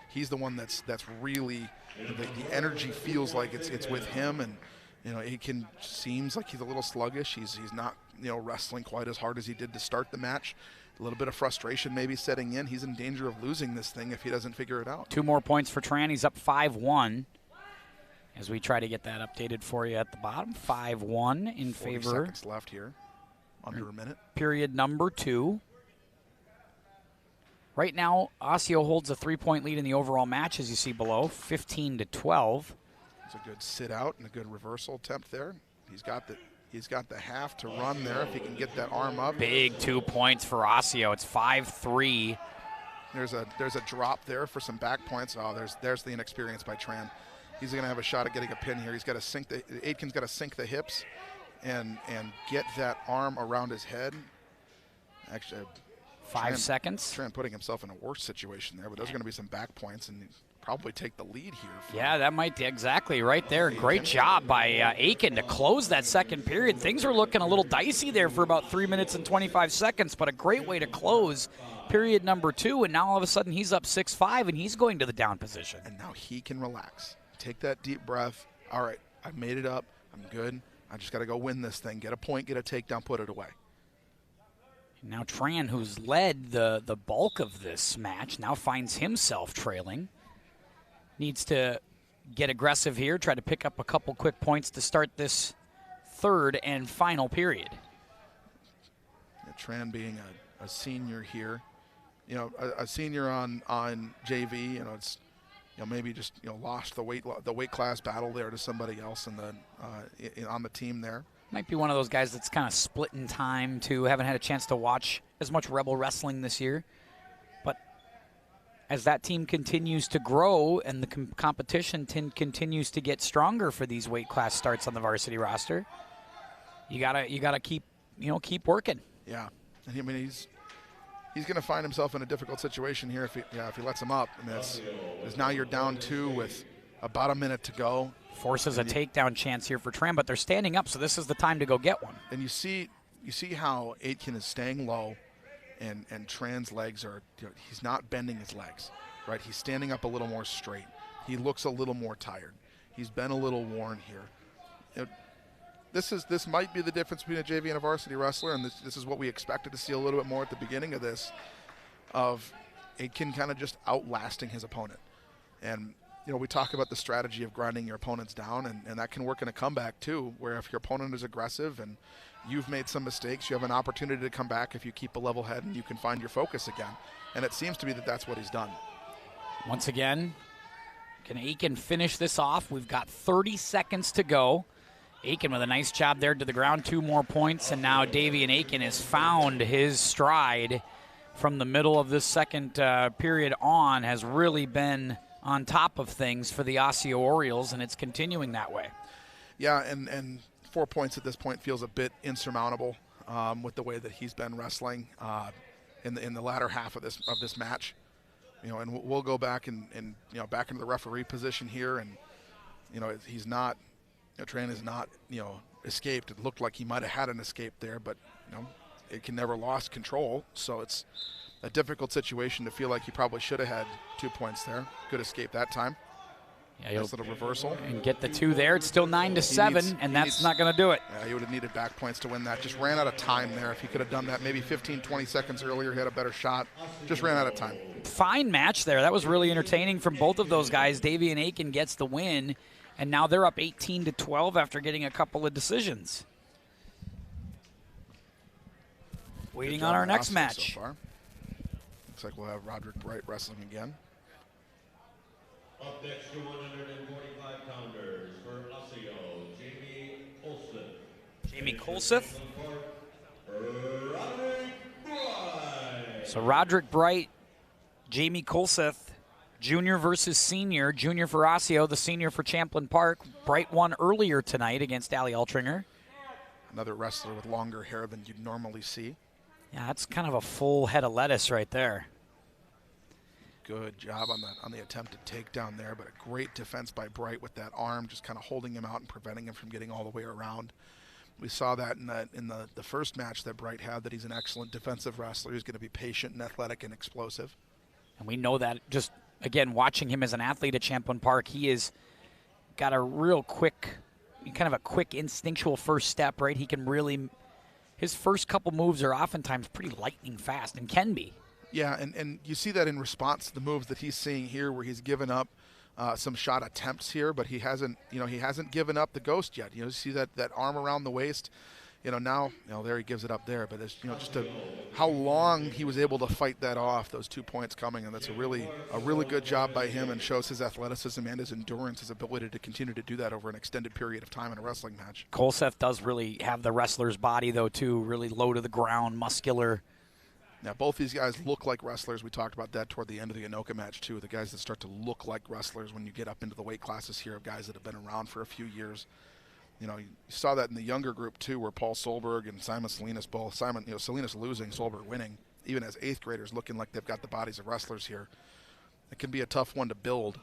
D: He's the one that's really the energy feels like it's with him, and Aken seems like he's a little sluggish. He's not wrestling quite as hard as he did to start the match. A little bit of frustration maybe setting in. He's in danger of losing this thing if he doesn't figure it out.
C: 2 more points for Tran. He's up 5-1. As we try to get that updated for you at the bottom, 5-1 in
D: 40
C: favor.
D: seconds left here, under a minute.
C: Period number 2. Right now, Osseo holds a 3-point lead in the overall match, as you see below, 15-12.
D: It's a good sit out and a good reversal attempt there. He's got the half to run there if he can get that arm up.
C: Big 2 points for Osseo. It's 5-3.
D: There's a drop there for some back points. Oh, there's the inexperience by Tran. He's going to have a shot at getting a pin here. He's got to sink Aitken's got to sink the hips and get that arm around his head. Actually,
C: 5 seconds.
D: Tran putting himself in a worse situation there, but there's going to be some back points and probably take the lead here.
C: Yeah, that might be exactly right there. Great job by Aken to close that second period. Things were looking a little dicey there for about 3 minutes and 25 seconds, but a great way to close period number 2, and now all of a sudden he's up 6-5, and he's going to the down position.
D: And now he can relax. Take that deep breath. All right, I've made it up. I'm good. I just got to go win this thing. Get a point, get a takedown, put it away.
C: Now Tran, who's led the bulk of this match, now finds himself trailing. Needs to get aggressive here, try to pick up a couple quick points to start this third and final period.
D: Yeah, Tran being a senior here, a senior on JV, it's maybe just lost the weight class battle there to somebody else on the team there.
C: Might be one of those guys that's kind of split in time too. Haven't had a chance to watch as much Rebel wrestling this year. But as that team continues to grow and the competition continues to get stronger for these weight class starts on the varsity roster, you gotta keep working.
D: Yeah, I mean he's going to find himself in a difficult situation here if he lets him up. And that's now you're down 2 with about a minute to go.
C: Forces a takedown chance here for Tran, but they're standing up, so this is the time to go get one.
D: And you see how Aitken is staying low, and Tran's legs are, he's not bending his legs, right? He's standing up a little more straight. He looks a little more tired. He's been a little worn here. This might be the difference between a JV and a varsity wrestler, and this is what we expected to see a little bit more at the beginning of this, of Aitken kind of just outlasting his opponent. And we talk about the strategy of grinding your opponents down, and that can work in a comeback too, where if your opponent is aggressive and you've made some mistakes, you have an opportunity to come back if you keep a level head and you can find your focus again. And it seems to be that that's what he's done.
C: Once again, can Aken finish this off? We've got 30 seconds to go. Aken with a nice job there to the ground, 2 more points, and now Davian Aken has found his stride from the middle of this second period on, has really been on top of things for the Osseo Orioles, and it's continuing that way.
D: Yeah, and 4 points at this point feels a bit insurmountable with the way that he's been wrestling in the latter half of this match. And we'll go back and back into the referee position here, and he's not. Tran has not escaped. It looked like he might have had an escape there, but Aken never lost control. So it's a difficult situation to feel like he probably should have had 2 points there. Good escape that time.
C: Yeah,
D: nice little reversal.
C: And get the 2 there. It's still 9-7, and that's not going to do it.
D: Yeah, he would have needed back points to win that. Just ran out of time there. If he could have done that maybe 15, 20 seconds earlier, he had a better shot. Just ran out of time.
C: Fine match there. That was really entertaining from both of those guys. Davian Aken gets the win, and now they're up 18-12 after getting a couple of decisions. Waiting on our next match.
D: So far. Looks like we'll have Roderick Wright wrestling again.
E: Up next to 145-pounders for Osseo,
C: Jamie Colth. So Roderick Bright, Jamie Colth, junior versus senior. Junior for Osseo, the senior for Champlin Park. Bright won earlier tonight against Altringer.
D: Another wrestler with longer hair than you'd normally see.
C: Yeah, that's kind of a full head of lettuce right there.
D: Good job on the attempted takedown there, but a great defense by Wright with that arm, just kind of holding him out and preventing him from getting all the way around. We saw that in the first match that Wright had, that he's an excellent defensive wrestler. He's going to be patient and athletic and explosive.
C: And we know that just, again, watching him as an athlete at Champlin Park, he has got a real quick, kind of a quick instinctual first step, right? He can really, his first couple moves are oftentimes pretty lightning fast and can be.
D: Yeah, and you see that in response to the moves that he's seeing here, where he's given up some shot attempts here, but he hasn't given up the ghost yet. You see that arm around the waist. Now there he gives it up there, but it's just how long he was able to fight that off, those 2 points coming, and that's a really good job by him, and shows his athleticism and his endurance, his ability to continue to do that over an extended period of time in a wrestling match.
C: Colth does really have the wrestler's body though too, really low to the ground, muscular.
D: Now, both these guys look like wrestlers. We talked about that toward the end of the Anoka match, too. The guys that start to look like wrestlers when you get up into the weight classes here, of guys that have been around for a few years. You saw that in the younger group, too, where Paul Soberg and Simon Selenas both. Selenas losing, Soberg winning, even as 8th graders looking like they've got the bodies of wrestlers here. It can be a tough one to build.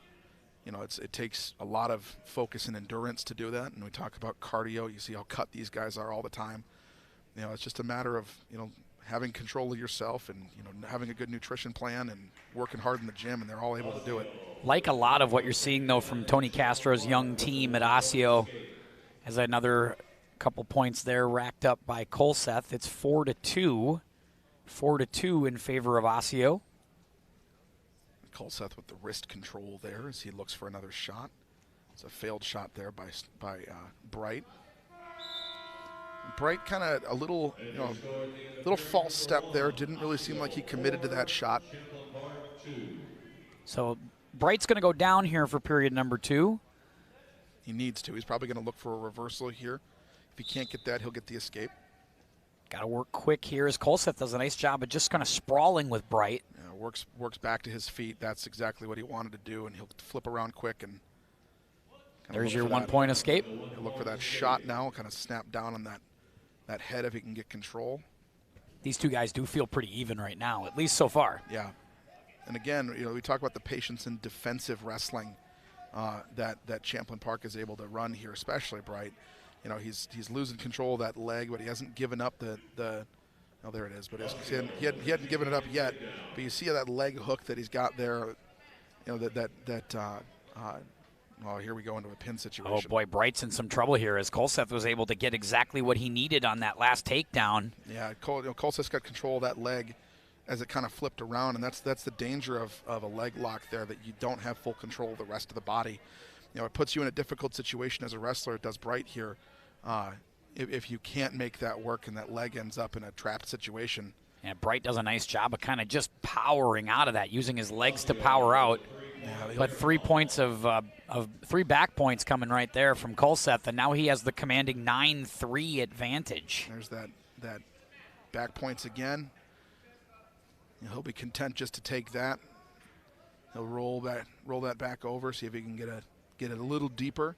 D: It takes a lot of focus and endurance to do that. And we talk about cardio. You see how cut these guys are all the time. It's just a matter of, having control of yourself and having a good nutrition plan and working hard in the gym, and they're all able to do it.
C: Like a lot of what you're seeing though from Tony Castro's young team at Osseo, as another couple points there racked up by Colth. It's 4-2, 4-2 in favor of Osseo.
D: Colth with the wrist control there as he looks for another shot. It's a failed shot there by Wright. Wright kind of a little false step there. Didn't really seem like he committed to that shot.
C: So Wright's going to go down here for period number 2.
D: He needs to. He's probably going to look for a reversal here. If he can't get that, he'll get the escape.
C: Got to work quick here as Colth does a nice job of just kind of sprawling with Wright.
D: Yeah, works back to his feet. That's exactly what he wanted to do, and he'll flip around quick and.
C: There's your 1 point escape.
D: He'll look for that shot now, kind of snap down on that head if he can get control.
C: These two guys do feel pretty even right now, at least so far.
D: Yeah. And again, we talk about the patience and defensive wrestling that Champlin Park is able to run here, especially Wright. He's losing control of that leg, but he hasn't given up the oh, there it is. But he hadn't given it up yet. But you see that leg hook that he's got there. Oh, here we go into a pin situation.
C: Oh, boy, Wright's in some trouble here as Colth was able to get exactly what he needed on that last takedown.
D: Yeah, Colth's got control of that leg as it kind of flipped around, and that's the danger of a leg lock there, that you don't have full control of the rest of the body. It puts you in a difficult situation as a wrestler. It does Wright here. If you can't make that work and that leg ends up in a trapped situation.
C: And Wright does a nice job of kind of just powering out of that, using his legs to power out. Yeah, but 3 points of 3 back points coming right there from Colth, and now he has the commanding 9-3 advantage.
D: There's that back points again. He'll be content just to take that. He'll roll that back over, see if he can get it a little deeper.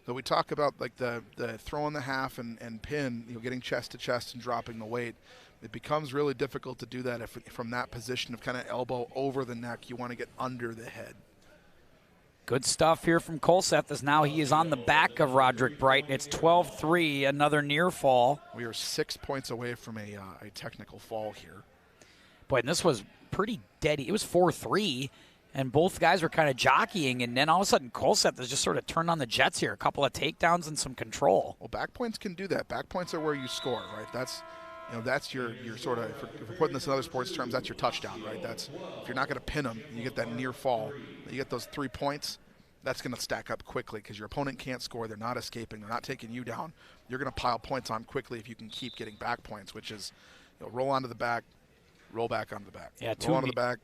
D: But we talk about like the throw in the half and pin, getting chest to chest and dropping the weight. It becomes really difficult to do that if from that position of kind of elbow over the neck, you want to get under the head.
C: Good stuff here from Colth as now he is on the back of Roderick Wright. It's 12-3, another near fall.
D: We are 6 points away from a technical fall here.
C: Boy, and this was pretty deady. It was 4-3, and both guys were kind of jockeying, and then all of a sudden Colth has just sort of turned on the jets here. A couple of takedowns and some control.
D: Well, back points can do that. Back points are where you score, right? That's your sort of, if we're putting this in other sports terms, that's your touchdown, right? That's, if you're not going to pin them, you get that near fall, you get those 3 points, that's going to stack up quickly because your opponent can't score. They're not escaping. They're not taking you down. You're going to pile points on quickly if you can keep getting back points, which is roll onto the back, roll back onto the back.
C: Yeah,
D: roll onto the back,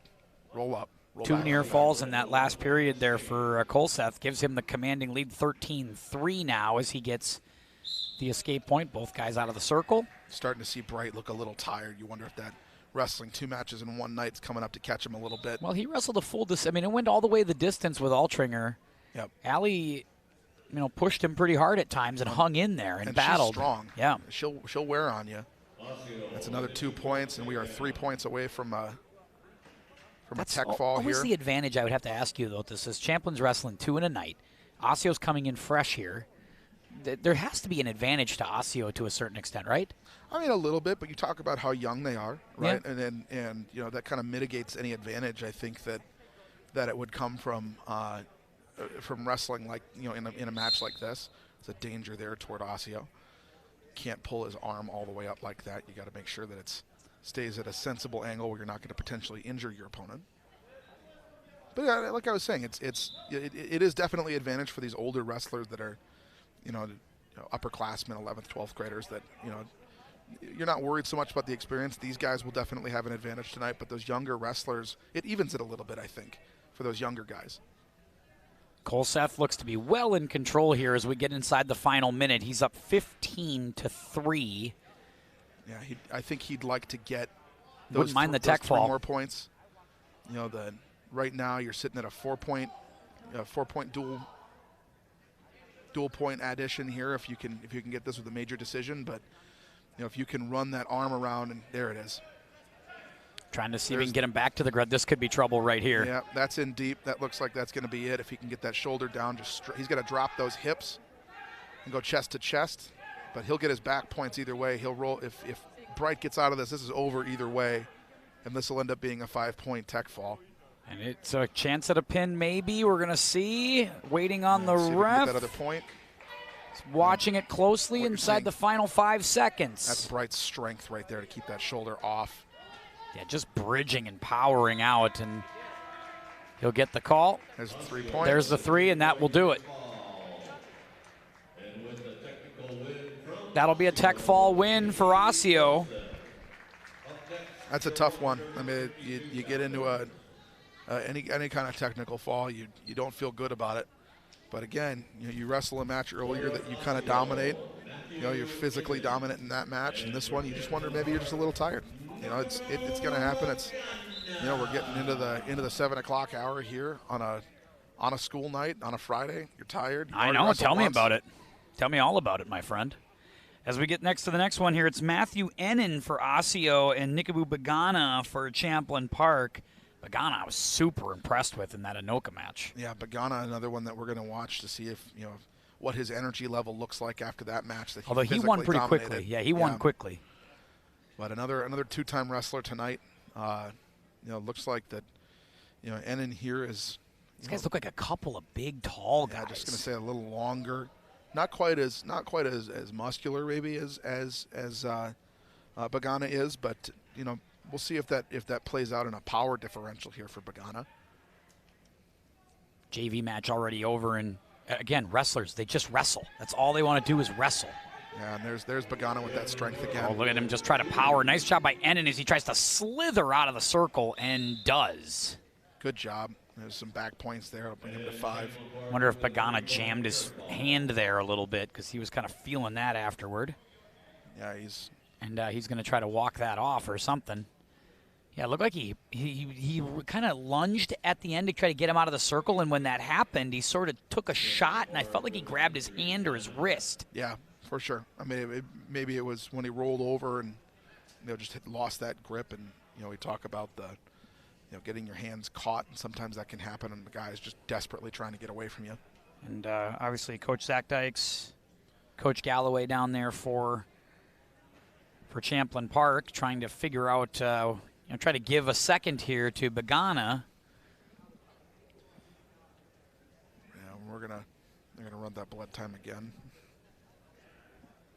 D: roll up.
C: Two near falls in that last period there for Colth. Gives him the commanding lead 13-3 now as he gets the escape point. Both guys out of the circle.
D: Starting to see Wright look a little tired. You wonder if that wrestling 2 matches in one night is coming up to catch him a little bit.
C: Well, he wrestled a full distance. I mean, it went all the way the distance with Altringer.
D: Yep.
C: Allie pushed him pretty hard at times and hung in there and battled.
D: She's strong.
C: Yeah.
D: She'll wear on you. That's another 2 points, and we are 3 points away from a tech fall here.
C: What's the advantage, I would have to ask you, though, this is Champlin's wrestling 2 in a night. Osseo's coming in fresh here. There has to be an advantage to Osseo to a certain extent, right?
D: I mean, a little bit, but you talk about how young they are, right?
C: Yeah.
D: And that kind of mitigates any advantage, I think, that it would come from wrestling, like, in a match like this. It's a danger there toward Osseo. Can't pull his arm all the way up like that. You got to make sure that it stays at a sensible angle where you're not going to potentially injure your opponent. But yeah, like I was saying, it is definitely an advantage for these older wrestlers that are, upperclassmen, 11th, 12th graders that, you're not worried so much about the experience. These guys will definitely have an advantage tonight, but those younger wrestlers, it evens it a little bit, I think, for those younger guys.
C: Colth looks to be well in control here as we get inside the final minute. He's up 15-3.
D: Yeah, I think he'd like to get those,
C: Wouldn't mind the tech
D: those
C: fall.
D: 3 more points. Right now you're sitting at a 4-point dual point addition here if you can get this with a major decision, but if you can run that arm around, and there it is.
C: Trying to see if he can get him back to the ground. This could be trouble right here.
D: Yeah, that's in deep. That looks like that's going to be it. If he can get that shoulder down, he's got to drop those hips and go chest to chest. But he'll get his back points either way. He'll roll. If Wright gets out of this is over either way, and this will end up being a 5-point tech fall.
C: And it's a chance at a pin, maybe. We're going to see. Waiting on the
D: See if we can
C: ref.
D: get that other point.
C: Watching it closely inside the final 5 seconds.
D: That's Wright's strength right there to keep that shoulder off.
C: Yeah, just bridging and powering out, and he'll get the call.
D: There's the 3 points.
C: There's the 3, and that will do it. That'll be a tech fall win for Osseo.
D: That's a tough one. I mean, you get into any kind of technical fall, you don't feel good about it. But again, you wrestle a match earlier that you kind of dominate. You're physically dominant in that match, and this one you just wonder maybe you're just a little tired. It's going to happen. It's we're getting into the 7 o'clock hour here on a school night on a Friday. You're tired.
C: I know. Tell me about it. Tell me all about it, my friend. As we get next to the next one here, it's Matthew Enan for Osseo and Nikabu Bagana for Champlin Park. Bagana I was super impressed with in that Anoka match.
D: Yeah, Bagana, another one that we're going to watch to see if what his energy level looks like after that match.
C: Although he won pretty quickly. Yeah, he won quickly.
D: But another 2-time wrestler tonight. Looks like that. Enan here is.
C: These guys look like a couple of big, tall guys.
D: Yeah, just going to say a little longer, not quite as muscular maybe as Bagana is, but we'll see if that plays out in a power differential here for Bagana.
C: JV match already over, and again, wrestlers, they just wrestle. That's all they want to do is wrestle.
D: Yeah, and there's Bagana with that strength again.
C: Oh, look at him just try to power. Nice job by Enan as he tries to slither out of the circle and does.
D: Good job. There's some back points there. I'll bring him to 5.
C: Wonder if Bagana jammed his hand there a little bit because he was kind of feeling that afterward.
D: Yeah, he's
C: going to try to walk that off or something. Yeah, it looked like he kind of lunged at the end to try to get him out of the circle, and when that happened, he sort of took a shot, and I felt like he grabbed his hand or his wrist.
D: Yeah, for sure. I mean, maybe it was when he rolled over and just lost that grip, and we talk about the getting your hands caught, and sometimes that can happen, and the guy is just desperately trying to get away from you.
C: And obviously, Coach Zach Dykes, Coach Galloway down there for Champlin Park, trying to figure out, try to give a second here to Bagana.
D: Yeah, they're gonna run that blood time again.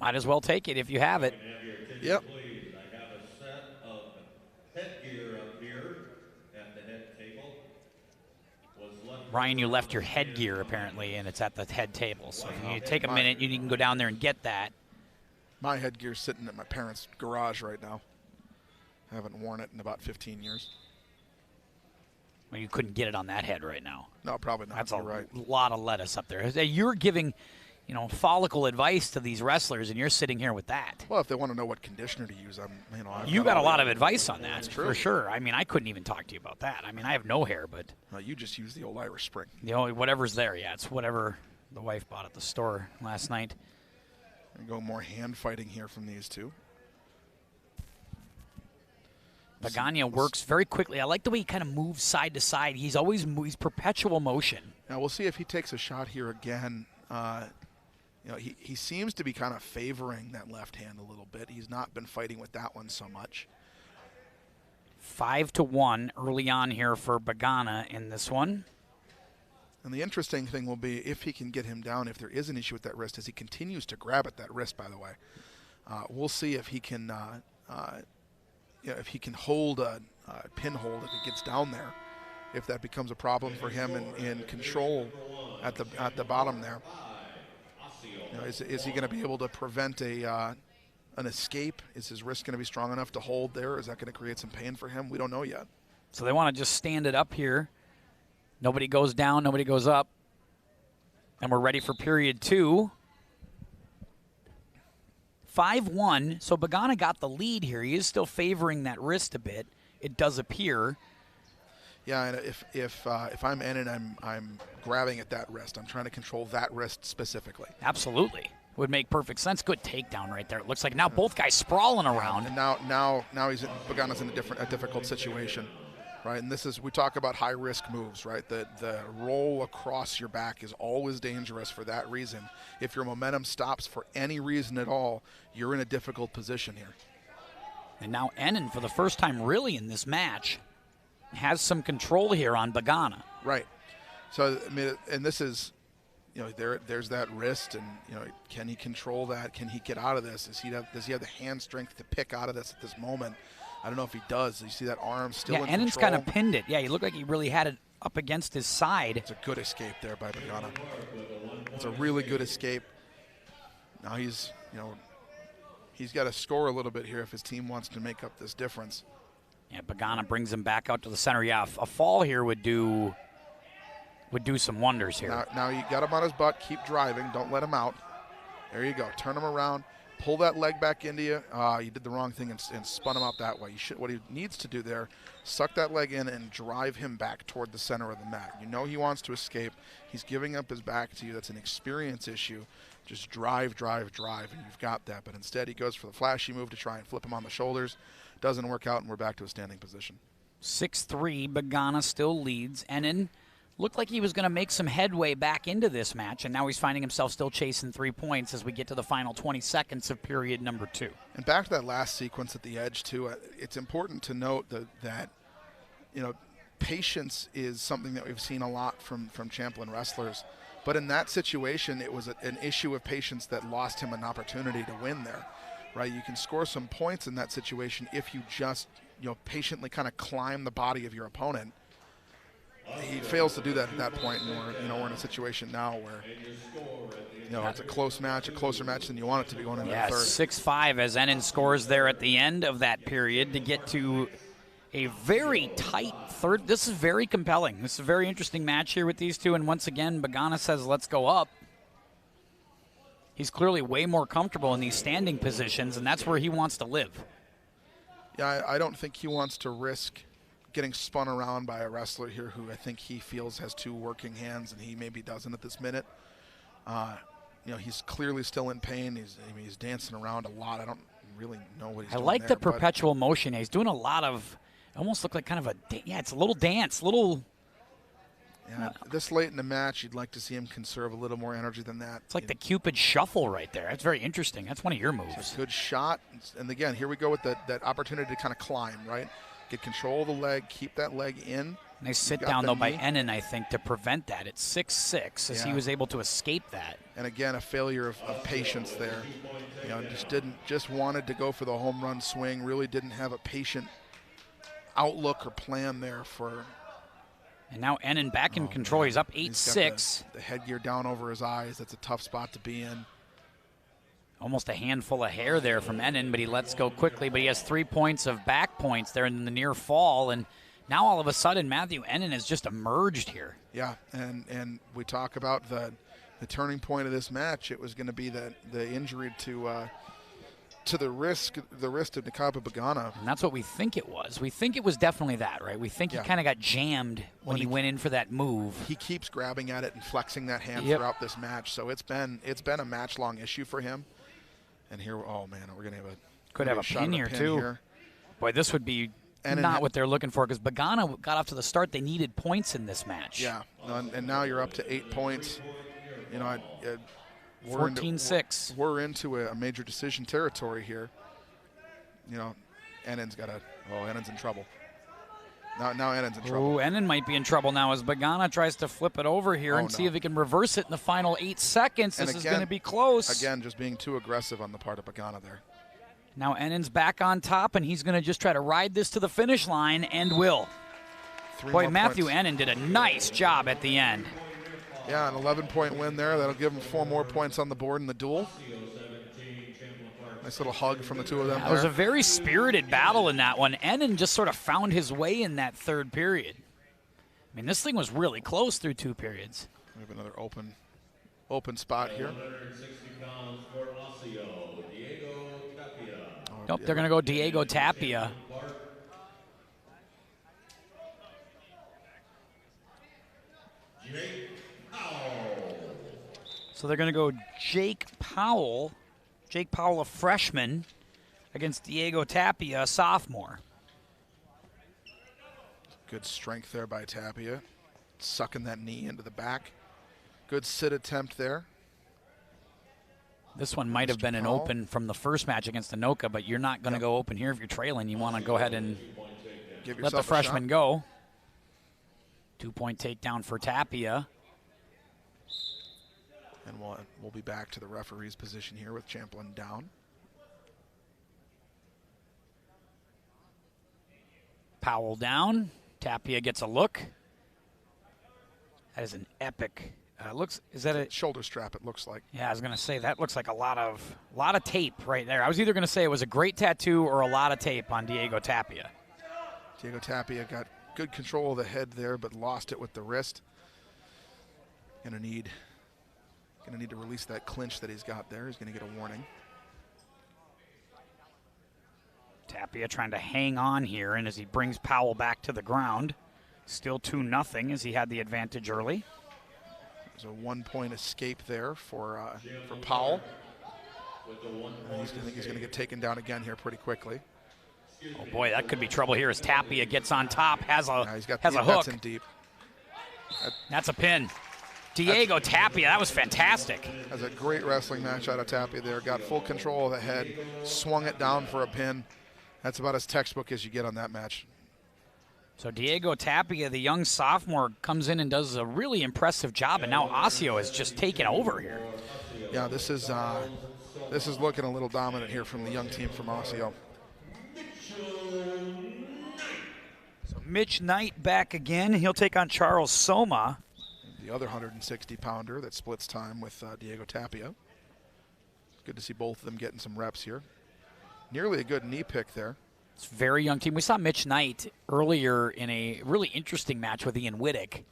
C: Might as well take it if you have it.
D: Yep.
E: I have a set of headgear up here at the head table.
C: Ryan, you left your headgear apparently, and it's at the head table. So if you take a minute, you can go down there and get that.
D: My headgear's sitting at my parents' garage right now. I haven't worn it in about 15 years.
C: Well, you couldn't get it on that head right now.
D: No, probably not.
C: That's
D: You're right.
C: lot of lettuce up there. You're giving, follicle advice to these wrestlers, and you're sitting here with that.
D: Well, if they want to know what conditioner to use,
C: you got a lot of advice on that.
D: That's true.
C: For sure. I mean, I couldn't even talk to you about that. I mean, I have no hair, but
D: you just use the old Irish Spring.
C: Whatever's there. Yeah, it's whatever the wife bought at the store last night.
D: And go more hand fighting here from these two.
C: Bagana works very quickly. I like the way he kind of moves side to side. He's perpetual motion.
D: Now we'll see if he takes a shot here again. He seems to be kind of favoring that left hand a little bit. He's not been fighting with that one so much.
C: 5-1 early on here for Bagana in this one.
D: And the interesting thing will be if he can get him down, if there is an issue with that wrist, as he continues to grab at that wrist, by the way. We'll see if he can if he can hold a pin hold if he gets down there, if that becomes a problem for him in control at the bottom there. Is he going to be able to prevent an escape? Is his wrist going to be strong enough to hold there? Is that going to create some pain for him? We don't know yet.
C: So they want to just stand it up here. Nobody goes down, nobody goes up. And we're ready for period 2. 5-1, so Bagana got the lead here. He is still favoring that wrist a bit, it does appear.
D: Yeah, and if I'm Enan, I'm grabbing at that wrist. I'm trying to control that wrist specifically.
C: Absolutely. Would make perfect sense. Good takedown right there. It looks like now both guys sprawling around.
D: And now Bagana's in a difficult situation, right? And we talk about high risk moves, right? The roll across your back is always dangerous for that reason. If your momentum stops for any reason at all, you're in a difficult position here.
C: And now Enan, for the first time really in this match, has some control here on Bagana.
D: Right. So I mean, and this is, there's that wrist, and can he control that? Can he get out of this? Does he have the hand strength to pick out of this at this moment? I don't know if he does. You see that arm still in control.
C: Enan's kind of pinned it. Yeah, he looked like he really had it up against his side.
D: It's a good escape there by Bagana. It's a really good escape. Now he's got to score a little bit here if his team wants to make up this difference.
C: Yeah, Bagana brings him back out to the center. Yeah, a fall here would do some wonders here.
D: Now you got him on his butt. Keep driving. Don't let him out. There you go. Turn him around. Pull that leg back into you. You did the wrong thing and spun him out that way. What he needs to do there, suck that leg in and drive him back toward the center of the mat. You know he wants to escape. He's giving up his back to you. That's an experience issue. Just drive, and you've got that. But instead he goes for the flashy move to try and flip him on the shoulders. Doesn't work out, and we're back to a standing position.
C: 6-3, Bagana still leads. Enan looked like he was going to make some headway back into this match, and now he's finding himself still chasing 3 points as we get to the final 20 seconds of period number 2.
D: And back to that last sequence at the edge, too, it's important to note that patience is something that we've seen a lot from Champlin wrestlers. But in that situation, it was an issue of patience that lost him an opportunity to win there. Right, you can score some points in that situation if you just patiently kind of climb the body of your opponent. He fails to do that at that point, and we're in a situation now where it's a closer match than you want it to be going into the third.
C: 6-5 as Enan scores there at the end of that period to get to a very tight third. This is very compelling. This is a very interesting match here with these two, and once again, Bagana says, "Let's go up." He's clearly way more comfortable in these standing positions, and that's where he wants to live.
D: Yeah, I don't think he wants to risk getting spun around by a wrestler here who I think he feels has 2 working hands, and he maybe doesn't at this minute. He's clearly still in pain. He's dancing around a lot. I don't really know what he's doing.
C: I like the perpetual motion. He's doing a lot of, almost look like kind of it's a little dance,
D: Yeah, this late in the match, you'd like to see him conserve a little more energy than that.
C: It's like the Cupid shuffle right there. That's very interesting. That's one of your moves.
D: It's a good shot. And again, here we go with that opportunity to kind of climb, right? Get control of the leg, keep that leg in.
C: Nice sit down, though, by Enan, I think, to prevent that. It's 6-6 as he was able to escape that.
D: And again, a failure of patience there. Just wanted to go for the home run swing, really didn't have a patient outlook or plan there for.
C: And now Enan back in control. He's up 8-6.
D: The headgear down over his eyes. That's a tough spot to be in.
C: Almost a handful of hair there from Enan, but he lets go quickly. But he has 3 points of back points there in the near fall. And now all of a sudden, Matthew Enan has just emerged here.
D: Yeah, and we talk about the turning point of this match. It was going to be the injury to to the wrist of Akobo Bagana.
C: And that's what we think it was. We think it was definitely that, right? We think he kind of got jammed when he went in for that move.
D: He keeps grabbing at it and flexing that hand throughout this match, so it's been a match-long issue for him. And here, oh man, we're gonna have a
C: pin here too. Boy, this would be not what they're looking for, because Bagana got off to the start. They needed points in this match.
D: Yeah, and now you're up to 8 points. You know,
C: 14-6.
D: We're into a major decision territory here. You know, Enan's in trouble. Now Enan's in trouble.
C: Oh, Enan might be in trouble now as Bagana tries to flip it over here and see if he can reverse it in the final 8 seconds. This is going to be close.
D: Again, just being too aggressive on the part of Bagana there.
C: Now Enan's back on top, and he's going to just try to ride this to the finish line, and will. Boy, Matthew Enan did a nice job at the end.
D: Yeah, an 11-point win there. That'll give him 4 more points on the board in the duel. Nice little hug from the two of them.
C: It was a very spirited battle in that one. Enan just sort of found his way in that third period. I mean, this thing was really close through 2 periods.
D: We have another open spot here.
C: Nope, they're going to go Diego Tapia. So they're going to go Jake Powell. Jake Powell, a freshman, against Diego Tapia, a sophomore.
D: Good strength there by Tapia. Sucking that knee into the back. Good sit attempt there.
C: This one might have been an open from the first match against Anoka, but you're not going to go open here if you're trailing. You want to go ahead and let the freshman go. 2-point takedown for Tapia.
D: And we'll be back to the referee's position here with Champlin down.
C: Powell down. Tapia gets a look. That is an epic. Is that a
D: shoulder strap? It looks like.
C: Yeah, I was gonna say that looks like a lot of tape right there. I was either gonna say it was a great tattoo or a lot of tape on Diego Tapia.
D: Diego Tapia got good control of the head there, but lost it with the wrist. Gonna need to release that clinch that he's got there. He's gonna get a warning.
C: Tapia trying to hang on here, and as he brings Powell back to the ground, still 2-0 as he had the advantage early.
D: There's a 1-point escape there for Powell. I think he's going to get taken down again here pretty quickly.
C: Oh boy, that could be trouble here as Tapia gets on top, has a hook.
D: That's in deep.
C: That's a pin. Diego Tapia, that was fantastic.
D: That's a great wrestling match out of Tapia there. Got full control of the head, swung it down for a pin. That's about as textbook as you get on that match.
C: So Diego Tapia, the young sophomore, comes in and does a really impressive job, and now Osseo is just taking over here.
D: Yeah, this is looking a little dominant here from the young team from Osseo.
C: So Mitch Knight back again. He'll take on Charles Soma.
D: The other 160-pounder that splits time with Diego Tapia. Good to see both of them getting some reps here. Nearly a good knee pick there.
C: It's a very young team. We saw Mitch Knight earlier in a really interesting match with Ian Whittick.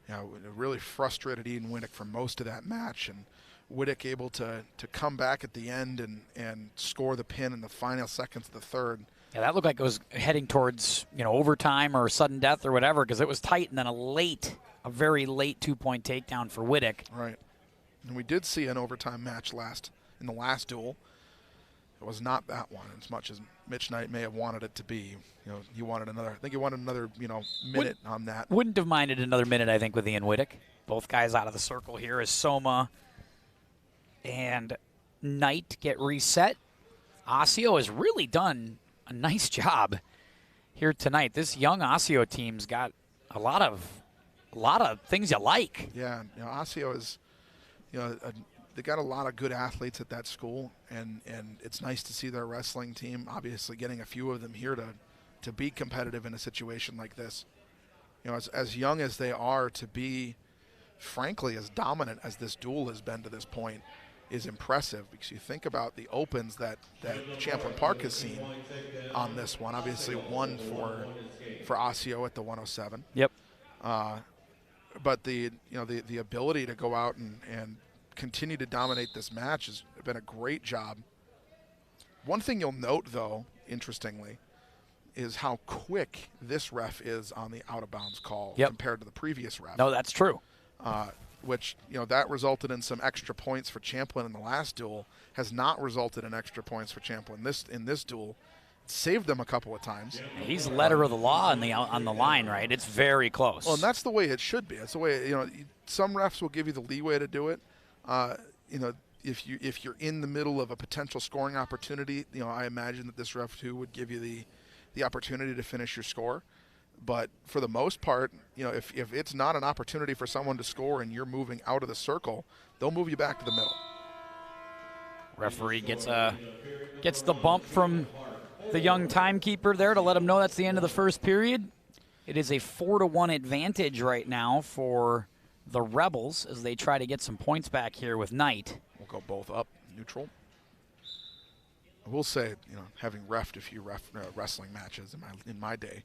D: Yeah, really frustrated Ian Whittick for most of that match, and Whittick able to come back at the end and score the pin in the final seconds of the third.
C: Yeah, that looked like it was heading towards overtime or sudden death or whatever, because it was tight, and then a very late 2-point takedown for Whittick.
D: Right. And we did see an overtime match in the last duel. It was not that one, as much as Mitch Knight may have wanted it to be. He wanted another. I think he wanted another, minute on that.
C: Wouldn't have minded another minute, I think, with Ian Whittick. Both guys out of the circle here as Soma and Knight get reset. Osseo has really done a nice job here tonight. This young Osseo team's got a lot of things you like.
D: Yeah, Osseo is, they got a lot of good athletes at that school, and it's nice to see their wrestling team obviously getting a few of them here to be competitive in a situation like this. As young as they are, to be frankly as dominant as this duel has been to this point is impressive, because you think about the opens that Champlin Park has seen on this one. Obviously one for Osseo at the 107.
C: Yep.
D: But the ability to go out and continue to dominate this match has been a great job. One thing you'll note, though, interestingly, is how quick this ref is on the out-of-bounds call compared to the previous ref.
C: No, that's true.
D: Which, that resulted in some extra points for Champlin in the last duel, has not resulted in extra points for Champlin in this duel. It saved them a couple of times.
C: He's letter of the law on the line, right? It's very close.
D: Well, and that's the way it should be. That's the way, some refs will give you the leeway to do it. If you're in the middle of a potential scoring opportunity, I imagine that this ref too would give you the opportunity to finish your score. But for the most part, if it's not an opportunity for someone to score and you're moving out of the circle, they'll move you back to the middle.
C: Referee gets the bump from the young timekeeper there to let him know that's the end of the first period. It is a 4-1 advantage right now for the Rebels as they try to get some points back here with Knight.
D: We'll go both up, neutral. I will say, having reffed a few wrestling matches in my day,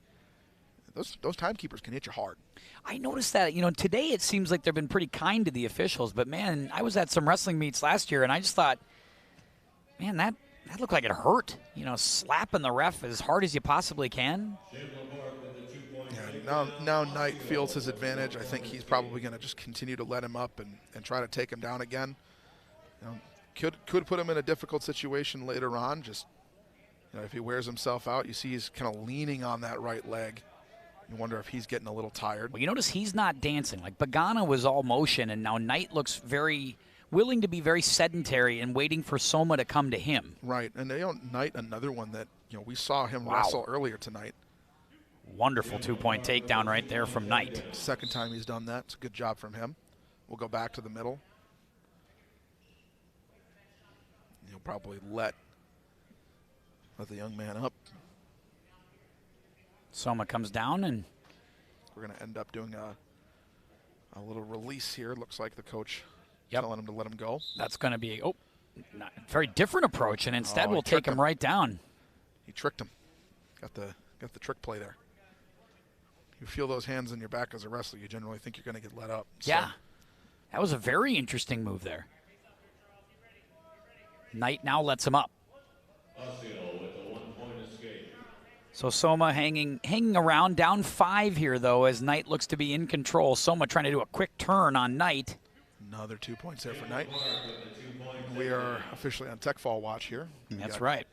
D: those timekeepers can hit you hard.
C: I noticed that, today it seems like they've been pretty kind to the officials, but man, I was at some wrestling meets last year and I just thought, man, that looked like it hurt. Slapping the ref as hard as you possibly can.
D: Yeah, now Knight feels his advantage. I think he's probably going to just continue to let him up and try to take him down again. Could put him in a difficult situation later on. Just if he wears himself out, you see he's kind of leaning on that right leg. You wonder if he's getting a little tired.
C: Well, you notice he's not dancing. Like Bagana was all motion, and now Knight looks very willing to be very sedentary and waiting for Soma to come to him.
D: Right, and Knight, another one that we saw him wrestle earlier tonight.
C: Wonderful 2-point takedown right there from Knight.
D: Second time he's done that. It's a good job from him. We'll go back to the middle. He'll probably let the young man up.
C: Soma comes down, and
D: we're going to end up doing a little release here. Looks like the coach telling him to let him go.
C: That's going to be a very different approach, and instead we'll take him right down.
D: He tricked him. Got the trick play there. You feel those hands in your back as a wrestler, you generally think you're going to get let up.
C: Yeah, that was a very interesting move there. Knight now lets him up. So Soma hanging around, down 5 here, though, as Knight looks to be in control. Soma trying to do a quick turn on Knight.
D: Another 2 points there for Knight. We are officially on tech fall watch here.
C: That's right.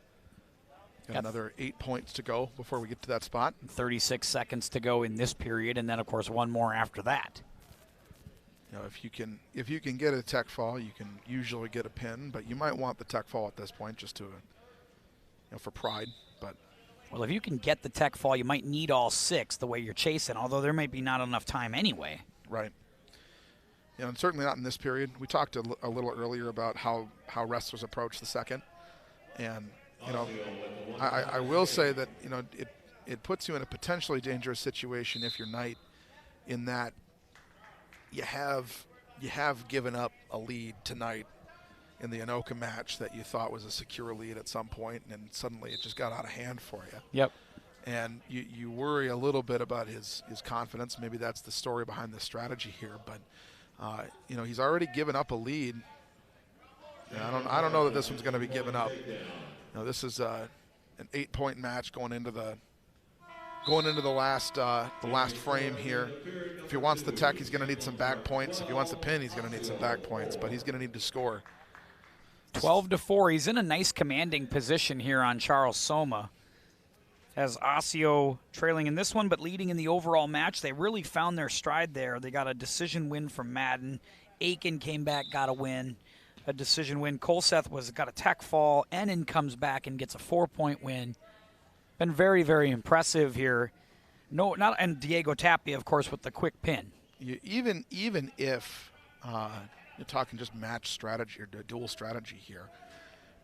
D: Got another 8 points to go before we get to that spot.
C: 36 seconds to go in this period, and then, of course, one more after that.
D: If you can get a tech fall, you can usually get a pin, but you might want the tech fall at this point just to, for pride. But
C: well, if you can get the tech fall, you might need all 6 the way you're chasing, although there might be not enough time anyway.
D: Right. And certainly not in this period. We talked a little earlier about how wrestlers approach the second, and I will say that it puts you in a potentially dangerous situation if you're Knight, in that you have given up a lead tonight in the Anoka match that you thought was a secure lead at some point, and suddenly it just got out of hand for you.
C: Yep.
D: And you worry a little bit about his confidence. Maybe that's the story behind the strategy here. But he's already given up a lead. And I don't know that this one's going to be given up. This is an 8-point match going into the last frame here. If he wants the tech, he's going to need some back points. If he wants the pin, he's going to need some back points. But he's going to need to score.
C: 12-4. He's in a nice commanding position here on Charles Soma. As Osseo trailing in this one, but leading in the overall match. They really found their stride there. They got a decision win from Madden. Aken came back, got a win. A decision win. Colth got a tech fall. Enan comes back and gets a 4-point win. Been very, very impressive here. And Diego Tapia, of course, with the quick pin.
D: Even if you're talking just match strategy or dual strategy here,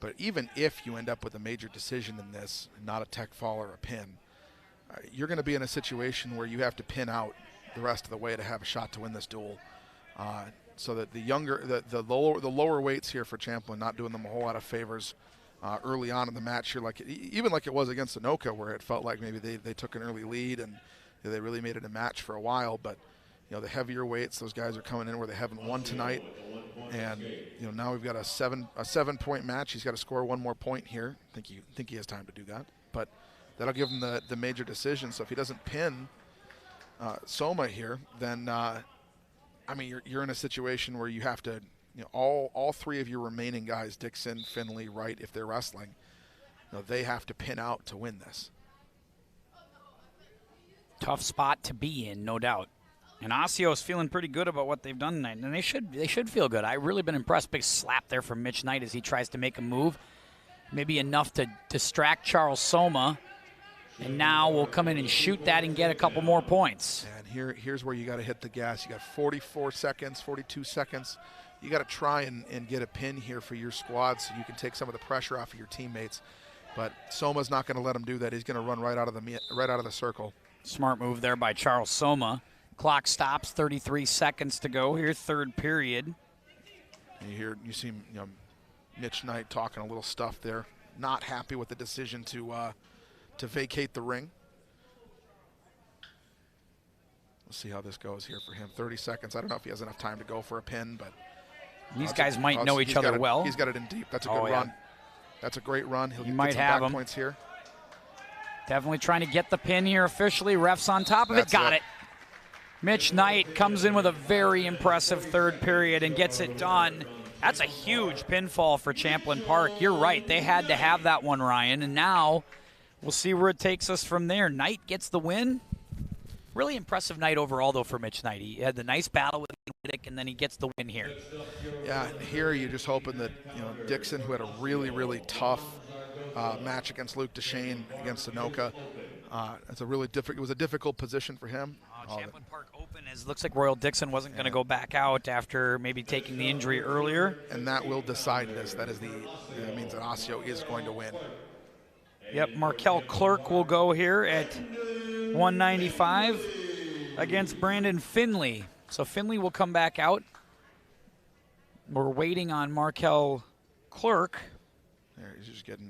D: but even if you end up with a major decision in this, not a tech fall or a pin, you're going to be in a situation where you have to pin out the rest of the way to have a shot to win this duel. So that the lower weights here for Champlin, not doing them a whole lot of favors early on in the match here, even like it was against Anoka, where it felt like maybe they took an early lead and they really made it a match for a while. But the heavier weights, those guys are coming in where they haven't won tonight. And now we've got a 7-point match. He's got to score one more point here. I think he has time to do that, but that'll give him the major decision. So if he doesn't pin Soma here, then you're in a situation where you have to, all three of your remaining guys, Dixon, Finley, Wright, if they're wrestling, they have to pin out to win this.
C: Tough spot to be in, no doubt. And Osseo's feeling pretty good about what they've done tonight, and they should feel good. I've really been impressed. Big slap there from Mitch Knight as he tries to make a move. Maybe enough to distract Charles Soma. And now we'll come in and shoot that and get a couple more points.
D: And here's where you got to hit the gas. You got 44 seconds, 42 seconds. You got to try and get a pin here for your squad so you can take some of the pressure off of your teammates. But Soma's not going to let him do that. He's going to run right out of the circle.
C: Smart move there by Charles Soma. Clock stops, 33 seconds to go here, third period.
D: You see Mitch Knight talking a little stuff there. Not happy with the decision to vacate the ring. We'll see how this goes here for him. 30 seconds. I don't know if he has enough time to go for a pin, but
C: these guys might know each other well.
D: He's got it in deep. That's a good run. That's a great run. He'll
C: might
D: get some
C: have
D: back points here.
C: Definitely trying to get the pin here officially. Refs on top of it. Got it. Mitch Knight comes in with a very impressive third period and gets it done. That's a huge pinfall for Champlin Park. You're right. They had to have that one, Ryan. And now we'll see where it takes us from there. Knight gets the win. Really impressive night overall, though, for Mitch Knight. He had the nice battle with Dick, and then he gets the win here.
D: Yeah, here you're just hoping that Dixon, who had a really, really tough match against Luke Deshane against Anoka. It was a difficult position for him.
C: Champlin Park Open looks like Royal Dixon wasn't going to go back out after maybe taking the injury earlier.
D: And that will decide this. That means that Osseo is going to win.
C: Yep, Markel Clerk will go here at 195 against Brandon Finley. So Finley will come back out. We're waiting on Markel Clerk.
D: There, he's just getting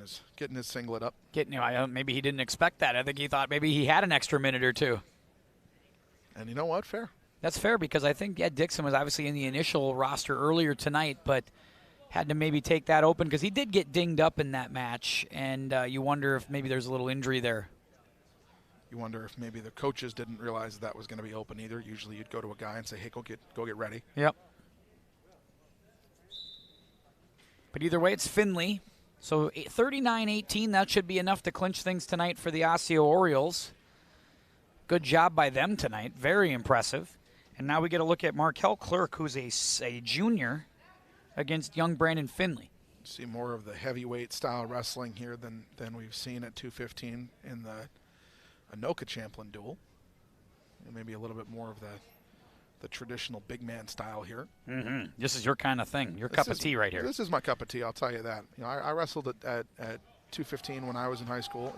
D: his singlet up.
C: Maybe he didn't expect that. I think he thought maybe he had an extra minute or two.
D: And you know what? Fair.
C: That's fair because I think Dixon was obviously in the initial roster earlier tonight, but had to maybe take that open because he did get dinged up in that match, and you wonder if maybe there's a little injury there.
D: You wonder if maybe the coaches didn't realize that was going to be open either. Usually you'd go to a guy and say, hey, go get ready.
C: Yep. But either way, it's Finley. So 39-18, that should be enough to clinch things tonight for the Osseo Orioles. Good job by them tonight. Very impressive. And now we get a look at Markel Clerk, who's a junior, against young Brandon Finley.
D: See more of the heavyweight style wrestling here than we've seen at 215 in the Anoka Champlin duel. And maybe a little bit more of the traditional big man style here.
C: Mm-hmm. This is your kind of thing. Your cup of tea right here.
D: This is my cup of tea, I'll tell you that. I wrestled at 215 when I was in high school.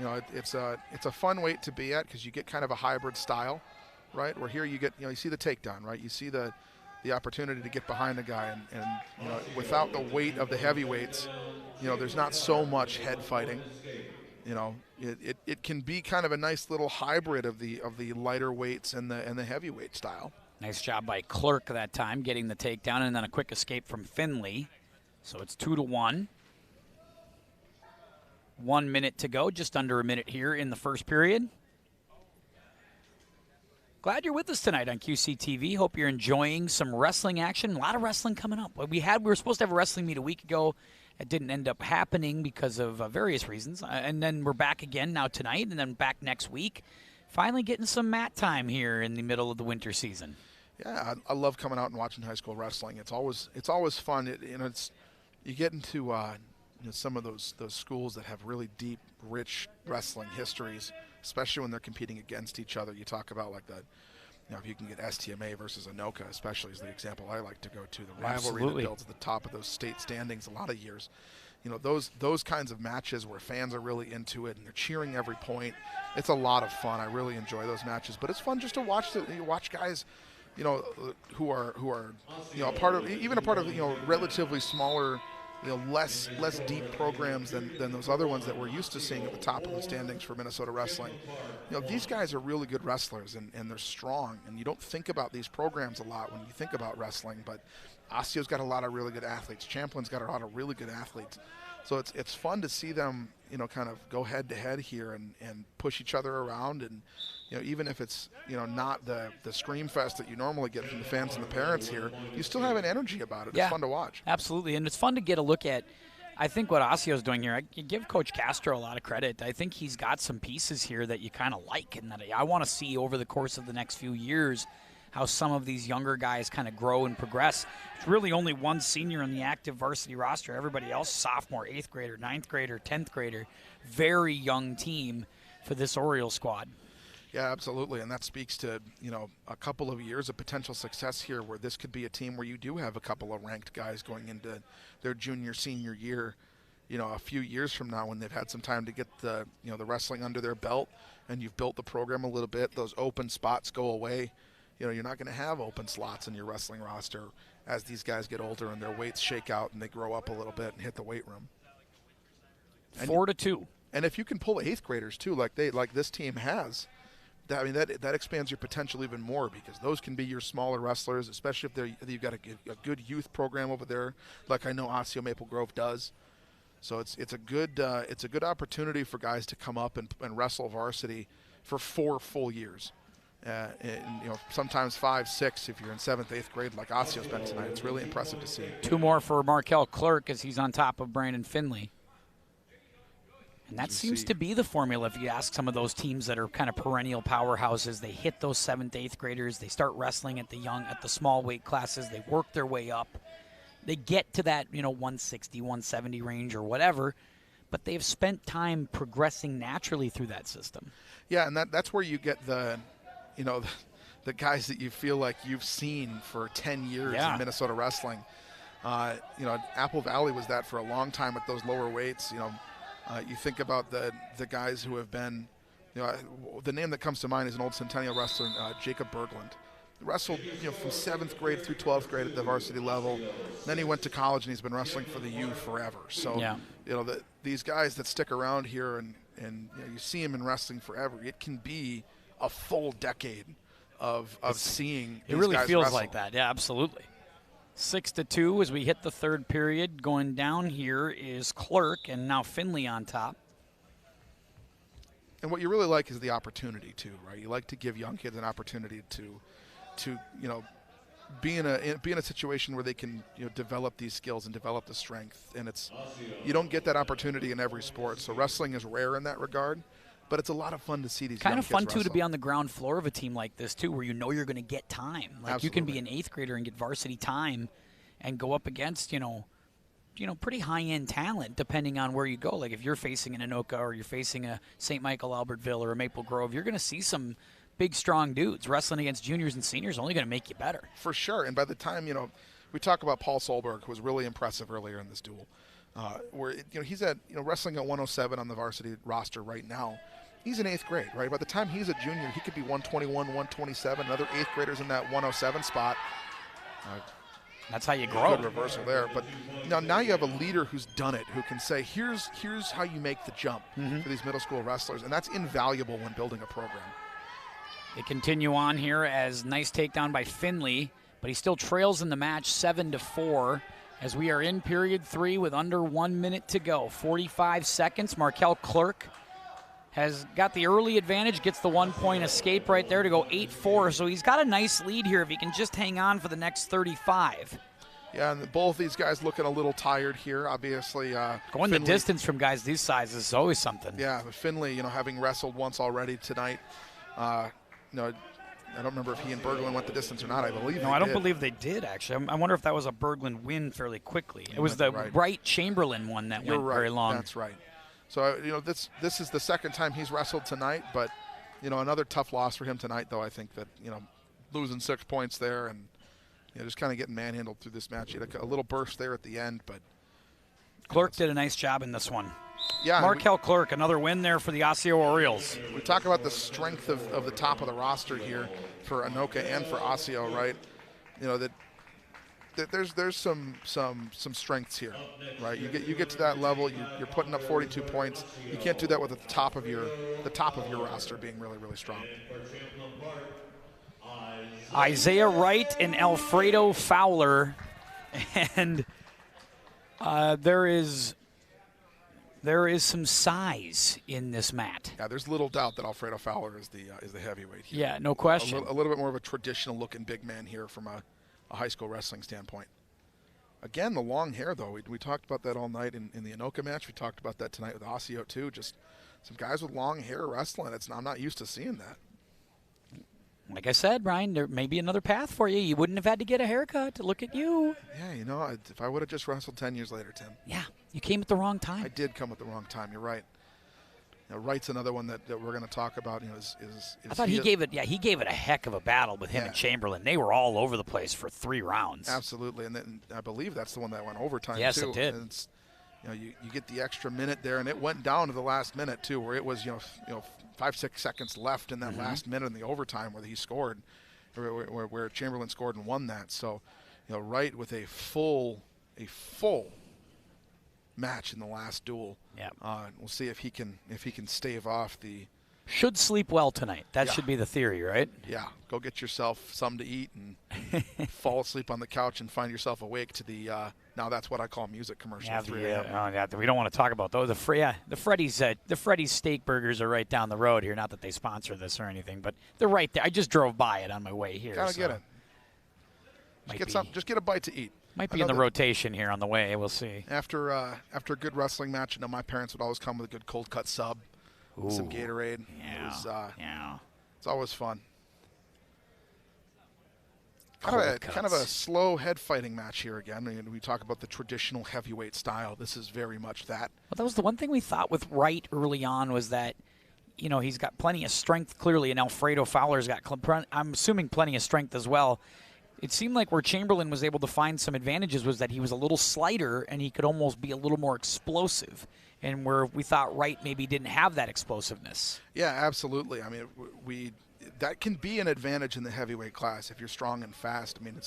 D: It's a fun weight to be at because you get kind of a hybrid style, right? Where here you get, you see the takedown, right? You see the opportunity to get behind the guy, and without the weight of the heavyweights, there's not so much head fighting. It can be kind of a nice little hybrid of the lighter weights and the heavyweight style.
C: Nice job by Clerk that time, getting the takedown, and then a quick escape from Finley. So it's 2-1. 1 minute to go, just under a minute here in the first period. Glad you're with us tonight on QCTV. Hope you're enjoying some wrestling action. A lot of wrestling coming up. We were supposed to have a wrestling meet a week ago. It didn't end up happening because of various reasons. And then we're back again now tonight and then back next week. Finally getting some mat time here in the middle of the winter season.
D: Yeah, I love coming out and watching high school wrestling. It's always fun. You get into some of those schools that have really deep, rich wrestling histories, especially when they're competing against each other. You talk about like if you can get STMA versus Anoka, especially is the example I like to go to. The rivalry that builds at the top of those state standings a lot of years. Those kinds of matches where fans are really into it and they're cheering every point. It's a lot of fun. I really enjoy those matches, but it's fun just to watch guys, who are a part of relatively smaller less deep programs than those other ones that we're used to seeing at the top of the standings for Minnesota wrestling. These guys are really good wrestlers, and they're strong, and you don't think about these programs a lot when you think about wrestling, but Osseo's got a lot of really good athletes. Champlin's got a lot of really good athletes. So it's fun to see them, kind of go head to head here and push each other around, and even if it's not the scream fest that you normally get from the fans and the parents here, you still have an energy about it.
C: Yeah,
D: it's fun to watch.
C: Absolutely, and it's fun to get a look at. I think what Osseo's doing here, I give Coach Castro a lot of credit. I think he's got some pieces here that you kind of like, and that I want to see over the course of the next few years how some of these younger guys kind of grow and progress. It's really only one senior on the active varsity roster. Everybody else, sophomore, 8th grader, 9th grader, 10th grader. Very young team for this Orioles squad.
D: Yeah, absolutely, and that speaks to, a couple of years of potential success here where this could be a team where you do have a couple of ranked guys going into their junior, senior year, a few years from now when they've had some time to get the wrestling under their belt and you've built the program a little bit. Those open spots go away. You're not going to have open slots in your wrestling roster as these guys get older and their weights shake out and they grow up a little bit and hit the weight room.
C: 4-2.
D: And if you can pull 8th graders too, like this team has, that expands your potential even more, because those can be your smaller wrestlers, especially if you've got a good youth program over there, like I know Osseo Maple Grove does. So it's a good opportunity for guys to come up and wrestle varsity for 4 full years. Sometimes 5, 6 if you're in 7th, 8th grade like Osseo's been tonight. It's really impressive to see.
C: 2 more for Markel Clerk as he's on top of Brandon Finley. And that seems to be the formula if you ask some of those teams that are kind of perennial powerhouses. They hit those 7th, 8th graders. They start wrestling at the small weight classes. They work their way up. They get to that, 160, 170 range or whatever, but they've spent time progressing naturally through that system.
D: Yeah, and that's where you get the guys that you feel like you've seen for 10 years in Minnesota wrestling. Apple Valley was that for a long time at those lower weights. You think about the guys who have been, the name that comes to mind is an old Centennial wrestler, Jacob Berglin. Wrestled, from 7th grade through 12th grade at the varsity level. Then he went to college and he's been wrestling for the U forever. So, these guys that stick around here and you see them in wrestling forever, it can be a full decade of seeing
C: it really
D: guys
C: feels
D: wrestle.
C: like that. Yeah, absolutely. 6-2 as we hit the 3rd period. Going down here is Clerk and now Finley on top.
D: And what you really like is the opportunity too, right? You like to give young kids an opportunity to be in a situation where they can develop these skills and develop the strength. And you don't get that opportunity in every sport. So wrestling is rare in that regard. But it's a lot of fun to see these
C: kind
D: young
C: of fun
D: kids
C: too
D: wrestle.
C: to be on the ground floor of a team like this too, where you're going to get time. Like you can be an 8th grader and get varsity time, and go up against pretty high end talent depending on where you go. Like if you're facing an Anoka or you're facing a St. Michael Albertville or a Maple Grove, you're going to see some big strong dudes wrestling against juniors and seniors. Only going to make you better
D: for sure. And by the time we talk about Paul Soberg, who was really impressive earlier in this duel, where he's at wrestling at 107 on the varsity roster right now. He's in 8th grade, right? By the time he's a junior, he could be 121, 127. Another 8th graders in that 107 spot.
C: That's how you grow.
D: Good reversal there. But now you have a leader who's done it, who can say, here's how you make the jump for these middle school wrestlers. And that's invaluable when building a program.
C: They continue on here as nice takedown by Finley, but he still trails in the match 7-4 as we are in period 3 with under 1 minute to go. 45 seconds. Markel Clerk has got the early advantage, gets the 1-point escape right there to go 8-4. So he's got a nice lead here if he can just hang on for the next 35.
D: Yeah, and both these guys looking a little tired here, obviously.
C: Going
D: Finley,
C: the distance from guys these sizes is always something.
D: Yeah, but Finley, having wrestled once already tonight, I don't remember if he and Berglin went the distance or not. I believe
C: I don't believe they did, actually. I wonder if that was a Berglin win fairly quickly. It was the Wright Chamberlain one that went very long.
D: That's right. So, this is the second time he's wrestled tonight, but, another tough loss for him tonight, though. I think that, losing 6 points there and, just kind of getting manhandled through this match. He had a little burst there at the end, but.
C: Clark did a nice job in this one.
D: Yeah.
C: Markel Clerk, another win there for the Osseo Orioles.
D: We talk about the strength of the top of the roster here for Anoka and for Osseo, right? That there's some strengths here, right? You get to that level, you're putting up 42 points. You can't do that with the top of your roster being really, really strong.
C: Isaiah Wright and Alfredo Fowler, and there is some size in this mat.
D: Yeah, there's little doubt that Alfredo Fowler is the heavyweight here.
C: Yeah, no question.
D: A little bit more of a traditional looking big man here from a high school wrestling standpoint. Again, the long hair, though. We talked about that all night in the Anoka match. We talked about that tonight with Osseo, too. Just some guys with long hair wrestling. I'm not used to seeing that.
C: Like I said, Brian, there may be another path for you. You wouldn't have had to get a haircut. Look at you.
D: Yeah, if I would have just wrestled 10 years later, Tim.
C: Yeah, you came at the wrong time.
D: I did come at the wrong time. You're right. Wright's another one that we're going to talk about.
C: I thought he gave it a heck of a battle with him and Chamberlain. They were all over the place for 3 rounds.
D: Absolutely, and then I believe that's the one that went overtime too.
C: Yes, it did.
D: And you get the extra minute there, and it went down to the last minute too, where it was 5-6 seconds left in that last minute in the overtime where he scored, where Chamberlain scored and won that. So, Wright with a full match in the last duel.
C: Yeah.
D: We'll see if he can stave off the.
C: Should sleep well tonight. That should be the theory, right?
D: Yeah. Go get yourself something to eat and fall asleep on the couch and find yourself awake to the. Now that's what I call music commercial.
C: We don't want to talk about those. The Freddy's Steak Burgers are right down the road here. Not that they sponsor this or anything, but they're right there. I just drove by it on my way here.
D: Gotta get it. Just get a bite to eat.
C: Might be in the rotation here on the way. We'll see.
D: After a good wrestling match, my parents would always come with a good cold cut sub, with some Gatorade.
C: Yeah.
D: It's always fun. Kind of a slow head fighting match here again. I mean, we talk about the traditional heavyweight style. This is very much that.
C: Well, that was the one thing we thought with Wright early on was that, he's got plenty of strength clearly, and Alfredo Fowler's got, I'm assuming, plenty of strength as well. It seemed like where Chamberlain was able to find some advantages was that he was a little slighter and he could almost be a little more explosive, and where we thought Wright maybe didn't have that explosiveness.
D: Yeah, absolutely. I mean, that can be an advantage in the heavyweight class if you're strong and fast. I mean,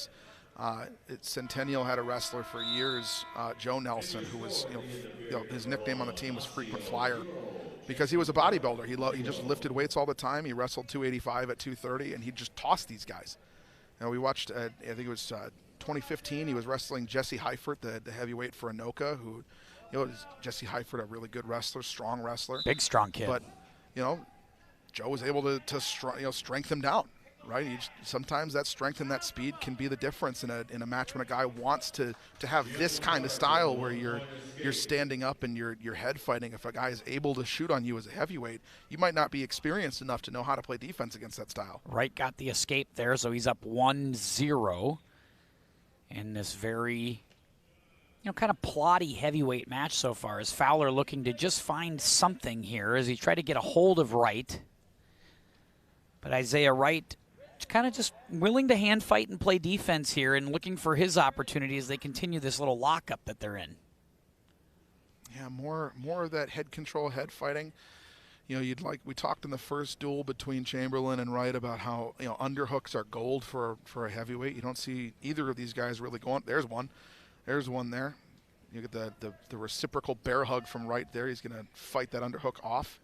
D: Centennial had a wrestler for years, Joe Nelson, who was, his nickname on the team was Frequent Flyer because he was a bodybuilder. He just lifted weights all the time. He wrestled 285 at 230, and he just tossed these guys. We watched, I think it was 2015, he was wrestling Jesse Heifert, the heavyweight for Anoka, who, Jesse Heifert, a really good wrestler, strong wrestler.
C: Big, strong kid.
D: But, Joe was able to strengthen him down, right? Sometimes that strength and that speed can be the difference in a match when a guy wants to have this kind of style where you're standing up and you're head fighting. If a guy is able to shoot on you as a heavyweight, you might not be experienced enough to know how to play defense against that style.
C: Wright got the escape there, so he's up 1-0 in this very, kind of plotty heavyweight match so far. As Fowler looking to just find something here as he tried to get a hold of Wright. But Isaiah Wright kind of just willing to hand fight and play defense here and looking for his opportunity as they continue this little lockup that they're in.
D: Yeah, more of that head control, head fighting. We talked in the first duel between Chamberlain and Wright about how, underhooks are gold for a heavyweight. You don't see either of these guys really going. There's one there. You get the reciprocal bear hug from Wright there. He's going to fight that underhook off.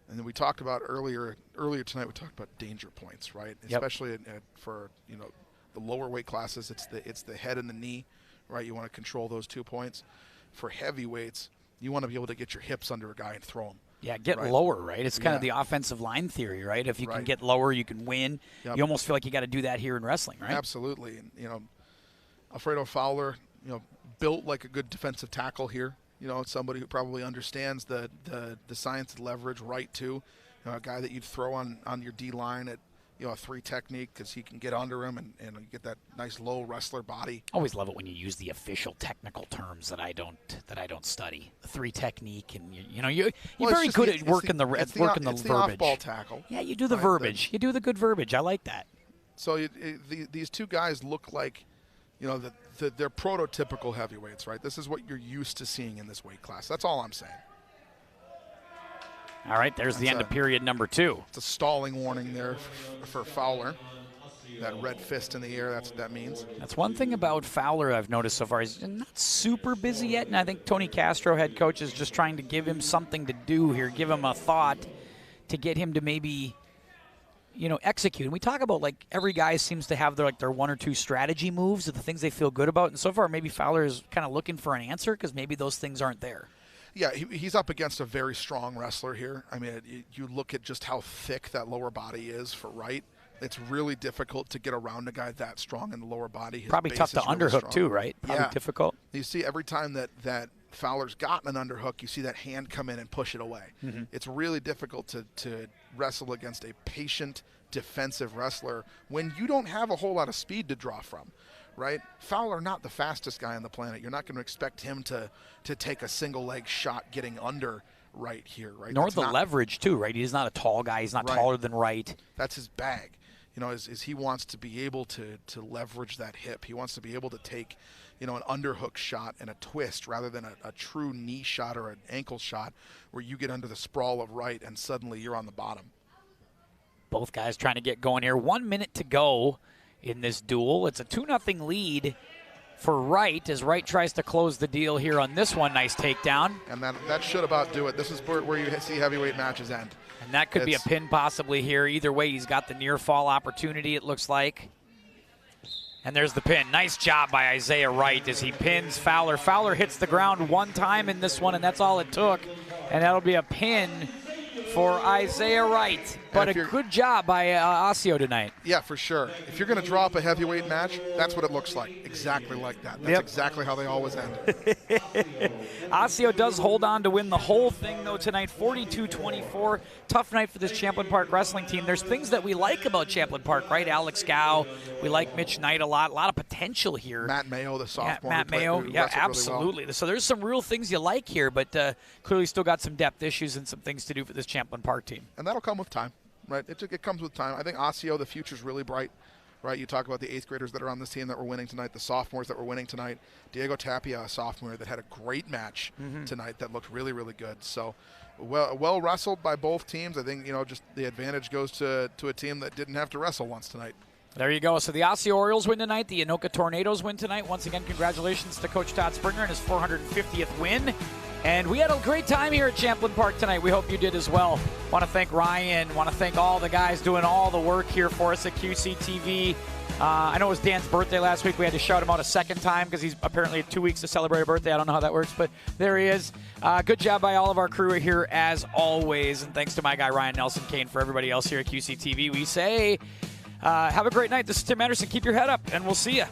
D: And then we talked about earlier tonight. We talked about danger points, right?
C: Yep.
D: Especially for the lower weight classes. It's the head and the knee, right? You want to control those 2 points. For heavyweights, you want to be able to get your hips under a guy and throw him.
C: Yeah, get lower, right? It's kind of the offensive line theory, right? If you can get lower, you can win.
D: Yep.
C: You almost feel like you got to do that here in wrestling, right?
D: Absolutely. And, Alfredo Fowler, built like a good defensive tackle here. Somebody who probably understands the science of leverage. Right too, a guy that you'd throw on your D line at a 3 technique because he can get under him and you get that nice low wrestler body.
C: Always love it when you use the official technical terms that I don't study. The 3 technique, and you're very good at working the verbiage.
D: It's the off-ball tackle.
C: Yeah, you do the verbiage. You do the good verbiage. I like that.
D: So these two guys look like, they're prototypical heavyweights, right? This is what you're used to seeing in this weight class. That's all I'm saying.
C: All right, there's the end of period number 2.
D: It's a stalling warning there for Fowler. that red fist in the air. That's what that means.
C: That's one thing about Fowler I've noticed so far. He's not super busy yet, and I think Tony Castro, head coach, is just trying to give him something to do here, give him a thought to get him to maybe, execute. And we talk about, every guy seems to have their one or two strategy moves of the things they feel good about, and so far maybe Fowler is kind of looking for an answer because maybe those things aren't there.
D: Yeah, he's up against a very strong wrestler here. I mean, you look at just how thick that lower body is for Wright. It's really difficult to get around a guy that strong in the lower body. His
C: Probably tough to underhook too, right? Probably difficult.
D: You see every time that Fowler's gotten an underhook, you see that hand come in and push it away.
C: Mm-hmm.
D: It's really difficult to wrestle against a patient, defensive wrestler when you don't have a whole lot of speed to draw from. Right? Fowler, not the fastest guy on the planet. You're not going to expect him to take a single leg shot getting under Wright here, right?
C: Nor the leverage too, right? He's not a tall guy. He's not taller than Wright.
D: That's his bag. Is he wants to be able to leverage that hip. He wants to be able to take, an underhook shot and a twist rather than a true knee shot or an ankle shot where you get under the sprawl of Wright and suddenly you're on the bottom.
C: Both guys trying to get going here. 1 minute to go in this duel. It's a 2-0 lead for Wright as Wright tries to close the deal here on this one. Nice takedown.
D: And that should about do it. This is where you see heavyweight matches end.
C: And that could be a pin possibly here. Either way, he's got the near fall opportunity, it looks like. And there's the pin. Nice job by Isaiah Wright as he pins Fowler. Fowler hits the ground one time in this one, and that's all it took. And that'll be a pin for Isaiah Wright. But a good job by Osseo tonight.
D: Yeah, for sure. If you're going to draw up a heavyweight match, that's what it looks like. Exactly like that. That's exactly how they always end.
C: Osseo does hold on to win the whole thing, though, tonight, 42-24. Tough night for this Champlin Park wrestling team. There's things that we like about Champlin Park, right? Alex Gow. We like Mitch Knight a lot of potential here.
D: Matt Mayo, the sophomore.
C: Matt Mayo, absolutely. Really well. So there's some real things you like here, but clearly still got some depth issues and some things to do for this Champlin Park team.
D: And that'll come with time. Right, it comes with time. I think Osseo, the future's really bright. Right, you talk about the 8th graders that are on this team that were winning tonight, the sophomores that were winning tonight. Diego Tapia, a sophomore that had a great match tonight that looked really, really good. So, well wrestled by both teams. I think just the advantage goes to a team that didn't have to wrestle once tonight.
C: There you go. So the Osseo Orioles win tonight. The Anoka Tornadoes win tonight. Once again, congratulations to Coach Todd Springer and his 450th win. And we had a great time here at Champlin Park tonight. We hope you did as well. Want to thank Ryan. Want to thank all the guys doing all the work here for us at QCTV. I know it was Dan's birthday last week. We had to shout him out a second time because he's apparently had 2 weeks to celebrate a birthday. I don't know how that works, but there he is. Good job by all of our crew here as always. And thanks to my guy, Ryan Nelson Kane, for everybody else here at QCTV. We say have a great night. This is Tim Anderson. Keep your head up, and we'll see you.